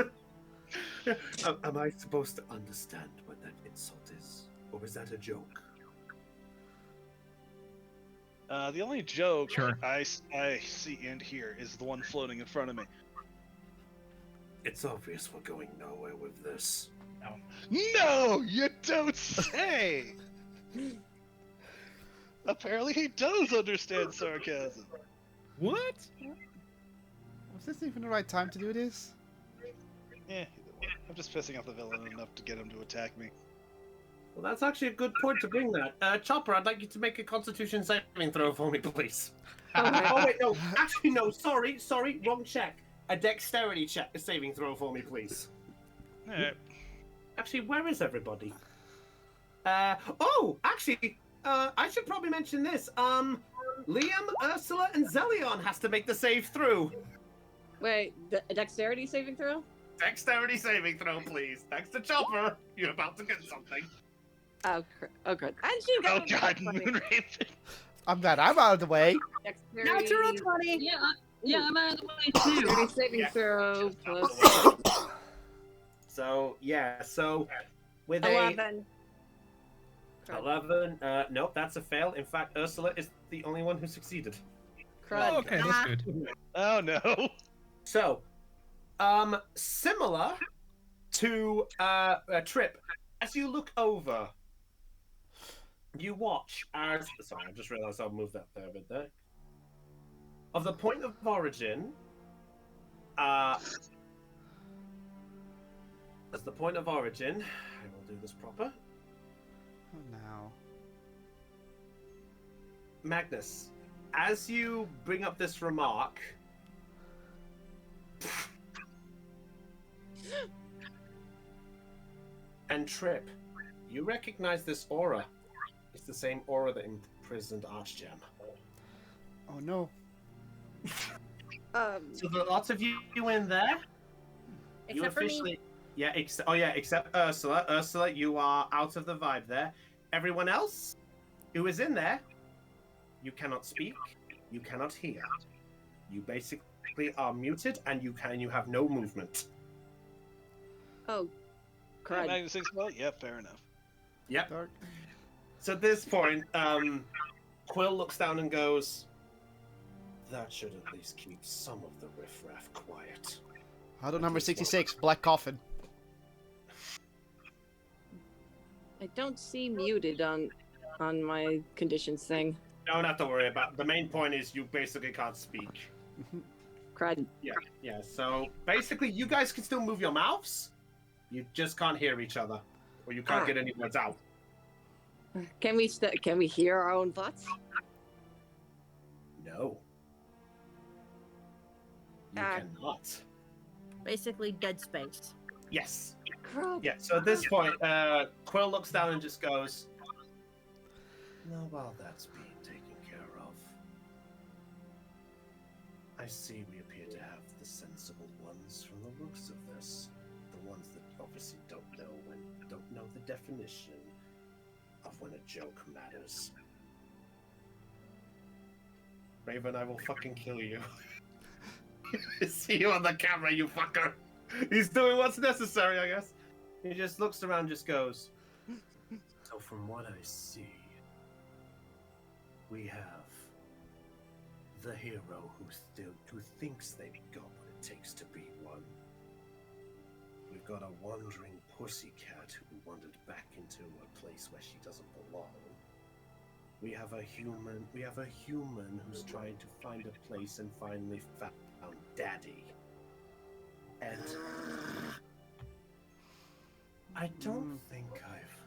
Am I supposed to understand what that insult is? Or was that a joke? The only joke Sure. I see and hear is the one floating in front of me. It's obvious we're going nowhere with this. No, you don't say! Apparently he does understand sarcasm. What? Was this even the right time to do this? Either way. I'm just pissing off the villain enough to get him to attack me. Well, that's actually a good point to bring that. Chopper, I'd like you to make a Constitution saving throw for me, please. Oh wait, no. Actually, no. Sorry, wrong check. A Dexterity check, a saving throw for me, please. Alright. Actually, where is everybody? Actually, I should probably mention this. Liam, Ursula, and Zelion has to make the save through. Wait, dexterity saving throw? Dexterity saving throw, please. Thanks to Chopper. You're about to get something. Oh, good. And she Oh got god, funny. Moonraven. I'm glad I'm out of the way. Dexterity, Natural 20. Yeah, I'm out of the way too. dexterity saving Yeah. throw plus So, yeah, with 11. 11, nope, that's a fail. In fact, Ursula is the only one who succeeded. Crud. Oh, okay, that's good. Oh no. So, similar to Trip, as you look over, you watch as... Sorry, I just realized I'll move that there a bit there. Of the point of origin, as the point of origin. I will do this proper. Oh, no. Magnus, as you bring up this remark, and Trip, you recognize this aura. It's the same aura that imprisoned Archgem. Oh, no. So there are lots of you in there. You Except for me. officially, yeah, except Ursula. Ursula, you are out of the vibe there. Everyone else who is in there, you cannot speak, you cannot hear. You basically are muted, and you have no movement. Oh, Yeah, crud. Magnus thinks, well, yeah, fair enough. Yep. Dark. So at this point, Quill looks down and goes, "That should at least keep some of the riffraff quiet." Huddle number 66, Black Coffin. I don't see muted on my conditions thing. Don't have to worry about. The main point is you basically can't speak. Crud. Yeah. So basically, you guys can still move your mouths. You just can't hear each other, or you can't get any words out. Can we hear our own thoughts? No. You cannot. Basically, dead space. Yes. Crud. Yeah. So at this point, Quill looks down and just goes, "Now, while that's being taken care of, I see we appear to have the sensible ones from the looks of this. The ones that obviously don't know the definition of when a joke matters. Raven, I will fucking kill you." I see you on the camera, you fucker. He's doing what's necessary, I guess. He just looks around, just goes, "So from what I see, we have the hero who thinks they've got what it takes to be one. We've got a wandering pussycat who wandered back into a place where she doesn't belong. We have a human who's trying to find a place and finally found Daddy. And I don't think I've...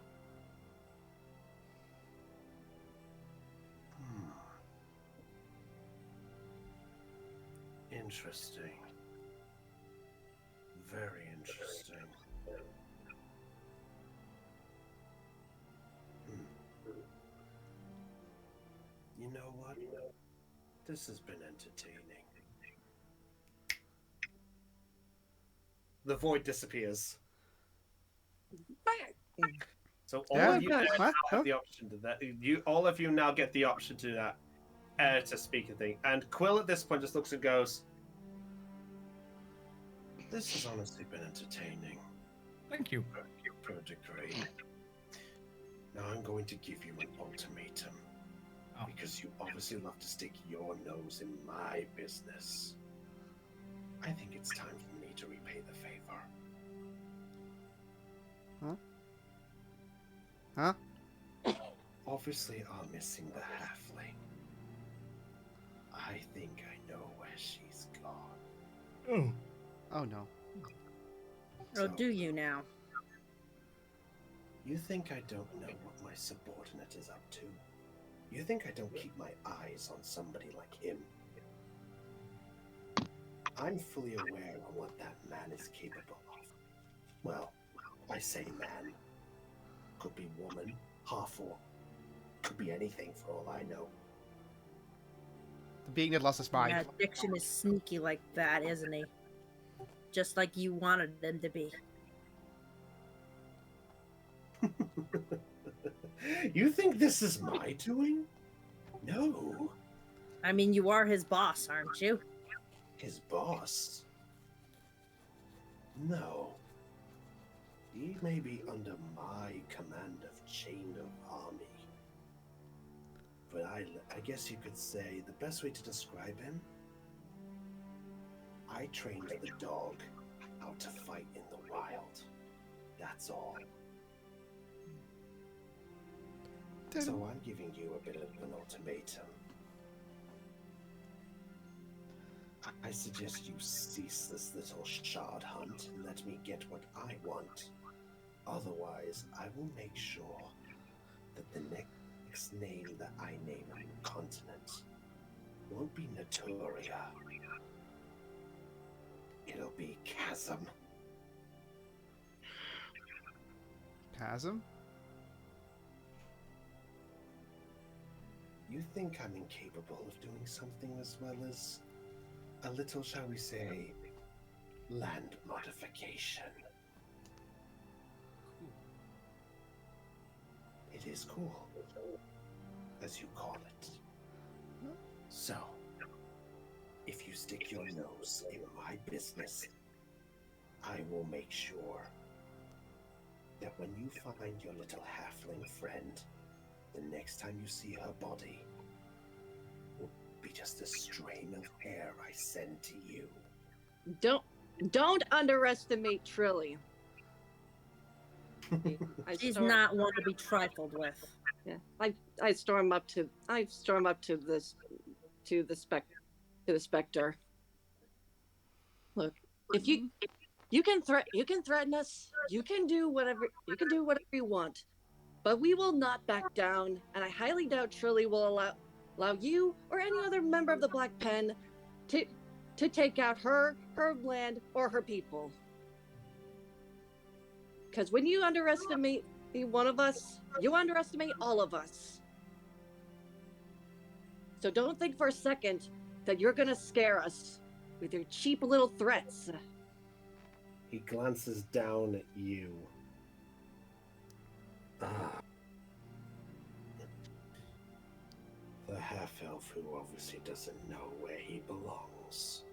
Interesting. Very interesting. You know what? This has been entertaining." The void disappears. So all Yeah, of you yeah, now what? have the option to that. All of you now get the option to that, to speak a thing. And Quill at this point just looks and goes, "This has honestly been entertaining. Thank you. Per degree. Now I'm going to give you an ultimatum. Oh. Because you obviously love to stick your nose in my business. I think it's time for me to repay the favor." Huh? Obviously, I'm missing the halfling. I think I know where she's gone. Oh, no. Oh, do you now? You think I don't know what my subordinate is up to? You think I don't keep my eyes on somebody like him? I'm fully aware of what that man is capable of. Well, I say man. Could be woman, half-orc. Could be anything for all I know. The being that lost his mind. That addiction is sneaky like that, isn't he? Just like you wanted them to be. You think this is my doing? No. I mean, you are his boss, aren't you? His boss? No. He may be under my command of chain of army. But I guess you could say the best way to describe him, I trained the dog how to fight in the wild. That's all. So I'm giving you a bit of an ultimatum. I suggest you cease this little shard hunt and let me get what I want. Otherwise, I will make sure that the next name that I name a new continent won't be Notoria. It'll be Chasm. Chasm? You think I'm incapable of doing something as well as a little, shall we say, land modification? It is cool, as you call it. So, if you stick your nose in my business, I will make sure that when you find your little halfling friend, the next time you see her body will be just a strain of hair I send to you. Don't underestimate Trilly. She's not one to be trifled with. Yeah, I storm up to the specter. Look, if you can threaten us, you can do whatever you want, but we will not back down. And I highly doubt Trilly will allow you or any other member of the Black Pen to take out her land or her people. Because when you underestimate one of us, you underestimate all of us. So don't think for a second that you're gonna scare us with your cheap little threats. He glances down at you. Ah. The half-elf who obviously doesn't know where he belongs.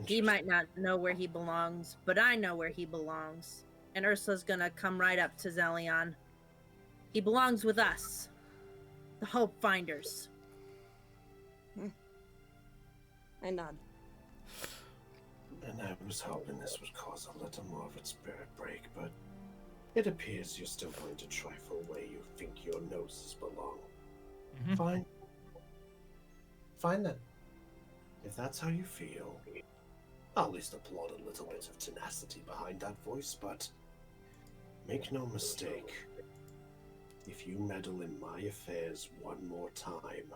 He might not know where he belongs, but I know where he belongs. And Ursula's gonna come right up to Zelion. He belongs with us, the Hope Finders. I nod. And I was hoping this would cause a little more of a spirit break, but it appears you're still going to trifle where you think your noses belong. Mhm. Fine. Fine then. If that's how you feel, I'll at least applaud a little bit of tenacity behind that voice, but make no mistake, if you meddle in my affairs one more time,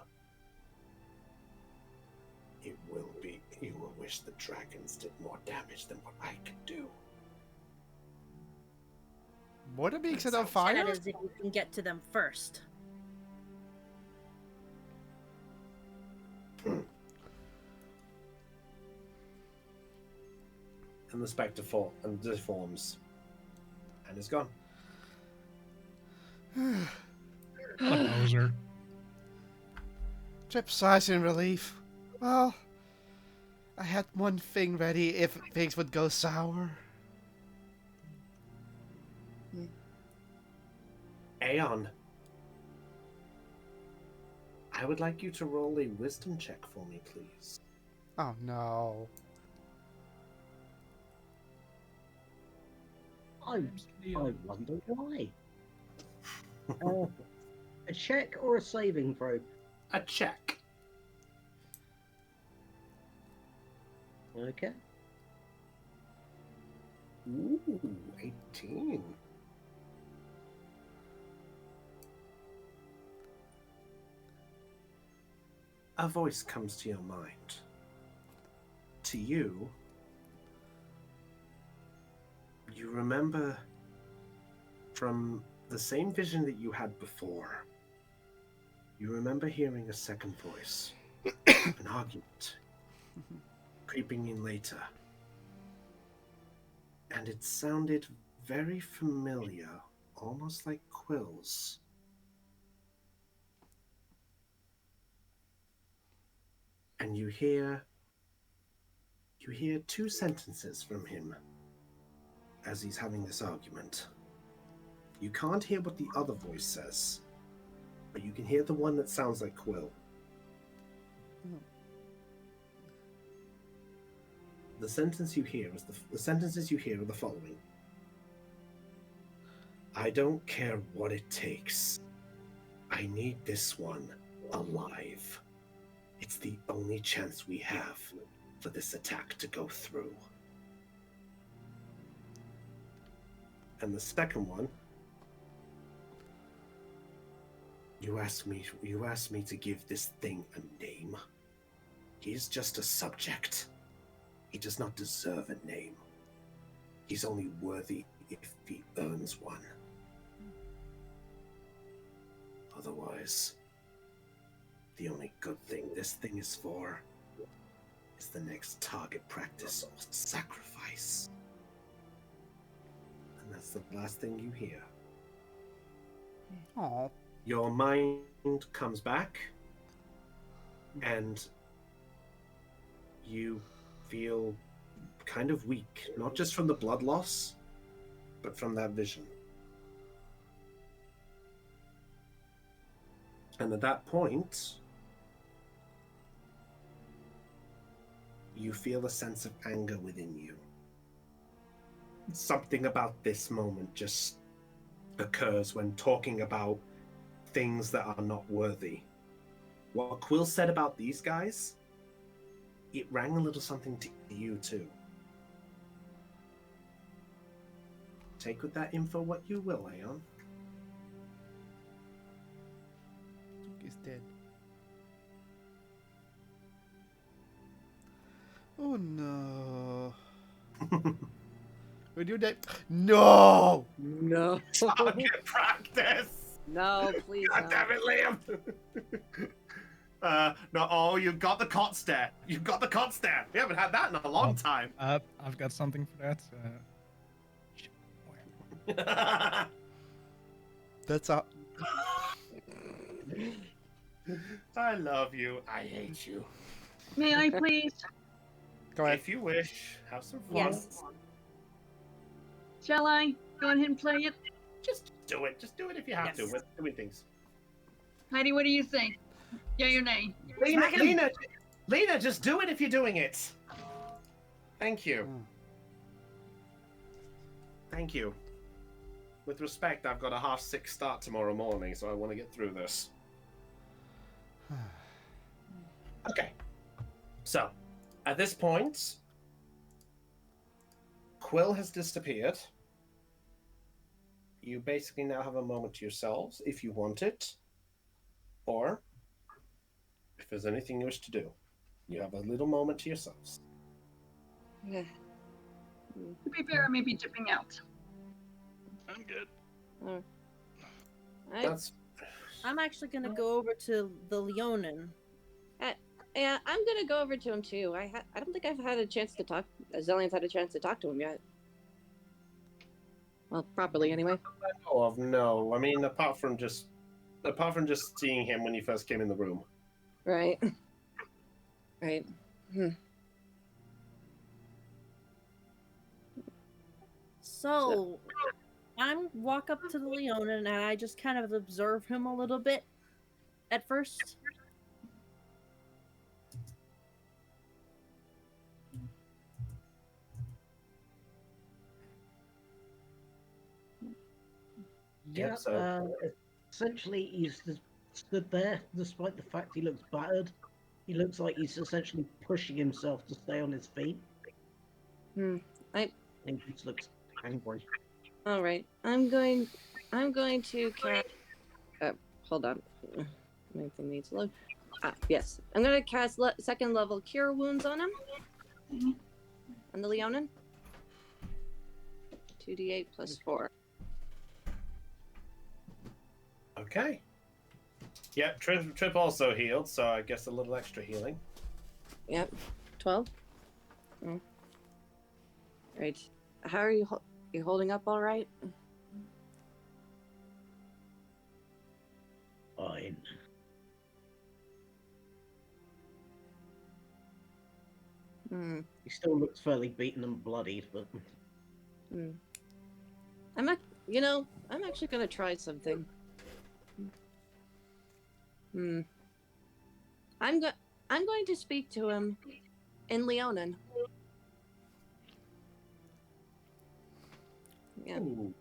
you will wish the dragons did more damage than what I could do. What are being set on That fire? is if you can get to them first. And the spectre deforms and is gone. Poser. Trip sighs in relief. Well, I had one thing ready if things would go sour. Aeon, I would like you to roll a wisdom check for me, please. Oh no. I wonder why. A check or a saving throw? A check. Okay. Ooh, 18. A voice comes to your mind. To you, you remember from the same vision that you had before, you remember hearing a second voice, an argument, creeping in later. And it sounded very familiar, almost like Quill's. And you hear two sentences from him as he's having this argument. You can't hear what the other voice says, but you can hear the one that sounds like Quill. The sentences you hear are the following. I don't care what it takes. I need this one alive. It's the only chance we have for this attack to go through. And the second one, you asked me to give this thing a name. He is just a subject. He does not deserve a name. He's only worthy if he earns one. Otherwise, the only good thing this thing is for is the next target practice or sacrifice. And that's the last thing you hear. Aw. Your mind comes back, and you feel kind of weak, not just from the blood loss, but from that vision. And at that point, you feel a sense of anger within you. Something about this moment just occurs when talking about things that are not worthy. What Quill said about these guys, it rang a little something to you too. Take with that info what you will, Aeon. He's dead. Oh no. Would you dead? No! No. Target practice! No, please. God No. damn it, Liam! No, oh, you got the cot stare. You got the cot stare. We haven't had that in a long time. I've got something for that. That's a. I love you. I hate you. May I please? Go ahead. If you wish, have some fun. Yes. Shall I go ahead and play it? Just do it. Just do it if you have to. Yes. We're doing things. Heidi, what do you think? Yay or nay? Lena, just do it if you're doing it. Thank you. Thank you. With respect, I've got a 6:30 start tomorrow morning, so I want to get through this. Okay. So, at this point, Quill has disappeared. You basically now have a moment to yourselves, if you want it, or if there's anything you wish to do. You have a little moment to yourselves. Yeah. To be fair, I may be dipping out. I'm good. I'm actually gonna go over to the Leonin. Yeah, I'm gonna go over to him too. I don't think I've had a chance to talk. Zellion's had a chance to talk to him yet. Well, properly anyway. No. I mean, apart from just seeing him when you first came in the room. Right. Right. So, I'm walk up to the Leonin and I just kind of observe him a little bit at first. Yeah, essentially he's just stood there, despite the fact he looks battered. He looks like he's essentially pushing himself to stay on his feet. I think he just looks angry. All right. I'm going to cast. Hold on. My thing needs to load. Yes. I'm going to cast second level Cure Wounds on him. On the Leonin. 2d8 plus 4. Okay. Yep, Trip also healed, so I guess a little extra healing. Yep. 12. Right. How are you? You holding up all right? Fine. He still looks fairly beaten and bloodied, but. I'm actually gonna try something. I'm going to speak to him in Leonin. Yeah. Ooh.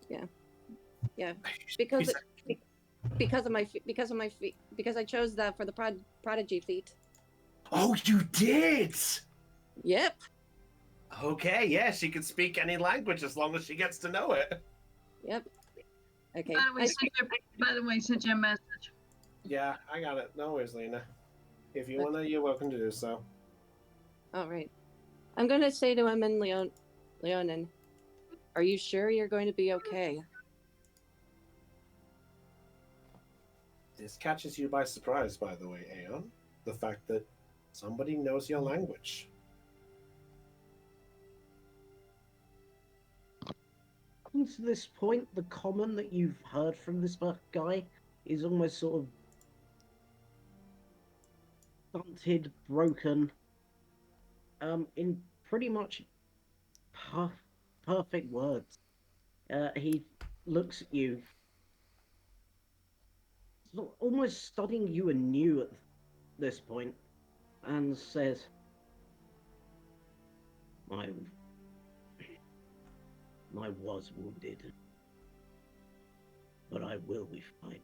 Yeah. Yeah. Because of my because I chose that for the prodigy feat. Oh, you did! Yep. Okay, yeah, she can speak any language as long as she gets to know it. Yep. Okay. By the way, sent you a message. Yeah, I got it. No worries, Lena. If you wanna, you're welcome to do so. All right. I'm gonna say to him in Leonin, are you sure you're going to be okay? This catches you by surprise, by the way, Aeon. The fact that somebody knows your language. To this point, the common that you've heard from this guy is almost sort of stunted, broken, in pretty much perfect words. He looks at you, almost studying you anew at this point, and says, I was wounded, but I will be fine.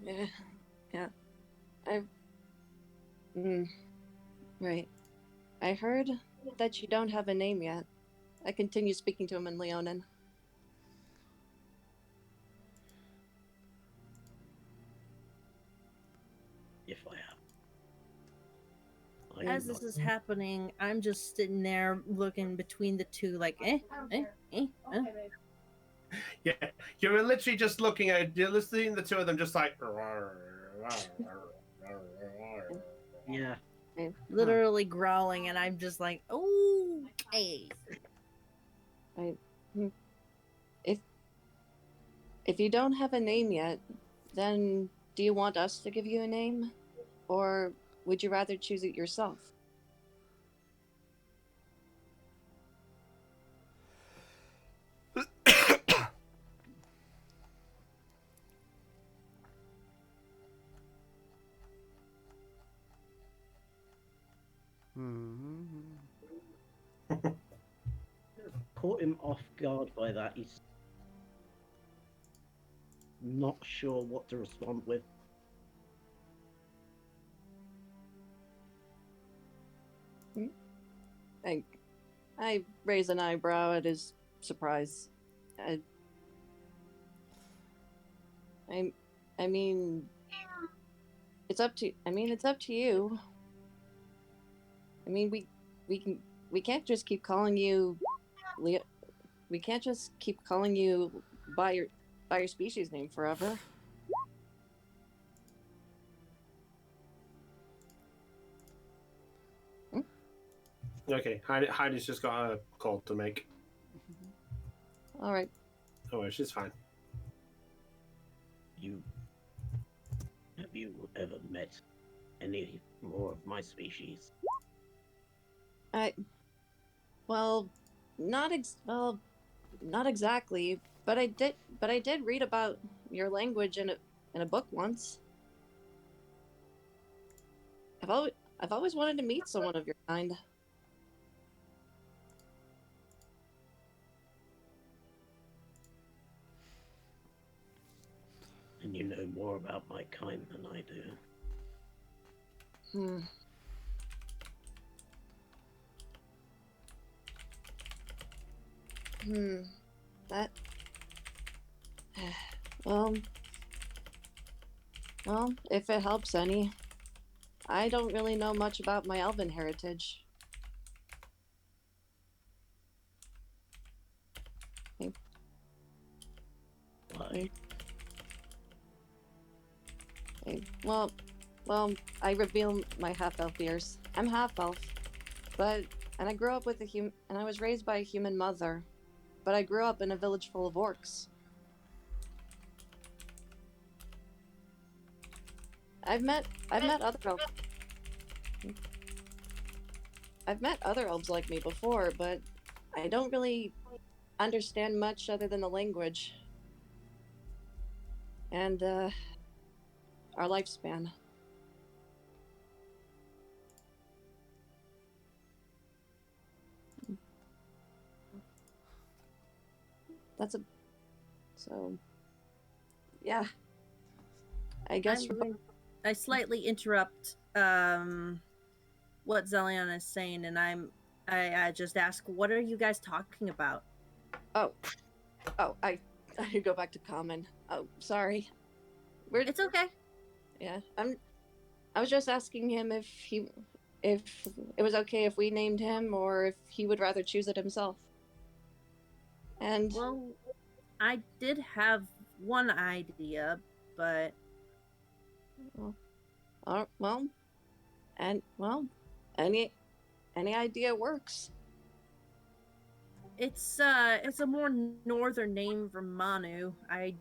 Yeah. Right. I heard that you don't have a name yet. I continue speaking to him in Leonin. If I have. As this is happening, I'm just sitting there looking between the two, like, Yeah, you're literally just looking at, you're listening to the two of them just like. Yeah. literally growling, and I'm just like, okay. If you don't have a name yet, then do you want us to give you a name? Or would you rather choose it yourself? Caught him off guard by that. He's not sure what to respond with. I raise an eyebrow at his surprise. I mean, it's up to. It's up to you. I mean, we can't just keep calling you, Leo. We can't just keep calling you by your species name forever. Okay, Heidi's just got a call to make. All right. Oh, she's fine. Have you ever met any more of my species? Well, not exactly, but I did read about your language in a book once. I've always wanted to meet someone of your kind. And you know more about my kind than I do. That. Well, if it helps any, I don't really know much about my elven heritage. Why? Well, I reveal my half-elf ears. I'm half-elf, and I grew up with and I was raised by a human mother, but I grew up in a village full of orcs. I've met other elves. I've met other elves like me before, but I don't really understand much other than the language and our lifespan. So, yeah. I guess I slightly interrupt what Zelion is saying, and I just ask, what are you guys talking about? Oh, I go back to common. Oh, sorry. It's okay. Yeah, I was just asking him if it was okay if we named him, or if he would rather choose it himself. And Well, I did have one idea, but well, any idea works. it's a more northern name for Manu. I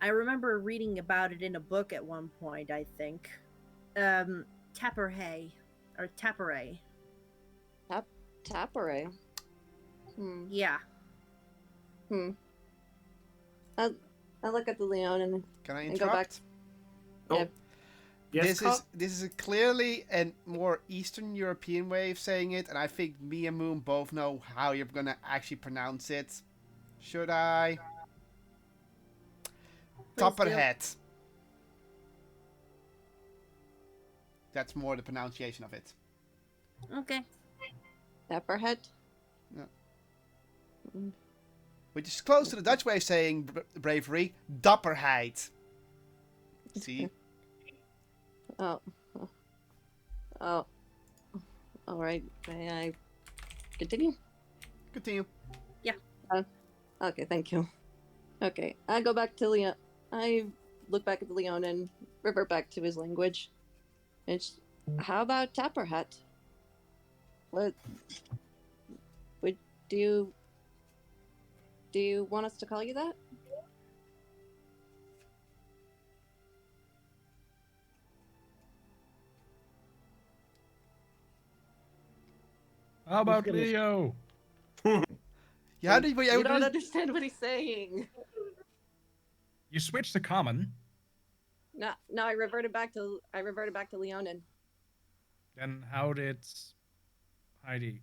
remember reading about it in a book at one point, I think. Tapperhay or Tapperay. Tapperay. Yeah. I look at the Leon and Can I and go back. interrupt? Yeah. Yes, This is clearly a more Eastern European way of saying it, and I think me and Moon both know how you're gonna actually pronounce it. Should I? Topperhead. That's more the pronunciation of it. Okay. Tapperhead. Yeah. Which is close to the Dutch way of saying bravery. Dapperheid. See? Oh. All right. May I continue? Continue. Yeah. Okay. Thank you. Okay. I go back to Leon. I look back at the Leon and revert back to his language. How about Tapperhat? What do you want us to call you that? How about Leo? Yeah, how did we? You don't understand what he's saying. You switched to common. No, I reverted back to Leonin. Then how did Heidi?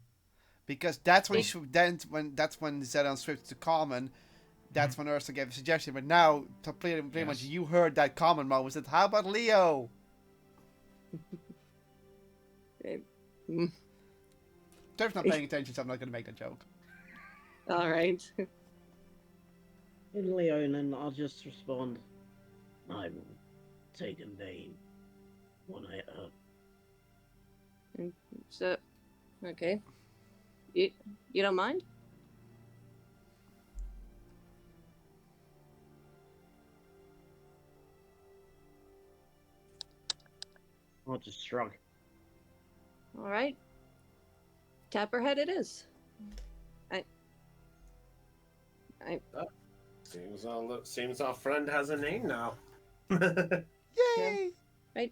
Because that's when that's when Zedon switched to common. That's when Ursula gave a suggestion. But now, pretty much, you heard that common moment. Said, "How about Leo?" Dev's not paying attention, so I'm not going to make that joke. All right. In Leonin, I'll just respond. I will take a name when I So, okay. You don't mind? I'll just shrug. All right. Tapperhead it is. Seems our friend has a name now. Yay! I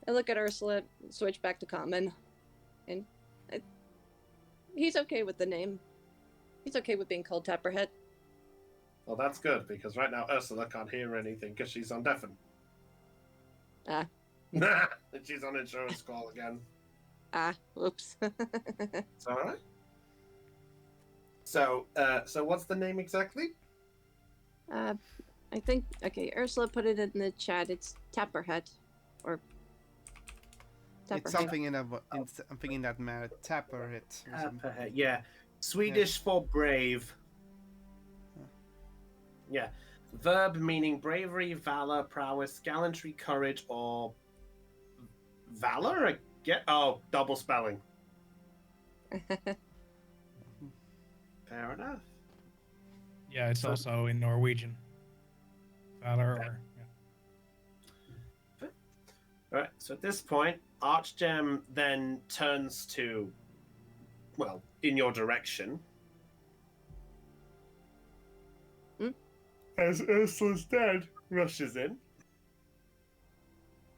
look at Ursula, switch back to common, and he's okay with the name. He's okay with being called Tapperhead. Well, that's good, because right now Ursula can't hear anything because she's on deafen. And she's on insurance call again. Whoops. It's all right. So what's the name exactly? I think, okay, Ursula put it in the chat. It's Tapperhead. Or Tapperhead. It's something I'm thinking that matter. Tapperhead. Tapperhead, yeah. Swedish for brave. Yeah. Verb meaning bravery, valor, prowess, gallantry, courage, or valor? Double spelling. Fair enough. Yeah, it's also in Norwegian. Valor or All right. So at this point, Archgem then turns to, well, in your direction. As Ursula's dad rushes in.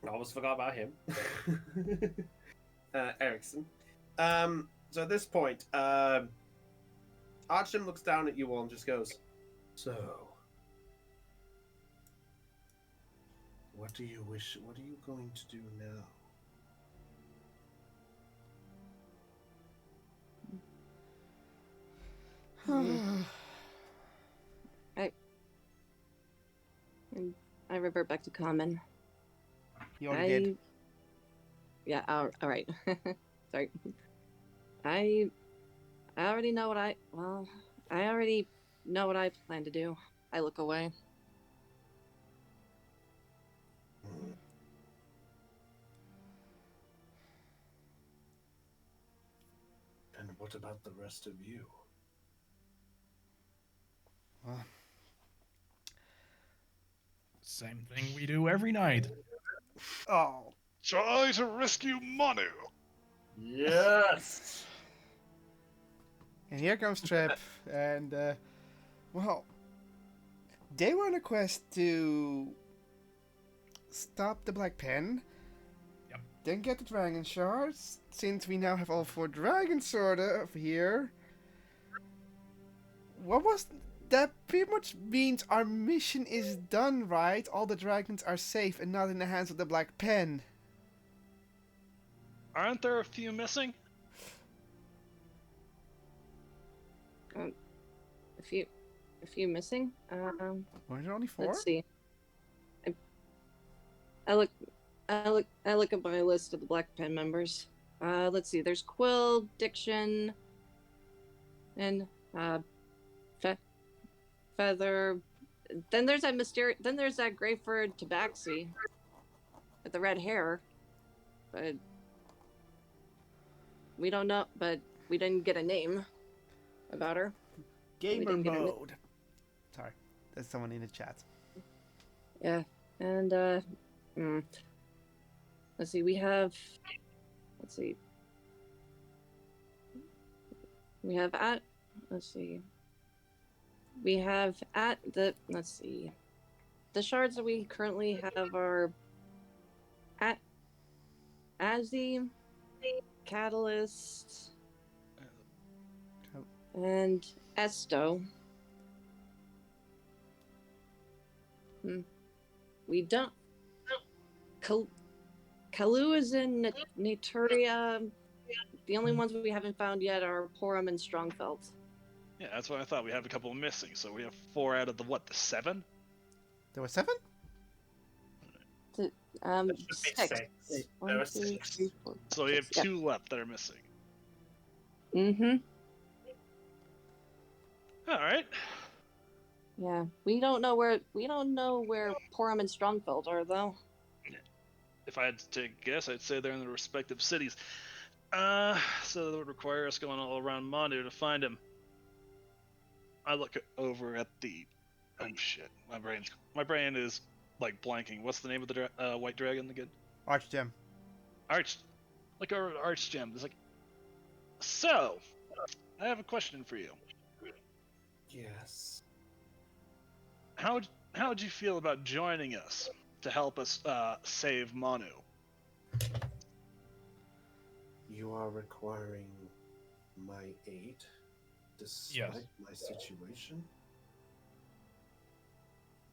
I almost forgot about him. Ericsson. So at this point, Archgem looks down at you all and just goes, "So, what are you going to do now?" I revert back to common. You already did. Yeah. All right. Sorry. I already know what I. Well, I already know what I plan to do. I look away. And what about the rest of you? Well, Same thing we do every night. oh. Try to rescue Manu. Yes! And here comes Trip, and well, they were on a quest to stop the Black Pen. Yep. Then get the Dragon Shards. Since we now have all 4 dragons sort of here. What was that? Pretty much means our mission is done, right? All the dragons are safe and not in the hands of the Black Pen. Aren't there a few missing? A few missing. Were there only 4? Let's see. I look at my list of the Black Pen members. Let's see. There's Quill, Diction, and Feather. Then there's that Then there's that Greyford Tabaxi with the red hair. But we don't know. But we didn't get a name about her. Gamer mode. Sorry, there's someone in the chat. Yeah, and let's see. We have. Let's see. We have at. Let's see. We have at the. Let's see. The shards that we currently have are at Azzy, Catalyst, and Esto. We don't. Kalu is in Naturia. The only ones we haven't found yet are Porum and Strongfelt. Yeah, that's what I thought. We have a couple missing, so we have 4 out of the 7? There were 7? There should be 6. 6. One, There were two, 6. three, four, So we have six, 2 left that are missing. yeah. Mm-hmm. Alright. Yeah, we don't know where Porum and Strongfeld are though. If I had to take a guess, I'd say they're in their respective cities. So that would require us going all around Manu to find him. I look over at the. Oh shit! My brain is like blanking. What's the name of the white dragon again? Archgem. Look over at Archgem. It's like. So, I have a question for you. Yes. How would you feel about joining us to help us save Manu? You are requiring my aid despite Yes. my situation?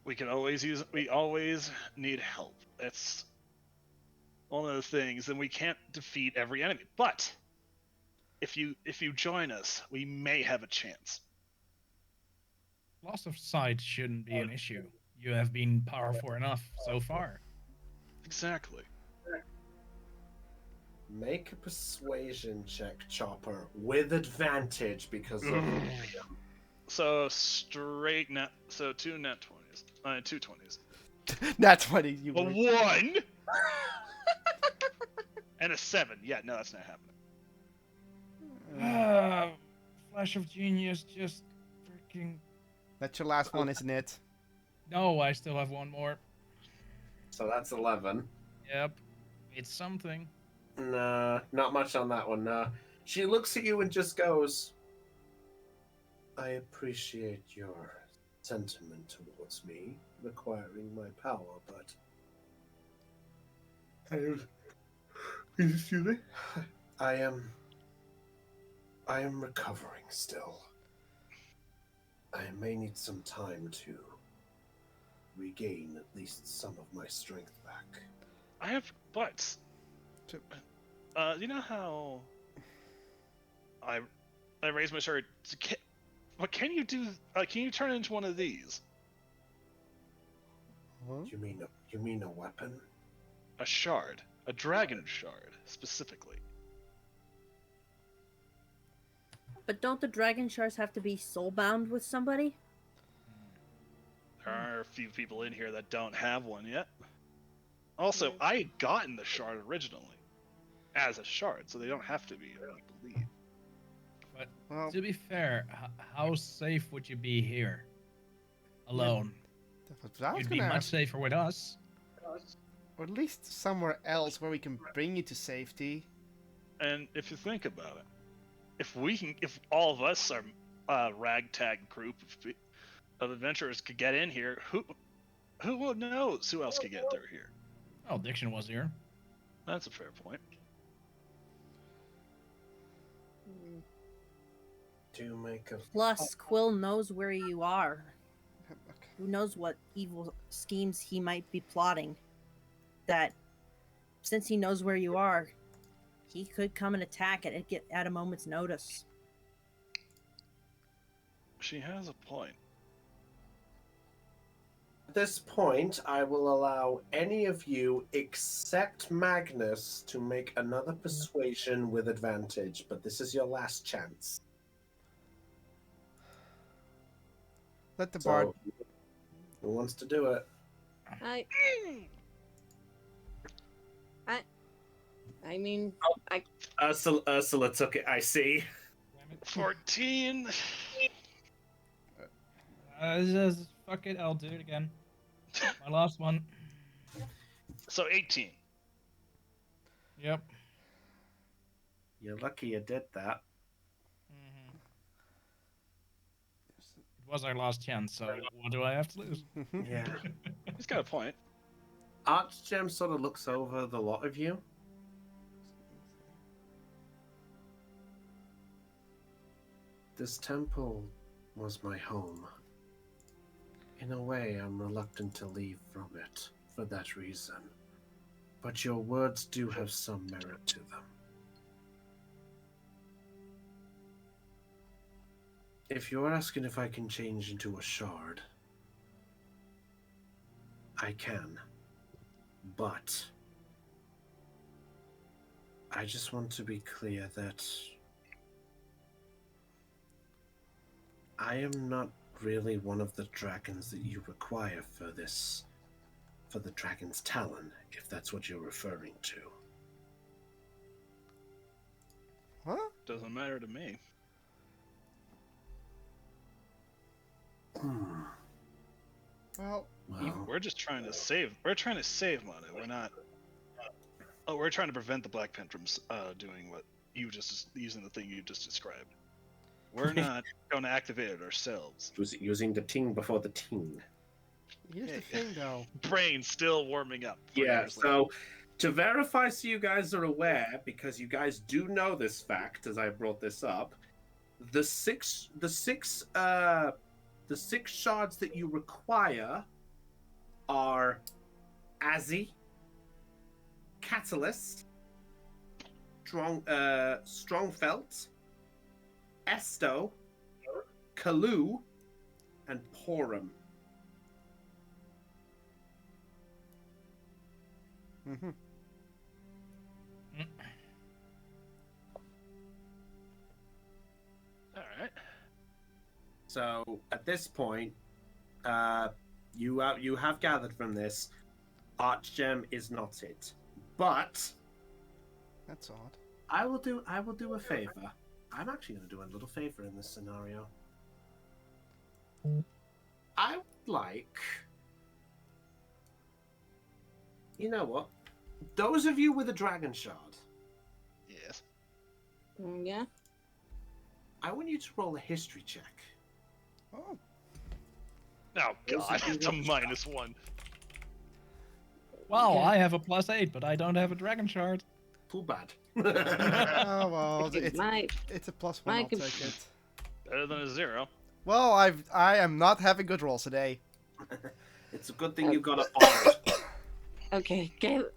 We always need help. That's one of the things, and we can't defeat every enemy. But if you join us, we may have a chance. Loss of sight shouldn't be an issue. You have been powerful enough so far. Exactly. Make a persuasion check, Chopper, with advantage because of So straight net. So 2 net 20s. 2 20s. That's funny. You A were- 1 and a 7. Yeah, no, that's not happening. Flash of genius, just freaking. That's your last one, isn't it? No, I still have one more. So that's 11. Yep, it's something. Nah, not much on that one, nah. She looks at you and just goes, I appreciate your sentiment towards me, requiring my power, but excuse me? I am recovering still. I may need some time to regain at least some of my strength back. I have butts. You know how I raise my sword But can you do? Can you turn into one of these? Huh? You mean a weapon? A shard, a dragon shard, specifically. But don't the dragon shards have to be soulbound with somebody? There are a few people in here that don't have one yet. Also, I had gotten the shard originally as a shard, so they don't have to be, I believe. But Well, to be fair, how safe would you be here? Alone. that's what I was You'd be gonna much ask. safer with us. Or at least somewhere else where we can bring you to safety. And if you think about it, if all of us are a ragtag group of adventurers could get in here, who knows who else could get through here? Oh, Diction was here. That's a fair point. Do make a Plus, Quill knows where you are. Okay. Who knows what evil schemes he might be plotting? That, since he knows where you are, he could come and attack it at a moment's notice. She has a point. At this point, I will allow any of you except Magnus to make another persuasion with advantage, but this is your last chance. Let the bard. So, who wants to do it? I mean, Ursula took it, I see. 14. Just fuck it, I'll do it again. My last one. So 18. Yep. You're lucky you did that. It was our last chance, so what do I have to lose? Yeah. He's got a point. Archgem sort of looks over the lot of you. This temple was my home. In a way, I'm reluctant to leave from it for that reason. But your words do have some merit to them. If you're asking if I can change into a shard, I can. But I just want to be clear that I am not really one of the dragons that you require for this, for the dragon's talon, if that's what you're referring to. What? Doesn't matter to me. Well, We're just trying to save. We're trying to save money. We're not. Oh, we're trying to prevent the Black Pen from doing what you just using the thing you just described. We're not going to activate it ourselves. Using the ting before the ting. here's the thing, though. Brain still warming up. 4 Yeah, years later. so to verify so you guys are aware, because you guys do know this fact as I brought this up, the six shards that you require are Azzy, Catalyst, Strongfelt, Esto, Kalu, and Porum. Mm-hmm. All right. So at this point, you have gathered from this, Archgem is not it, but That's odd. I will do a favor. I'm actually going to do a little favor in this scenario. I would like, you know what? Those of you with a dragon shard, Yes. Yeah. I want you to roll a history check. Oh, Oh God, it's a -1. Wow, Okay. I have a +8, but I don't have a dragon shard. Too bad. oh well, Okay, it's my a +1. my I'll take it. Better than a 0. Well, I am not having good rolls today. It's a good thing you got it on. okay, give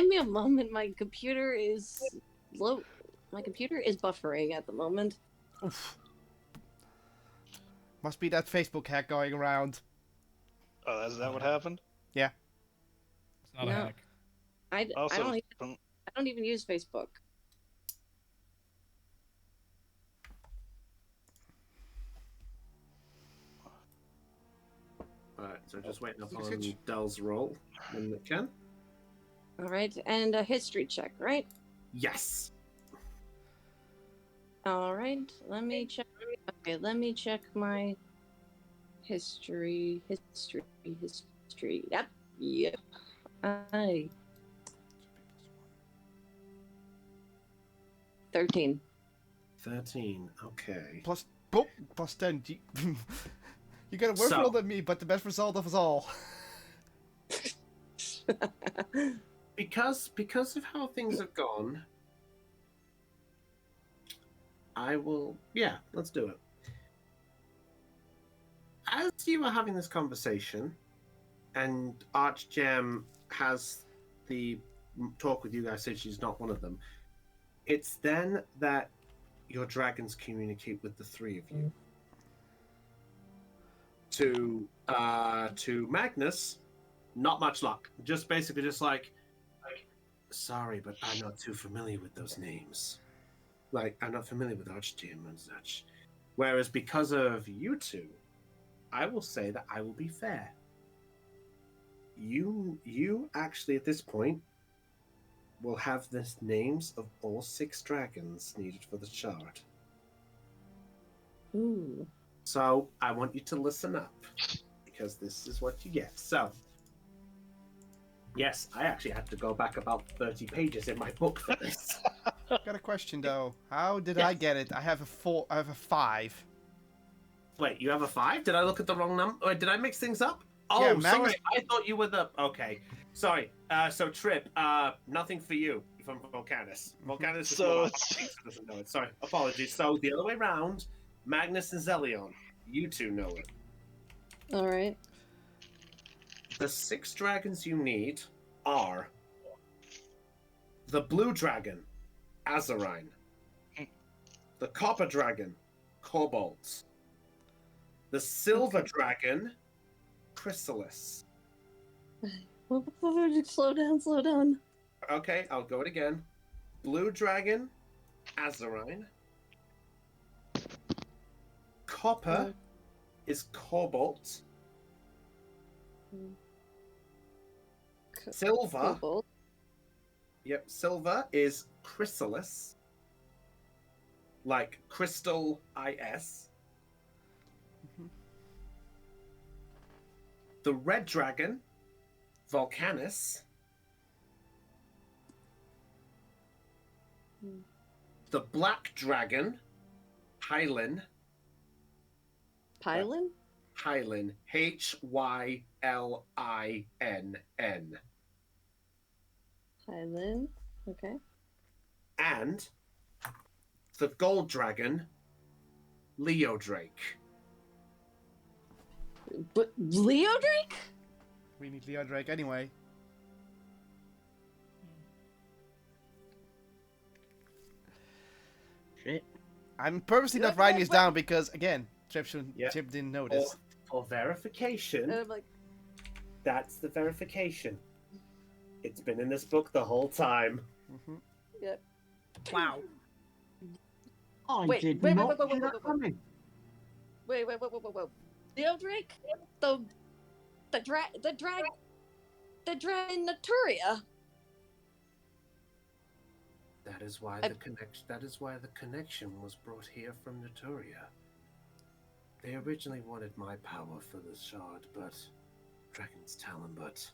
me a moment. My computer is low. My computer is buffering at the moment. Oof. Must be that Facebook hack going around. Oh, is that what happened? Yeah. It's not No. a hack. I Also, don't even use Facebook. Alright, so just waiting up Switch, on switch. Dell's roll when it can. All right, and a history check, right? Yes. All right, let me check. Okay, let me check my history. Yep. I 13. 13. Okay. Plus 10. You got a worse So- roll than me, but the best result of us all. Because of how things have gone, I will. Yeah, let's do it. As you are having this conversation, and Archgem has the talk with you guys, says she's not one of them. It's then that your dragons communicate with the three of you. To Magnus, not much luck. Just basically just like, sorry, but I'm not too familiar with those names. Like, I'm not familiar with Archgem and such. Whereas because of you two, I will say that I will be fair. You actually at this point will have the names of all 6 dragons needed for the shard. Ooh. So I want you to listen up, because this is what you get. So, yes, I actually had to go back about 30 pages in my book for this. Got a question though. How did Yes. I get it? I have a 4. I have a 5. Wait, you have a 5? Did I look at the wrong number? Or did I mix things up? Oh, Yeah, sorry. Magnus- I thought you were the. Okay, sorry. So Trip, nothing for you from Volcanus. Volcanus is So one it's- of our doesn't know it. Sorry, apologies. So the other way around, Magnus and Zelion, you two know it. All right. The 6 dragons you need are the blue dragon, Azarine, the copper dragon, Cobalt, the silver dragon, Chrysalis. Slow down. Okay, I'll go it again. Blue dragon, Azarine. Copper is Cobalt. Silver. Cobalt. Yep, silver is Chrysalis. Like Crystal IS. The red dragon, Volcanus. The black dragon, Hylin. Pylon? Hylin. Hylinn. Pylon. Okay. And the gold dragon, Leo Drake. But Leo Drake? We need Leo Drake anyway. Shit. I'm purposely not writing this down because, again, Trip didn't know this. For verification, And I'm like, that's the verification. It's been in this book the whole time. yep. Wow. I Wait, did wait, not wait, wait, see wait, that wait, coming. Wait. Leo Drake? The dragon Naturia. That is why I- the connection. That is why the connection was brought here from Naturia. They originally wanted my power for the shard, but Dragon's Talon. But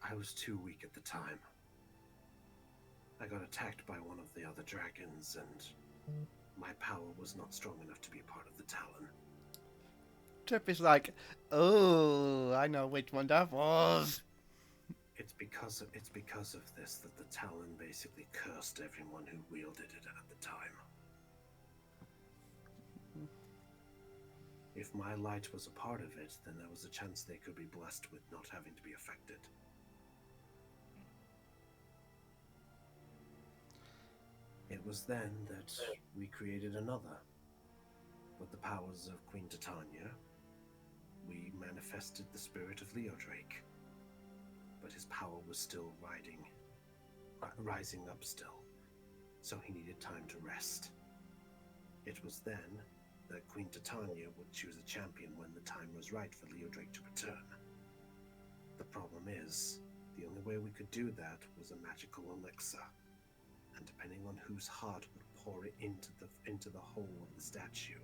I was too weak at the time. I got attacked by one of the other dragons, and my power was not strong enough to be part of the Talon. Trip is like, oh, I know which one that was. It's because of this that the Talon basically cursed everyone who wielded it at the time. If my light was a part of it, then there was a chance they could be blessed with not having to be affected. It was then that we created another. with the powers of Queen Titania, we manifested the spirit of Leodrake. But his power was still rising up still, so he needed time to rest. It was then that Queen Titania would choose a champion when the time was right for Leodrake to return. The problem is, the only way we could do that was a magical elixir, and depending on whose heart would pour it into the hole of the statue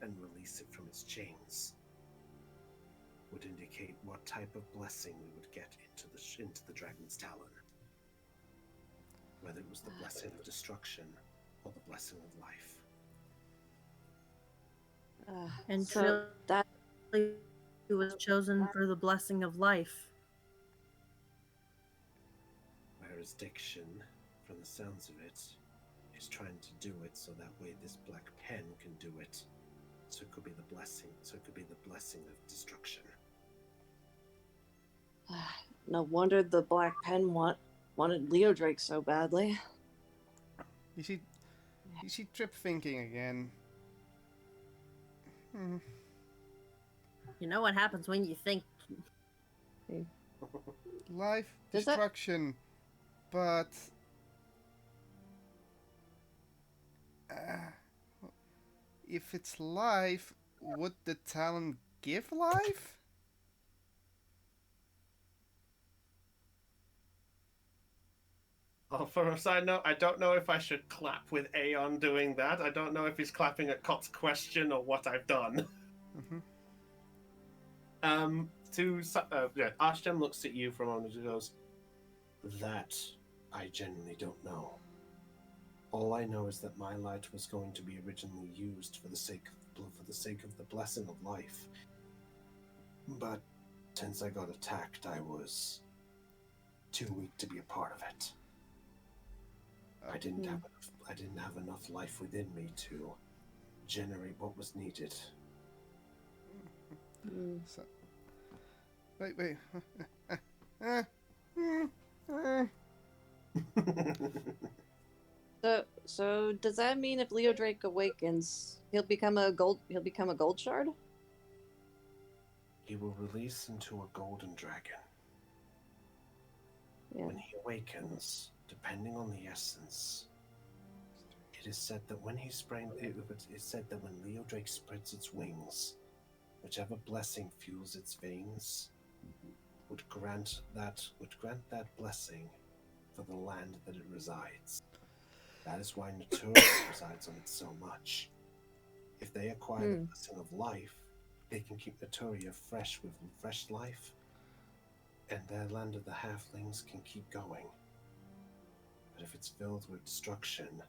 and release it from its chains, would indicate what type of blessing we would get into the dragon's talon. Whether it was the blessing of destruction or the blessing of life. And So that Philly was chosen for the blessing of life. Whereas Diction, from the sounds of it, is trying to do it so that way this black pen can do it. So it could be the blessing. So it could be the blessing of destruction. no wonder the Black Pen wanted Leodrake so badly. You see Trip thinking again. You know what happens when you think. Life, Does that- destruction, but if it's life, would the talent give life? Oh, for a side note, I don't know if I should clap with Aeon doing that. I don't know if he's clapping at Cot's question or what I've done. Archgem looks at you for a moment and goes, "That I genuinely don't know. All I know is that my light was going to be originally used for the sake of the blessing of life. But since I got attacked, I was too weak to be a part of it. I didn't have enough life within me to generate what was needed." So, wait. So does that mean if Leodrake awakens, he'll become a gold shard? He will release into a golden dragon. Yeah. When he awakens, depending on the essence, it is said that when Leodrake spreads its wings, whichever blessing fuels its veins would grant that blessing for the land that it resides. That is why Naturia resides on it so much. If they acquire the blessing of life, they can keep Naturia fresh with fresh life, and their land of the halflings can keep going. But if it's filled with destruction,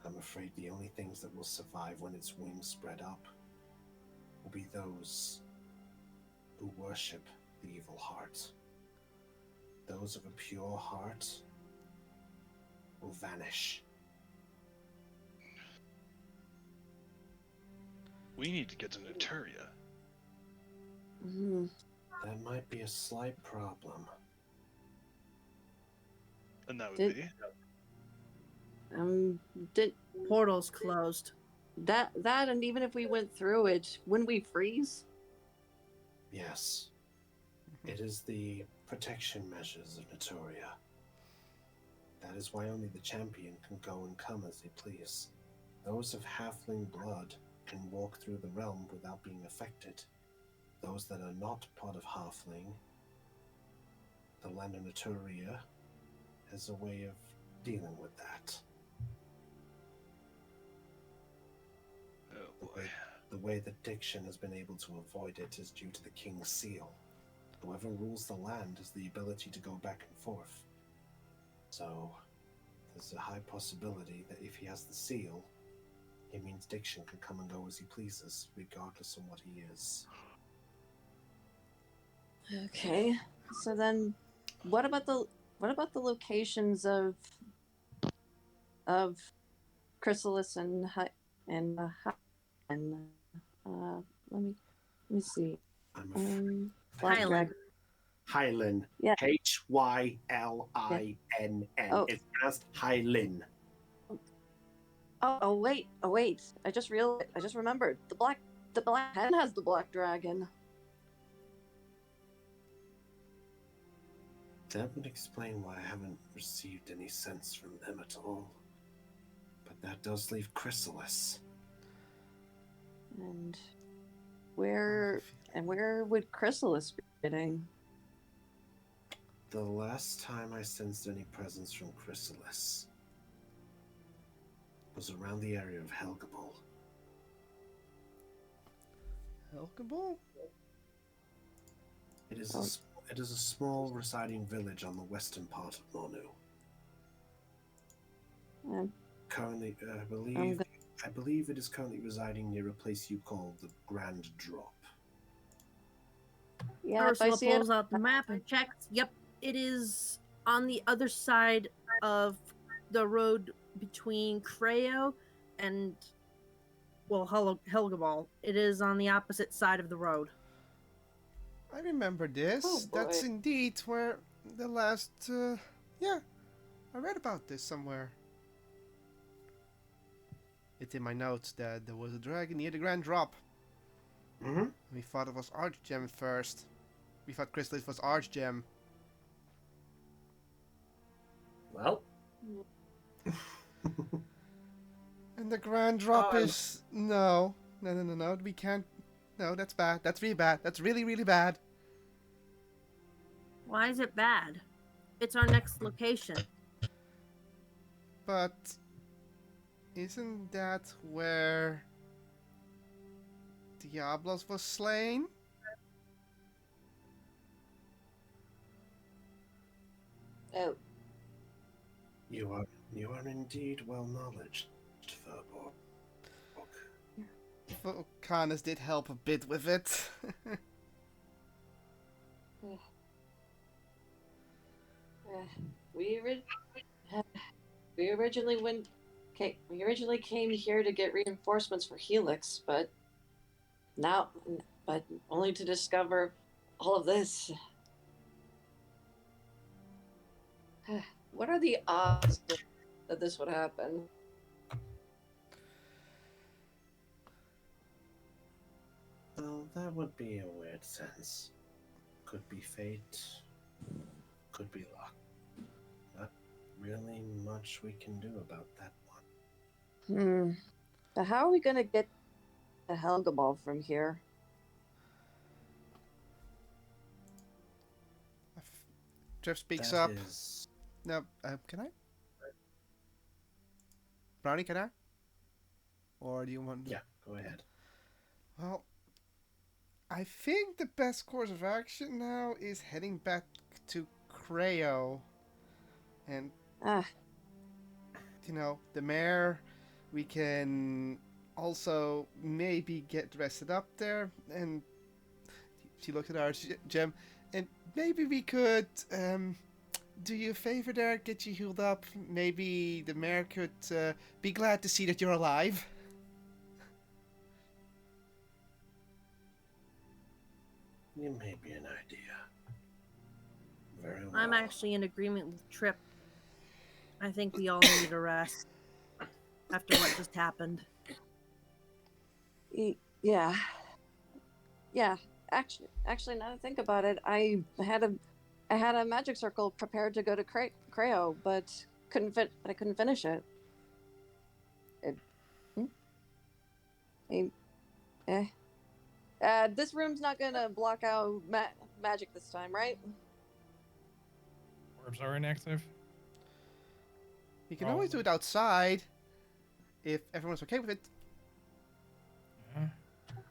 I'm afraid the only things that will survive when its wings spread up will be those who worship the evil heart. Those of a pure heart will vanish. We need to get to Naturia. That might be a slight problem. And that would be? Portal's closed. That and even if we went through it, wouldn't we freeze? Yes. It is the protection measures of Naturia. That is why only the champion can go and come as they please. Those of halfling blood can walk through the realm without being affected. Those that are not part of halfling, the land of Naturia has a way of dealing with that. Oh boy. The way that Diction has been able to avoid it is due to the King's seal. Whoever rules the land has the ability to go back and forth. So, there's a high possibility that if he has the seal, it means Diction can come and go as he pleases, regardless of what he is. Okay. So then, what about the locations of Chrysalis and let me see. Black Highland. Hylin. Yeah. Hylinn. Oh. It's pronounced Hylin. Oh wait. I just remembered. The black hen has the black dragon. That would explain why I haven't received any sense from them at all. But that does leave Chrysalis. And where would Chrysalis be sitting? The last time I sensed any presence from Chrysalis was around the area of Helgabal. Helgabal? It is a small residing village on the western part of Mornu. Currently, I believe it is currently residing near a place you call the Grand Drop. Yeah, if I Ursula see it. pulls out the map and checks. Yep, it is on the other side of the road between Creo and, well, Helgabal. It is on the opposite side of the road. I remember this. Oh, That's boy. indeed where the last. Yeah, I read about this somewhere. It's in my notes that there was a dragon near the Grand Drop. Mm-hmm. We thought it was Archgem at first. We thought Chrysalis was Archgem. Well. And the Grand Drop is... No. No. We can't... No, that's bad. That's really bad. That's really, really bad. Why is it bad? It's our next location. But... Isn't that where... Diablos was slain? Oh, You are indeed well knowledged, Furborg. Vulcanus did help a bit with it. we originally we originally came here to get reinforcements for Helix, but only to discover all of this. What are the odds that this would happen? Well, that would be a weird sense. Could be fate, could be luck. Not really much we can do about that one. So how are we gonna get to Helgabal from here? Jeff speaks That up. is- No, can I? Brownie, can I? Or do you want... Yeah, go ahead. Well, I think the best course of action now is heading back to Creo. And, you know, the mayor, we can also maybe get rested up there. And she looked at our gem. And maybe we could do you a favor there, get you healed up. Maybe the mayor could be glad to see that you're alive. It may be an idea. Very well. I'm actually in agreement with Trip. I think we all need a rest after what just happened. Yeah. Actually, now that I think about it, I had a magic circle prepared to go to Creo, but I couldn't finish it. This room's not gonna block out magic this time, right? Orbs are inactive. You can always do it outside, if everyone's okay with it. Yeah.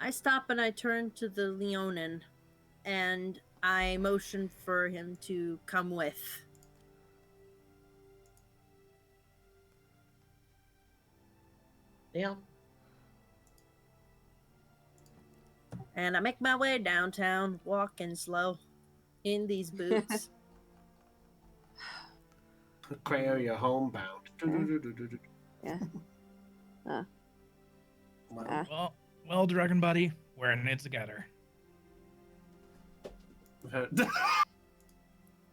I stop and I turn to the Leonin, and I motion for him to come with. Yeah. And I make my way downtown, walking slow, in these boots. Creo, you're homebound. Yeah. Well, Dragon Buddy, we're in it together. Oh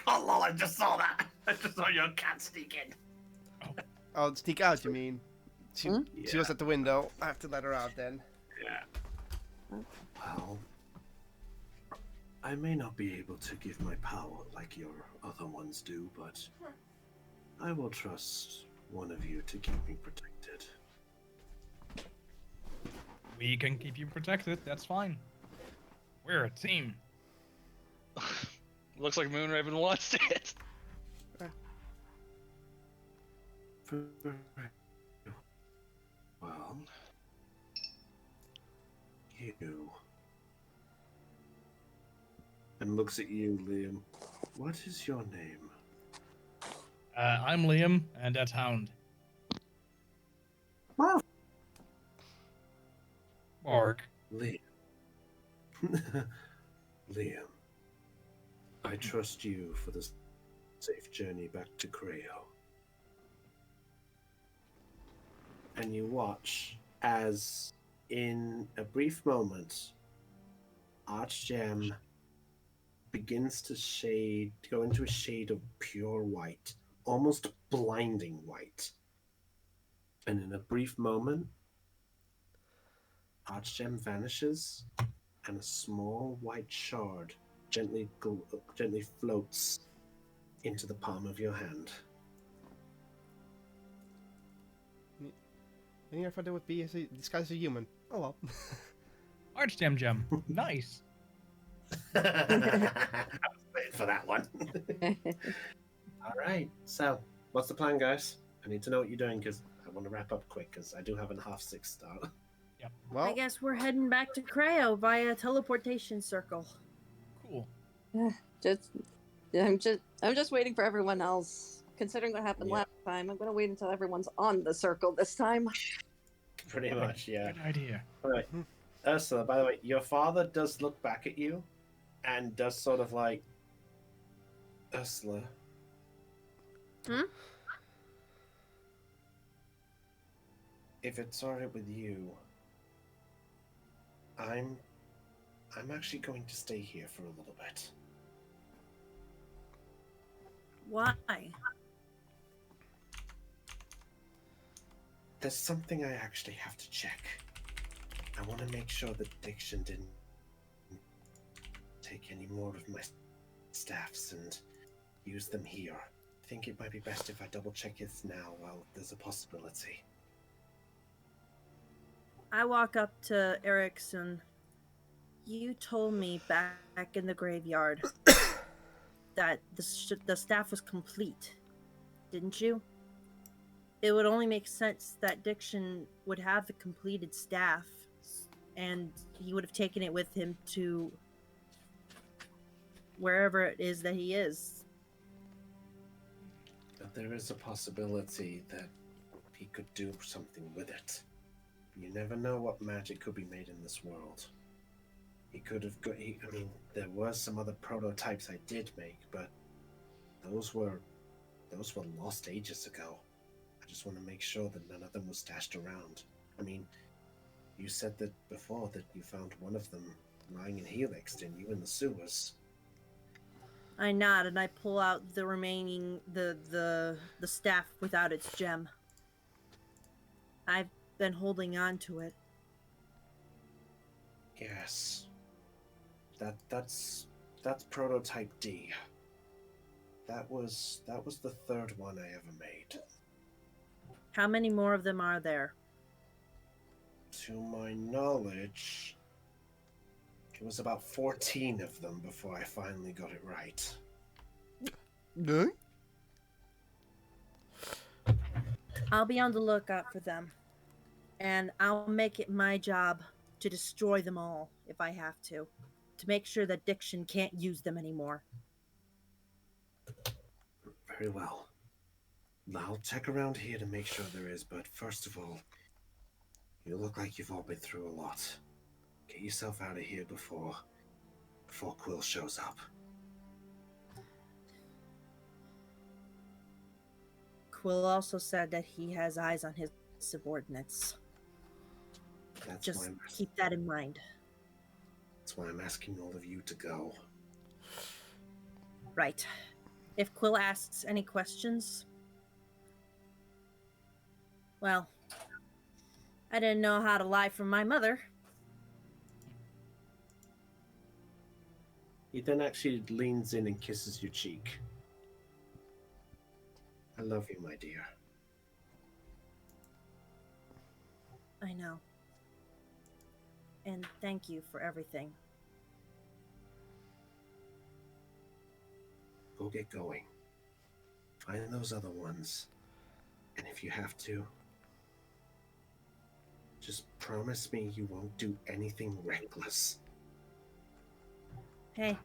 lol, I just saw that. I just saw your cat sneak in. Oh, sneak out, you mean? She was at the window. I have to let her out then. Yeah. Well, I may not be able to give my power like your other ones do, but I will trust one of you to keep me protected. We can keep you protected. That's fine. We're a team. Looks like Moonraven wants it. Well, you. And looks at you, Liam. What is your name? I'm Liam, and that's Hound. Bark. Liam. Liam. I trust you for the safe journey back to Creo. And you watch as, in a brief moment, Archgem begins to go into a shade of pure white, almost blinding white. And in a brief moment, Archgem vanishes, and a small white shard gently floats into the palm of your hand. I think I thought it would be disguised as a human. Oh well. Archgem gem. Nice. I was waiting for that one. All right. So, what's the plan, guys? I need to know what you're doing because I want to wrap up quick because I do have a 6:30 start. Yep. Well, I guess we're heading back to Creo via teleportation circle. Cool. I'm just waiting for everyone else. Considering what happened Yeah. last time, I'm gonna wait until everyone's on the circle this time. Pretty much, yeah. Good idea. All right. Ursula, by the way, your father does look back at you and does sort of like, Ursula. Hmm? If it's alright with you, I'm actually going to stay here for a little bit. Why? There's something I actually have to check. I want to make sure that Diction didn't take any more of my staffs and use them here. I think it might be best if I double check it now while there's a possibility. I walk up to Erickson. You told me back in the graveyard that the staff was complete, didn't you? It would only make sense that Diction would have the completed staff, and he would have taken it with him to wherever it is that he is. But there is a possibility that he could do something with it. You never know what magic could be made in this world. He could have got. I mean, there were some other prototypes I did make, but those were lost ages ago. I just want to make sure that none of them was stashed around. I mean, you said that before that you found one of them lying in Helix, didn't you, in the sewers? I nod and I pull out the remaining the staff without its gem. I've been holding on to it. Yes. That's prototype D. That was the third one I ever made. How many more of them are there? To my knowledge, it was about 14 of them before I finally got it right. no. I'll be on the lookout for them. And I'll make it my job to destroy them all if I have to make sure that Diction can't use them anymore. Very well. I'll check around here to make sure there is, but first of all, you look like you've all been through a lot. Get yourself out of here before Quill shows up. Quill also said that he has eyes on his subordinates. That's Just why keep that in mind. That's why I'm asking all of you to go. Right. If Quill asks any questions, well, I didn't know how to lie from my mother. He then actually leans in and kisses your cheek. I love you, my dear. I know. And thank you for everything. Go get going. Find those other ones. And if you have to, just promise me you won't do anything reckless. Hey,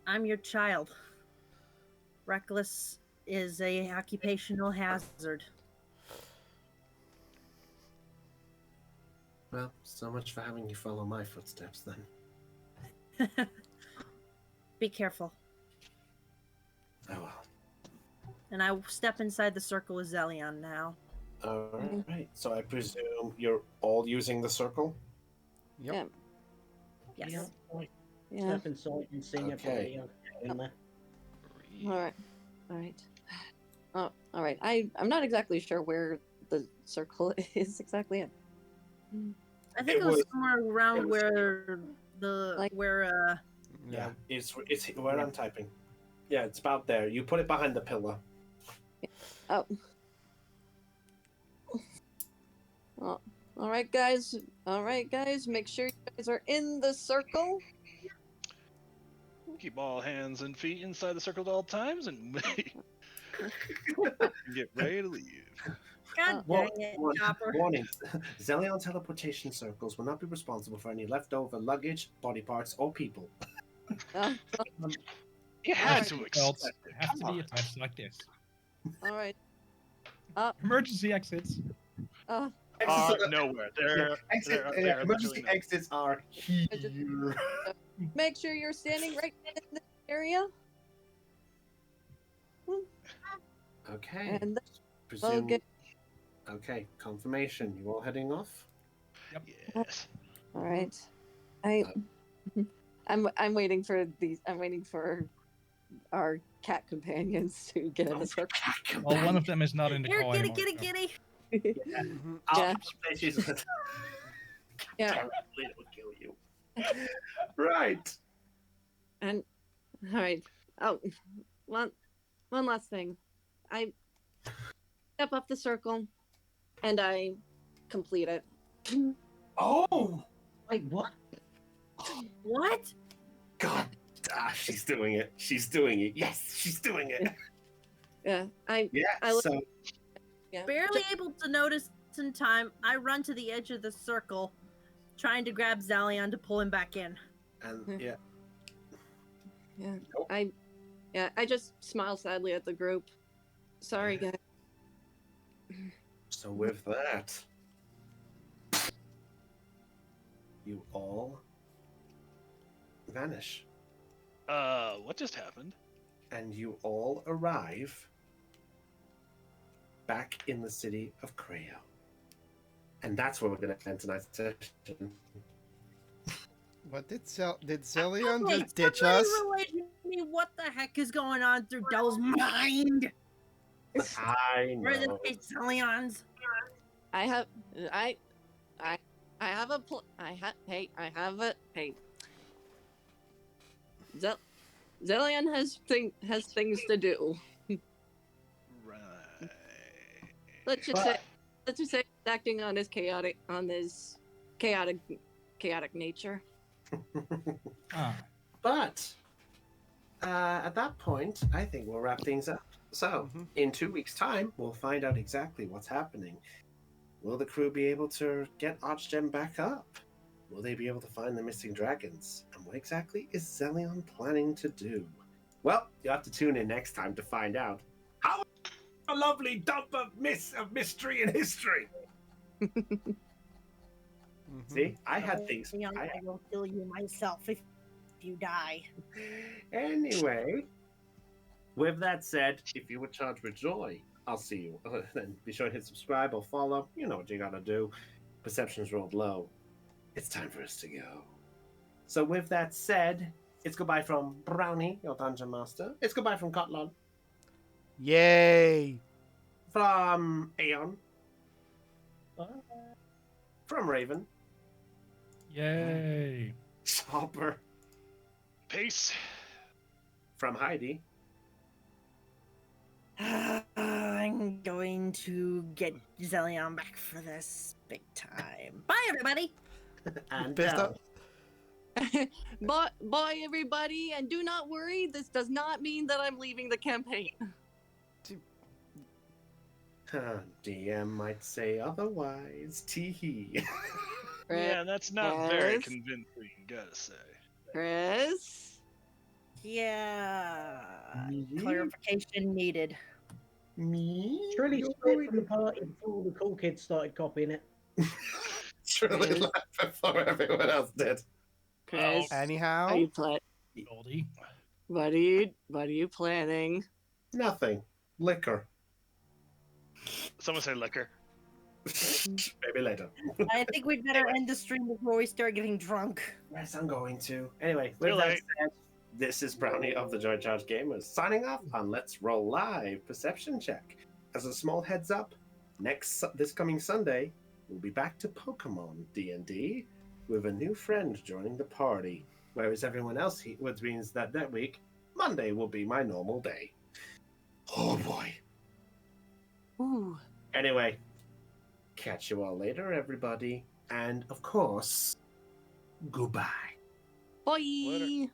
I'm your child. Reckless is a occupational hazard. Well, so much for having you follow my footsteps, then. Be careful. Oh well. And I step inside the circle with Zelion now. Alright, so I presume you're all using the circle? Yep. Yes. Yeah. Right. Yeah. Step inside and see Okay. everybody else in there. All right. Oh, all right. I'm not exactly sure where the circle is exactly. I think It it was was- somewhere around it was where the Like- Yeah, it's where I'm typing. Yeah, it's about there. You put it behind the pillar. Oh. Well, all right, guys. All right, guys. Make sure you guys are in the circle. Keep all hands and feet inside the circle at all times and get ready to leave. God Well, dang it, Chopper. Warning. Zelion teleportation circles will not be responsible for any leftover luggage, body parts, or people. You had to Belts accept it. have to be attached like this. all right. Emergency exits. Nowhere. They're they're Emergency literally nowhere. exits are here. Make sure you're standing right in this area. Okay. And Presume. okay. Okay. Confirmation. You all heading off? Yes. all right. I'm waiting for these. I'm waiting for our cat companions to get in the circle. Well, one of them is not in the Here, call kitty, anymore, kitty, so- kitty. Yeah. Yeah. It will kill you. Right. And all right. Oh, one last thing. I step up the circle, and I complete it. Oh Wait, what? What? God. She's doing it. She's doing it. Yes, she's doing it. Yeah. Yeah. I look- So Yeah. Barely able to notice in time, I run to the edge of the circle, trying to grab Zalion to pull him back in. and yeah. Yeah. Nope. I just smile sadly at the group. Sorry, guys. So with that, you all vanish, What just happened? and you all arrive back in the city of Creo. And that's where we're going to end tonight's session. What did Zelion Hey, just ditch somebody us? relate to me what the heck is going on through Dell's mind? I Where the know. Zelion's? I have a Zillion has things to do. Right. Let's just say acting on his chaotic nature. Ah, But at that point, I think we'll wrap things up. So, in 2 weeks' time, we'll find out exactly what's happening. Will the crew be able to get Archgem back up? Will they be able to find the missing dragons? And what exactly is Zelion planning to do? Well, you have to tune in next time to find out. How a lovely dump of mystery and history. See, I had things. I will kill you myself if you die. Anyway, with that said, if you were charged with joy, I'll see you. Then be sure to hit subscribe or follow. You know what you gotta do. Perceptions rolled low. It's time for us to go. So with that said, it's goodbye from Brownie, your dungeon master. It's goodbye from Kotlon. Yay! From Aeon. From Raven. Yay. Chopper. Peace. From Heidi. I'm going to get Zellion back for this big time. Bye, everybody. And Pissed Del. off. Bye, everybody, and do not worry. This does not mean that I'm leaving the campaign. DM might say otherwise. Teehee. Yeah, that's not very Chris? convincing, gotta say. Chris? Yeah. Me? Clarification needed. Me? It's really You're split going- from the party before all the cool kids started copying it. Truly Chris? left before everyone else did. Chris? Anyhow, Are you Goldie. What are you planning? Nothing. Liquor. Someone say liquor. Maybe later. I think we'd better end the stream before we start getting drunk. Yes, I'm going to. Anyway, Too with that late. said, this is Brownie of the Joy Charge Gamers signing off on Let's Roll Live Perception Check. As a small heads up, this coming Sunday, we'll be back to Pokemon D&D with a new friend joining the party. Whereas everyone else, which means that week, Monday will be my normal day. Oh boy. Ooh. Anyway, catch you all later, everybody. And of course, goodbye. Bye. Later.